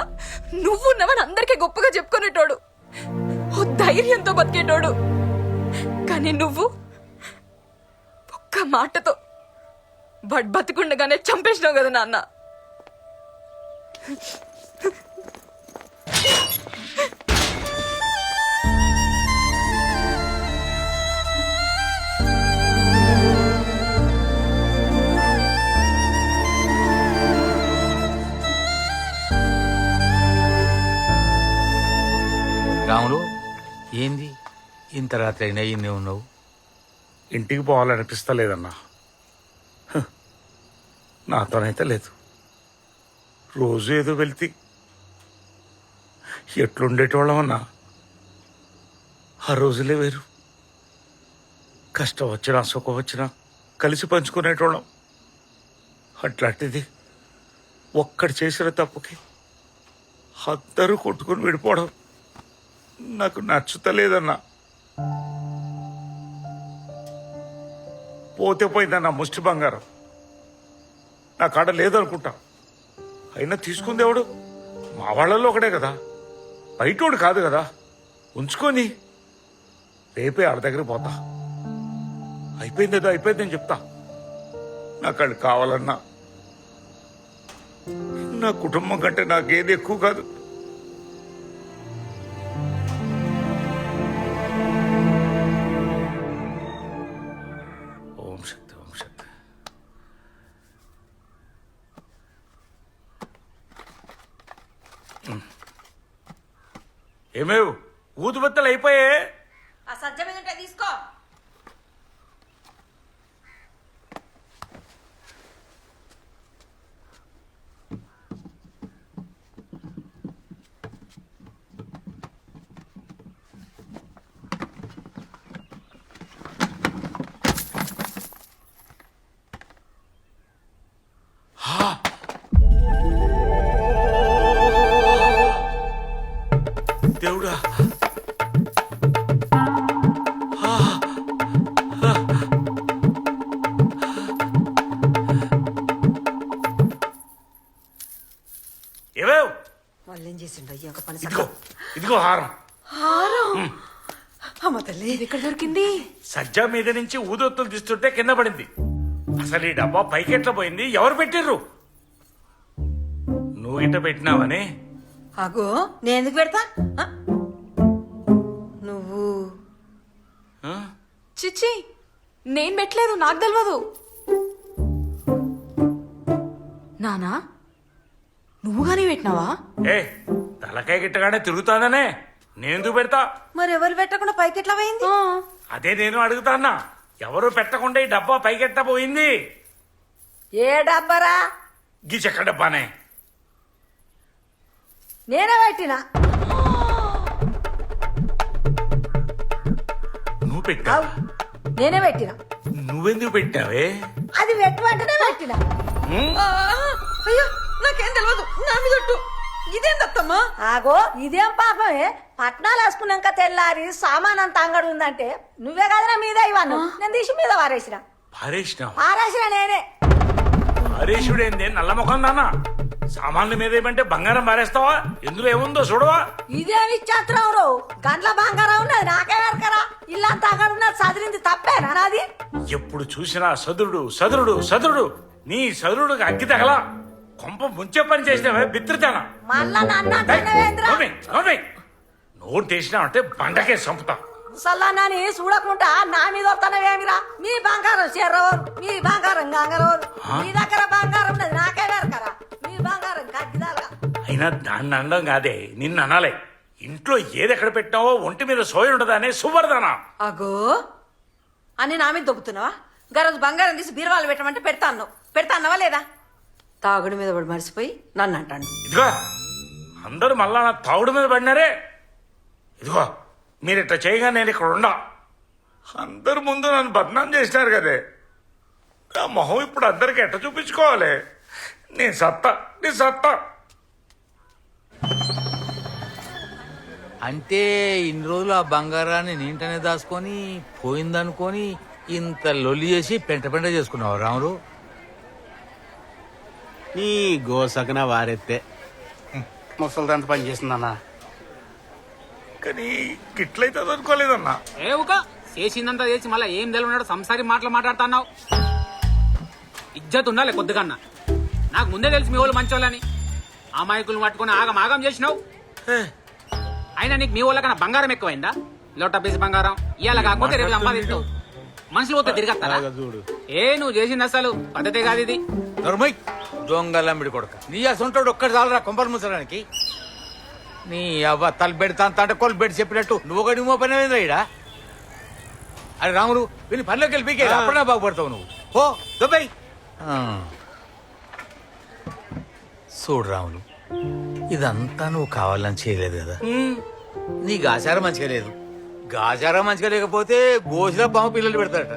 నువ్వున్నవని అందరికీ గొప్పగా చెప్పుకునేటోడు, ఓ ధైర్యంతో బతికేటోడు. కానీ నువ్వు ఒక్క మాటతో బతికుండగానే చంపేసినావు కదా నాన్న. రాములు, ఏంది ఇంత రాత్రి అయినా ఇన్నే ఉన్నావు? ఇంటికి పోవాలనిపిస్తలేదన్నా. నాతోనైతే లేదు. రోజు ఏదో వెళ్తే ఎట్లుండేటోళ్ళమన్నా. ఆ రోజులే వేరు. కష్టం వచ్చినా సుఖం వచ్చినా కలిసి పంచుకునేటోళ్ళం. అట్లాంటిది ఒక్కడు చేసిన తప్పుకి అందరూ కొట్టుకుని విడిపోవడం నాకు నచ్చుతలేదన్నా. పోతే పోయిందన్నా ముష్టి బంగారం. నా కాడ లేదనుకుంటా. అయినా తీసుకుంది ఎవడు? మా వాళ్ళల్లో ఒకడే కదా, బయటోడు కాదు కదా. ఉంచుకొని రేపే ఆడ దగ్గర పోతా. అయిపోయిందేదో అయిపోయిందని చెప్తా. నాకు అది కావాలన్నా. నా కుటుంబం కంటే నాకేది ఎక్కువ కాదు. ఓం శక్తి, ఓం శక్తి. ఏమేవ్ ఊదుబత్తలు అయిపోయే? ఆ సజ్జ మీద ఉంటే తీసుకో. దేవుడా, ఏమేవ్ వాళ్ళేం చేసిండు అయ్యా ఒక పని. ఇదిగో ఇదిగో హారం. అమ్మ తల్లి, ఎక్కడ దొరికింది? సజ్జా మీద నుంచి ఊదొత్తులు తీస్తుంటే కింద పడింది. అసలు ఈ డబ్బా పైకెట్లా పోయింది? ఎవరు పెట్టిర్రు? నువ్వు ఇట్ట పెట్టినావని. అగో నేను ఎందుకు పెడతా? నువ్వు చిచ్చి, నేను పెట్టలేదు, నాకు తెలియదు. నానా, నువ్వు గానీ పెట్టినావా? ఏ తలకాయ గిట్టగానే తిరుగుతాననే నేనెందుకు పెడతా? మరి ఎవరు పెట్టకుండా పైకి ఎట్లా పోయింది? అదే నేను అడుగుతాన్నా. ఎవరు పెట్టకుండా ఈ డబ్బా పైకెట్ట పోయింది? ఏ డబ్బరా? గీ చెక్క డబ్బానే. నేనే పెట్టినా. నువ్వు పెట్టావు? నేనే పెట్టినా. నువ్వెందుకు పెట్టావే? అది వెంటనే పెట్టినా. అయ్యో నాకేం తెలియదు, నా మీద ఇదేం దత్తమ్మా? ఆగో ఇదేం పాపమే. పట్నాలు వేసుకున్నాక తెల్లారి సామాన్ అంత అంగడి ఉందంటే నువ్వే కదరా మీద ఇవ్వను. నేను తీసి మీద పారేసిన. పారేసిన నేనే. పారేసుడేందే నల్ల ముఖం దానా? సామాన్ల మీద ఏమంటే బంగారం పారేస్తావా? ఎందులో ఏముందో చూడవా? ఇదేమి ఇచ్చేత్రం రో, గంటల బంగారం ఉన్నది నాకే వెరకరా. ఇల్లంతా అంగడి ఉన్నది, చదివింది తప్పేనా నాది? ఎప్పుడు చూసినా సదురుడు సదురుడు సదురుడు. నీ సదురుడుకి అగ్గి తగలా. కొంప ముంచే పని చేసినావే బిత్రితానా? మళ్ళా నన్ను నోరు తెచ్చినావంటే బండకే చంపుతా. సల్లాని చూడకుండా నా మీద వస్తానవేమిరా? మీ బంగారం చెర్రవరు, మీ బంగారం గంగరవరు. మీ దగ్గర బంగారం ఉన్నది నాకే వెరకరా. మీ బంగారం గడ్డిదాలుగా. అయినా దాన్ని అనడం కాదే, నిన్ను అనాలే. ఇంట్లో ఏదెక్కడ పెట్టినావో ఒంటి మీద సోయి ఉండదానే సువర్ధనా. అగో అని నా మీద దొబ్బుతున్నావా? గరోజు బంగారం తీసి బీరువాలు పెట్టమంటే పెడతాన్నావా లేదా? తాగుడు మీద పడి మరిసిపోయి నన్ను అంటాను. ఇదిగో అందరూ మళ్ళా నా తాగుడు మీద పడినారే. ఇదిగో మీరిట్లా చేయగా నేను ఇక్కడ ఉండా. అందరు ముందు నన్ను బదనాం చేసినారు కదే, నా మొహం ఇప్పుడు అందరికి ఎట్ట చూపించుకోవాలి? నీ సత్తా. అంటే ఇన్ని రోజులు ఆ బంగారాన్ని నీంటనే దాచుకొని పోయిందనుకొని ఇంత లొల్లి చేసి పెంట చేసుకున్నావు రాములు. ఈ గోసకన వారెత్తే ముసలిదంత పని చేసిందన్నా. కానీ గిట్లయితే అనుకోలేదన్నా. ఏవుక చేసిందంతా చేసి మళ్ళీ ఏం తెలియనాడు సంసారి మాటలు మాట్లాడుతున్నావు. ఇజ్జత్ ఉండాలి కొద్దిగన్నా. నాకు ముందే తెలిసి మీ వాళ్ళు మంచోళ్ళని. ఆ మైకులు పట్టుకుని ఆగం చేసినావు. అయినా నీకు మీ వాళ్ళకన్నా బంగారం ఎక్కువైందా? లోట పీసి బంగారం ఇవాళ కాకపోతే రేపు సంపాదిస్తావు. మనుషులు పోతే తిరిగేస్తారా? నువ్వు చేసింది అసలు పద్ధతే కాదు ఇది. దొరమై దొంగలమ్మిడి కొడుక, నీ అసొంటాడు ఒక్కటి చాలరా కొంపలు ముసడానికి. నీ అవ్వ తల పెడతా అంటే కొలు పెట్టి చెప్పినట్టు నువ్వు ఒకటి మో పని ఇడా. అరే రాములు వీని పనిలోకి వెళ్ళి పీకే అప్పుడే బాగుపడతావు నువ్వు. ఓ దుబ్బై చూడు రాములు, ఇదంతా నువ్వు కావాలని చేయలేదు కదా. నీ గాచారం మంచిగా లేదు. గాచారం మంచిగా లేకపోతే గోసిలో పాము పిల్లలు పెడతాడట.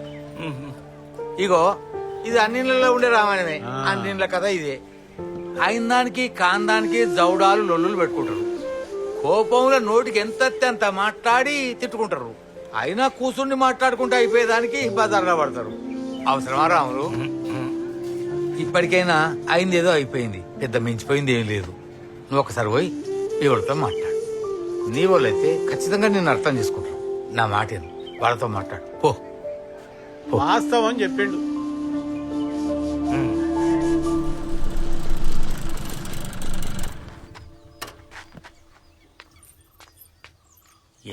ఇగో ఇది అన్నిళ్ళలో ఉండే రామాయణమే. అన్నిళ్ళ కథ ఇదే. అయిన దానికి కాందానికి జౌడాలు లొల్లులు పెట్టుకుంటారు. కోపంలో నోటికి ఎంత అంత మాట్లాడి తిట్టుకుంటారు. అయినా కూర్చుండి మాట్లాడుకుంటూ అయిపోయేదానికి బజార్లో పడతారు. అవసరమా రాములు? ఇప్పటికైనా అయింది ఏదో అయిపోయింది, పెద్ద మించిపోయింది ఏం లేదు. నువ్వు ఒకసారి పోయి ఎవరితో మాట్లాడు. నీ వాళ్ళైతే ఖచ్చితంగా నిన్ను అర్థం చేసుకుంటారు. నా మాట వాళ్ళతో మాట్లాడు. పో వాస్తవం చెప్పిండు.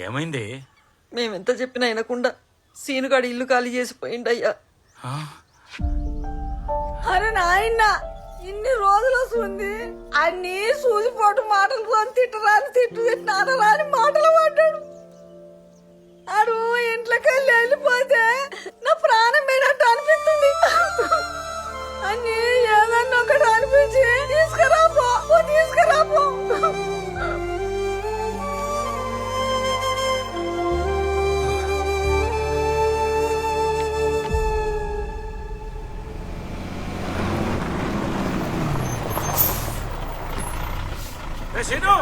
ఏమైంది? మేమెంత చెప్పినా వినకుండా సీనుగాడు ఇల్లు ఖాళీ చేసిపోయిండయ్యా. అరే నాయన, ఇన్ని రోజులు వస్తుంది అన్ని సూచిపోటు మాటలు తిట్టినారాని మాటలు పడ్డాడు. అడు ఇంట్లోకి వెళ్ళిపోతే నా ప్రాణం పోయినట్టు అనిపిస్తుంది. అన్ని ఏదన్నా ఒకటి అనిపించి తీసుకురాపో. సీను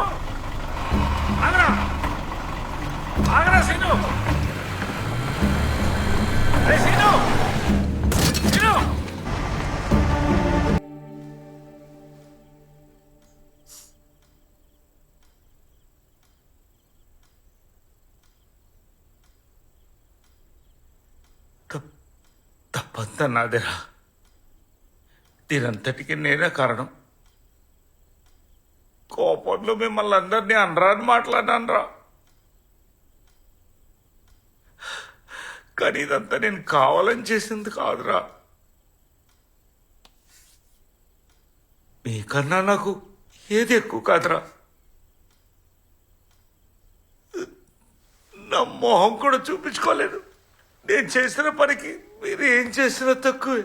ఆగరా సీను. సీను తప్పంతా నాదేరా. దీనంతటికి నేనే కారణం. కోపంలో మిమ్మల్ని అందరినీ అనరాని మాట్లాడినానరా. కానీ ఇదంతా నేను కావాలని చేసింది కాదురా. మీకన్నా నాకు ఏది ఎక్కువ కాదురా. నా మొహం కూడా చూపించుకోలేదు. నేను చేసిన పనికి మీరు ఏం చేసినా తక్కువే.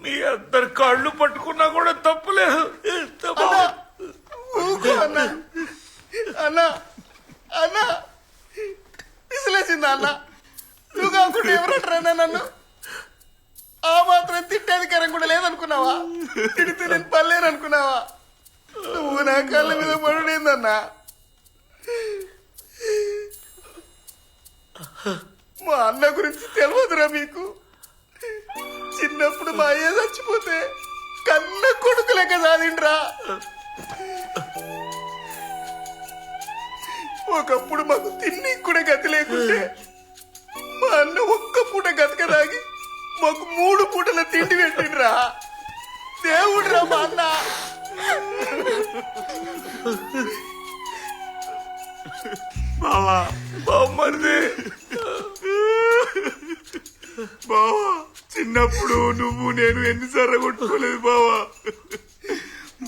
మీ అందరి కాళ్ళు పట్టుకున్నా కూడా తప్పులేదు. అన్నా అన్నా విసిలేసిందా అన్న? నువ్వు కాకుండా ఎవరంటారా నన్ను? ఆ మాత్రం తిట్టేధికారం కూడా లేదనుకున్నావా? తిడితే నేను పర్లేను అనుకున్నావా? నువ్వు నా కాళ్ళ మీద పడుడేందన్నా? మా అన్న గురించి తెలియదురా మీకు? చిన్నప్పుడు మా అయ్య చచ్చిపోతే కన్న కొడుకు లెక్క సాధిండ్రా. ఒకప్పుడు మాకు తిండి కూడా గతి లేకుంటే మా అన్న ఒక్క పూట గతకదాగి మాకు 3 పూటల తిండి పెట్టిండ్రా. దేవుడ్రా మా అన్న. బావా బామ్మది బావా, చిన్నప్పుడు నువ్వు నేను ఎన్నిసార్లు కొట్టుకోలేదు బావా.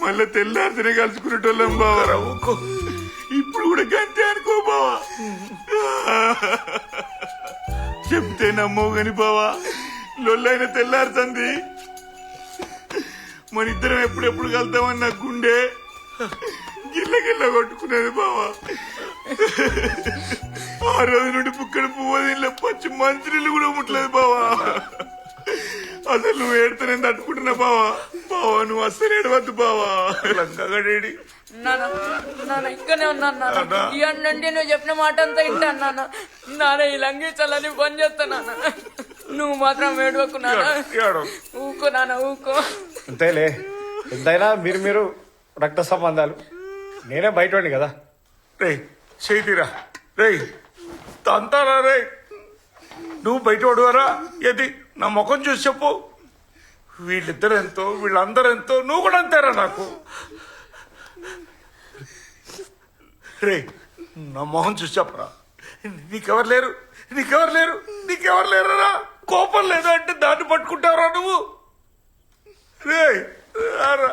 మళ్ళా తెల్లారితేనే కలుసుకునేటోళ్ళం బావా. ఊకో, ఇప్పుడు కూడా గంతే అనుకో బావా. చెప్తే నమ్మవు గాని బావా, లొల్లైన తెల్లారుతుంది. మన ఇద్దరం ఎప్పుడెప్పుడు కలుద్దామని నా గుండె గిల్ల గిల్ల కొట్టుకునేది బావా. ఆ రోజు నుండి పుక్కడి పువ్వు పచ్చి మంచినీళ్ళు కూడా ముట్టలేదు బావా. అసలు నువ్వు ఏడుతూనే తట్టుకుంటున్నా బావా. బావా నువ్వు అస్సలు ఏడవద్దు బావా. లంకగడేడి నాన్న ఇక్కడనే ఉన్నాను నాన్న. ఇవన్నీ నువ్వు చెప్పిన మాట అంతా వింటాను నాన్న. నాన్న ఈ లంగి చల్లని పని చేస్తాను నాన్న. నువ్వు మాత్రం ఏడవకు నాన్న. ఊకో నాన్న ఊకో. అంతేలే, ఎంతైనా మీరు రక్త సంబంధాలు. నేనే బయటండి కదా. రే చేతిరా రే తంతారా రే. నువ్వు బయట పడువారా ఏది నా ముఖం చూసి చెప్పు. వీళ్ళిద్దరు ఎంతో వీళ్ళందరూ ఎంతో నువ్వు కూడా అంతేరా నాకు. రే నా మొహం చూసి చెప్పరా. నీకెవరు లేరు నీకెవరు లేరు నీకెవరు లేరా. కోపం లేదు అంటే దాన్ని పట్టుకుంటావురా నువ్వు. రే రారా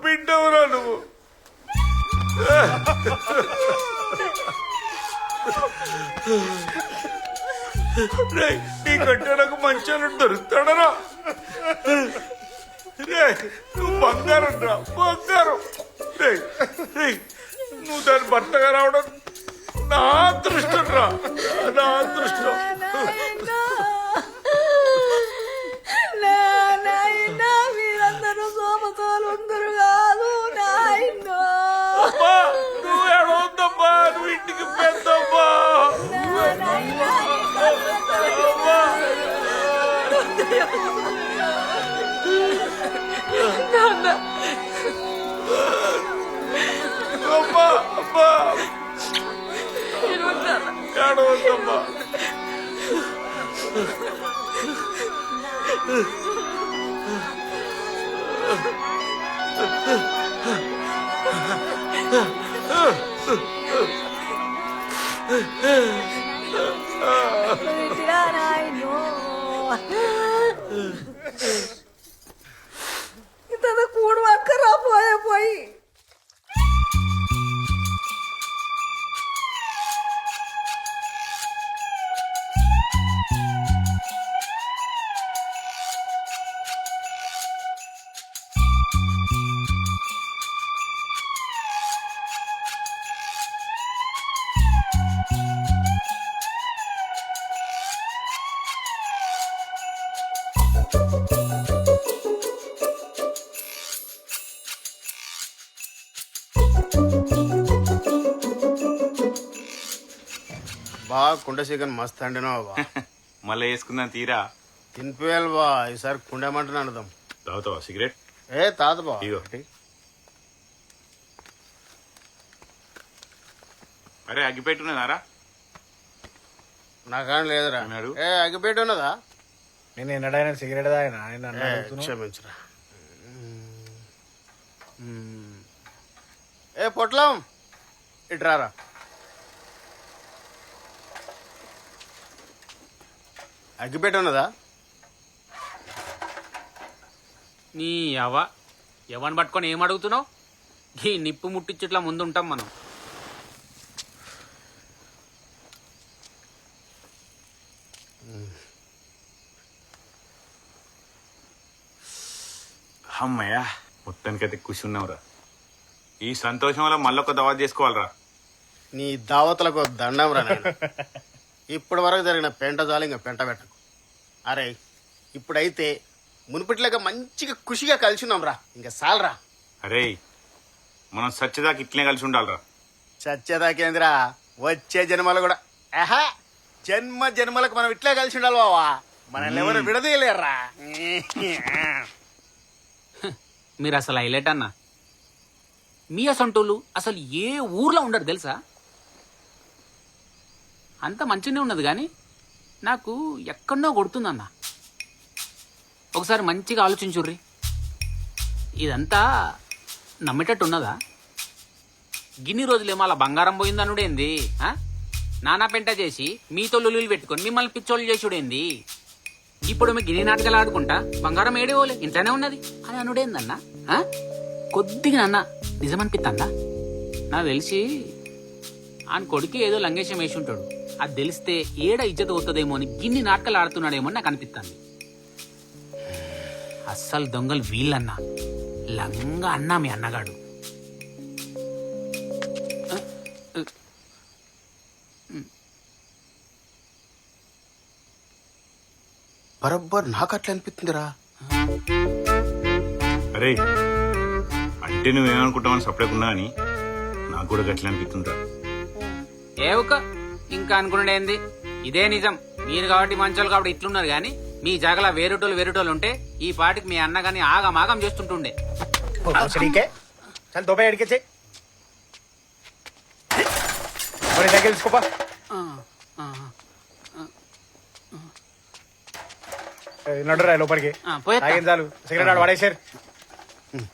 బిడ్డవురా నువ్వు. నీకంటే నాకు మంచి దొరుకుతాడరా. రే నువ్వు బంగారం రా బంగారం. రే రే నువ్వు దాని భర్తగా రావడం నా అదృష్టం రా నా అదృష్టం. మీరందరూ సోమతోలు ఉండరు కాదు నాయనో. నువ్వు ఎడవద్దమ్మా. నువ్వు ఇంటికి పెద్దమ్మా. అమ్మా అమ్మా ఎడవద్దమ్మా. ఇంత కూడు పక్కరా పోయి బా కుండ చికెన్ మస్తు అండినావు బా. మళ్ళీ వేసుకుందాం తీరా. తినిపోయాలి బా. ఈసారి కుండేమంటున్నా అనుదాం. తాగుతావా సిగరెట్? ఏ తాత బా. ఇగో. అరే అగ్గిపెట్టున్నదారా? నాకాని లేదురా. ఏ అగ్గిపెట్టి ఉన్నదా? నేను ఎన్నడైనా సిగరెట్ తాగినా? క్షమించరా. ఏ పొట్లం ఇట్రారా. అగ్గిపెట్టి ఉన్నదా? నీ ఎవరిని పట్టుకొని ఏం అడుగుతున్నావు? ఈ నిప్పు ముట్టించుట్లా ముందుంటాం మనం. అమ్మయ్యా మొత్తానికైతే కూర్చున్నావురా. ఈ సంతోషంలో మళ్ళొక దావత్ చేసుకోవాలరా. నీ దావతులకు దండం రా. ఇప్పటి వరకు జరిగిన పెంట జాలి ఇంకా పెంట పెట్టకు. అరే ఇప్పుడైతే మునుపటిలాగా మంచిగా ఖుషిగా కలిసి ఉన్నాం రా. ఇంకా చాలరా. అరే మనం సత్యదాకా ఇట్లనే కలిసి ఉండాలిరా. చచ్చేదాకేంద్రా వచ్చే జన్మలు కూడా జన్మ జన్మలకు మనం ఇట్లా కలిసి ఉండాలి బావా. మనల్ని ఎవరు విడదీయలేరా. మీరు అసలు హైలైట్ అన్నా. మీ అసంటోళ్ళు అసలు ఏ ఊర్లో ఉండరు తెలుసా? అంత మంచిగానే ఉన్నది కానీ నాకు ఎక్కడో కొడుతుందన్న. ఒకసారి మంచిగా ఆలోచించుర్రి. ఇదంతా నమ్మేటట్టు ఉన్నదా? గిన్ని రోజులేమో అలా బంగారం పోయిందనుడేంది? నానా పెంట చేసి మీతో లొల్లులు పెట్టుకొని మిమ్మల్ని పిచ్చోళ్ళు చేసుడేంది? ఇప్పుడు మీ గిన్ని నాటకాలు ఆడుకుంటా బంగారం ఏడేవోలే ఇంట్లోనే ఉన్నది అని అనుడేందన్నా? కొద్దిగా నాన్న నిజమనిపిస్తుందా? నాకు తెలిసి ఆయన కొడుకు ఏదో లంగేశం వేసి ఉంటాడు. అది తెలిస్తే ఏడ ఇజ్జత అవుతుందేమో అని గిన్ని నాటకాలు ఆడుతున్నాడేమో నాకు అనిపిస్తుంది. అస్సలు దొంగలు వీళ్ళన్నా. లంగా అన్నా మీ అన్నగాడు. బరబ్బర్ నాకు అట్లా అనిపిస్తుందిరా. అరే అంటే నువ్వేమనుకుంటావని సపరేట్ అని నాకు కూడా గట్ల అనిపిస్తుందా. ఏవుక ఇంకా అనుకునేది ఇదే నిజం. మీరు కాబట్టి మంచోళ్ళు కాబట్టి ఇట్లున్నారు గాని మీ జాగలా వేరేటోళ్ళు ఉంటే ఈ పాటికి మీ అన్న గాని ఆగమాగం చేస్తుంటుండే. చల్ దోపే అడిగేచ్చే దగ్గర తీసుకోపా. నడురా లోపలికి పోయేత్తా. చాలు సిగరెట్ వాడేసారు.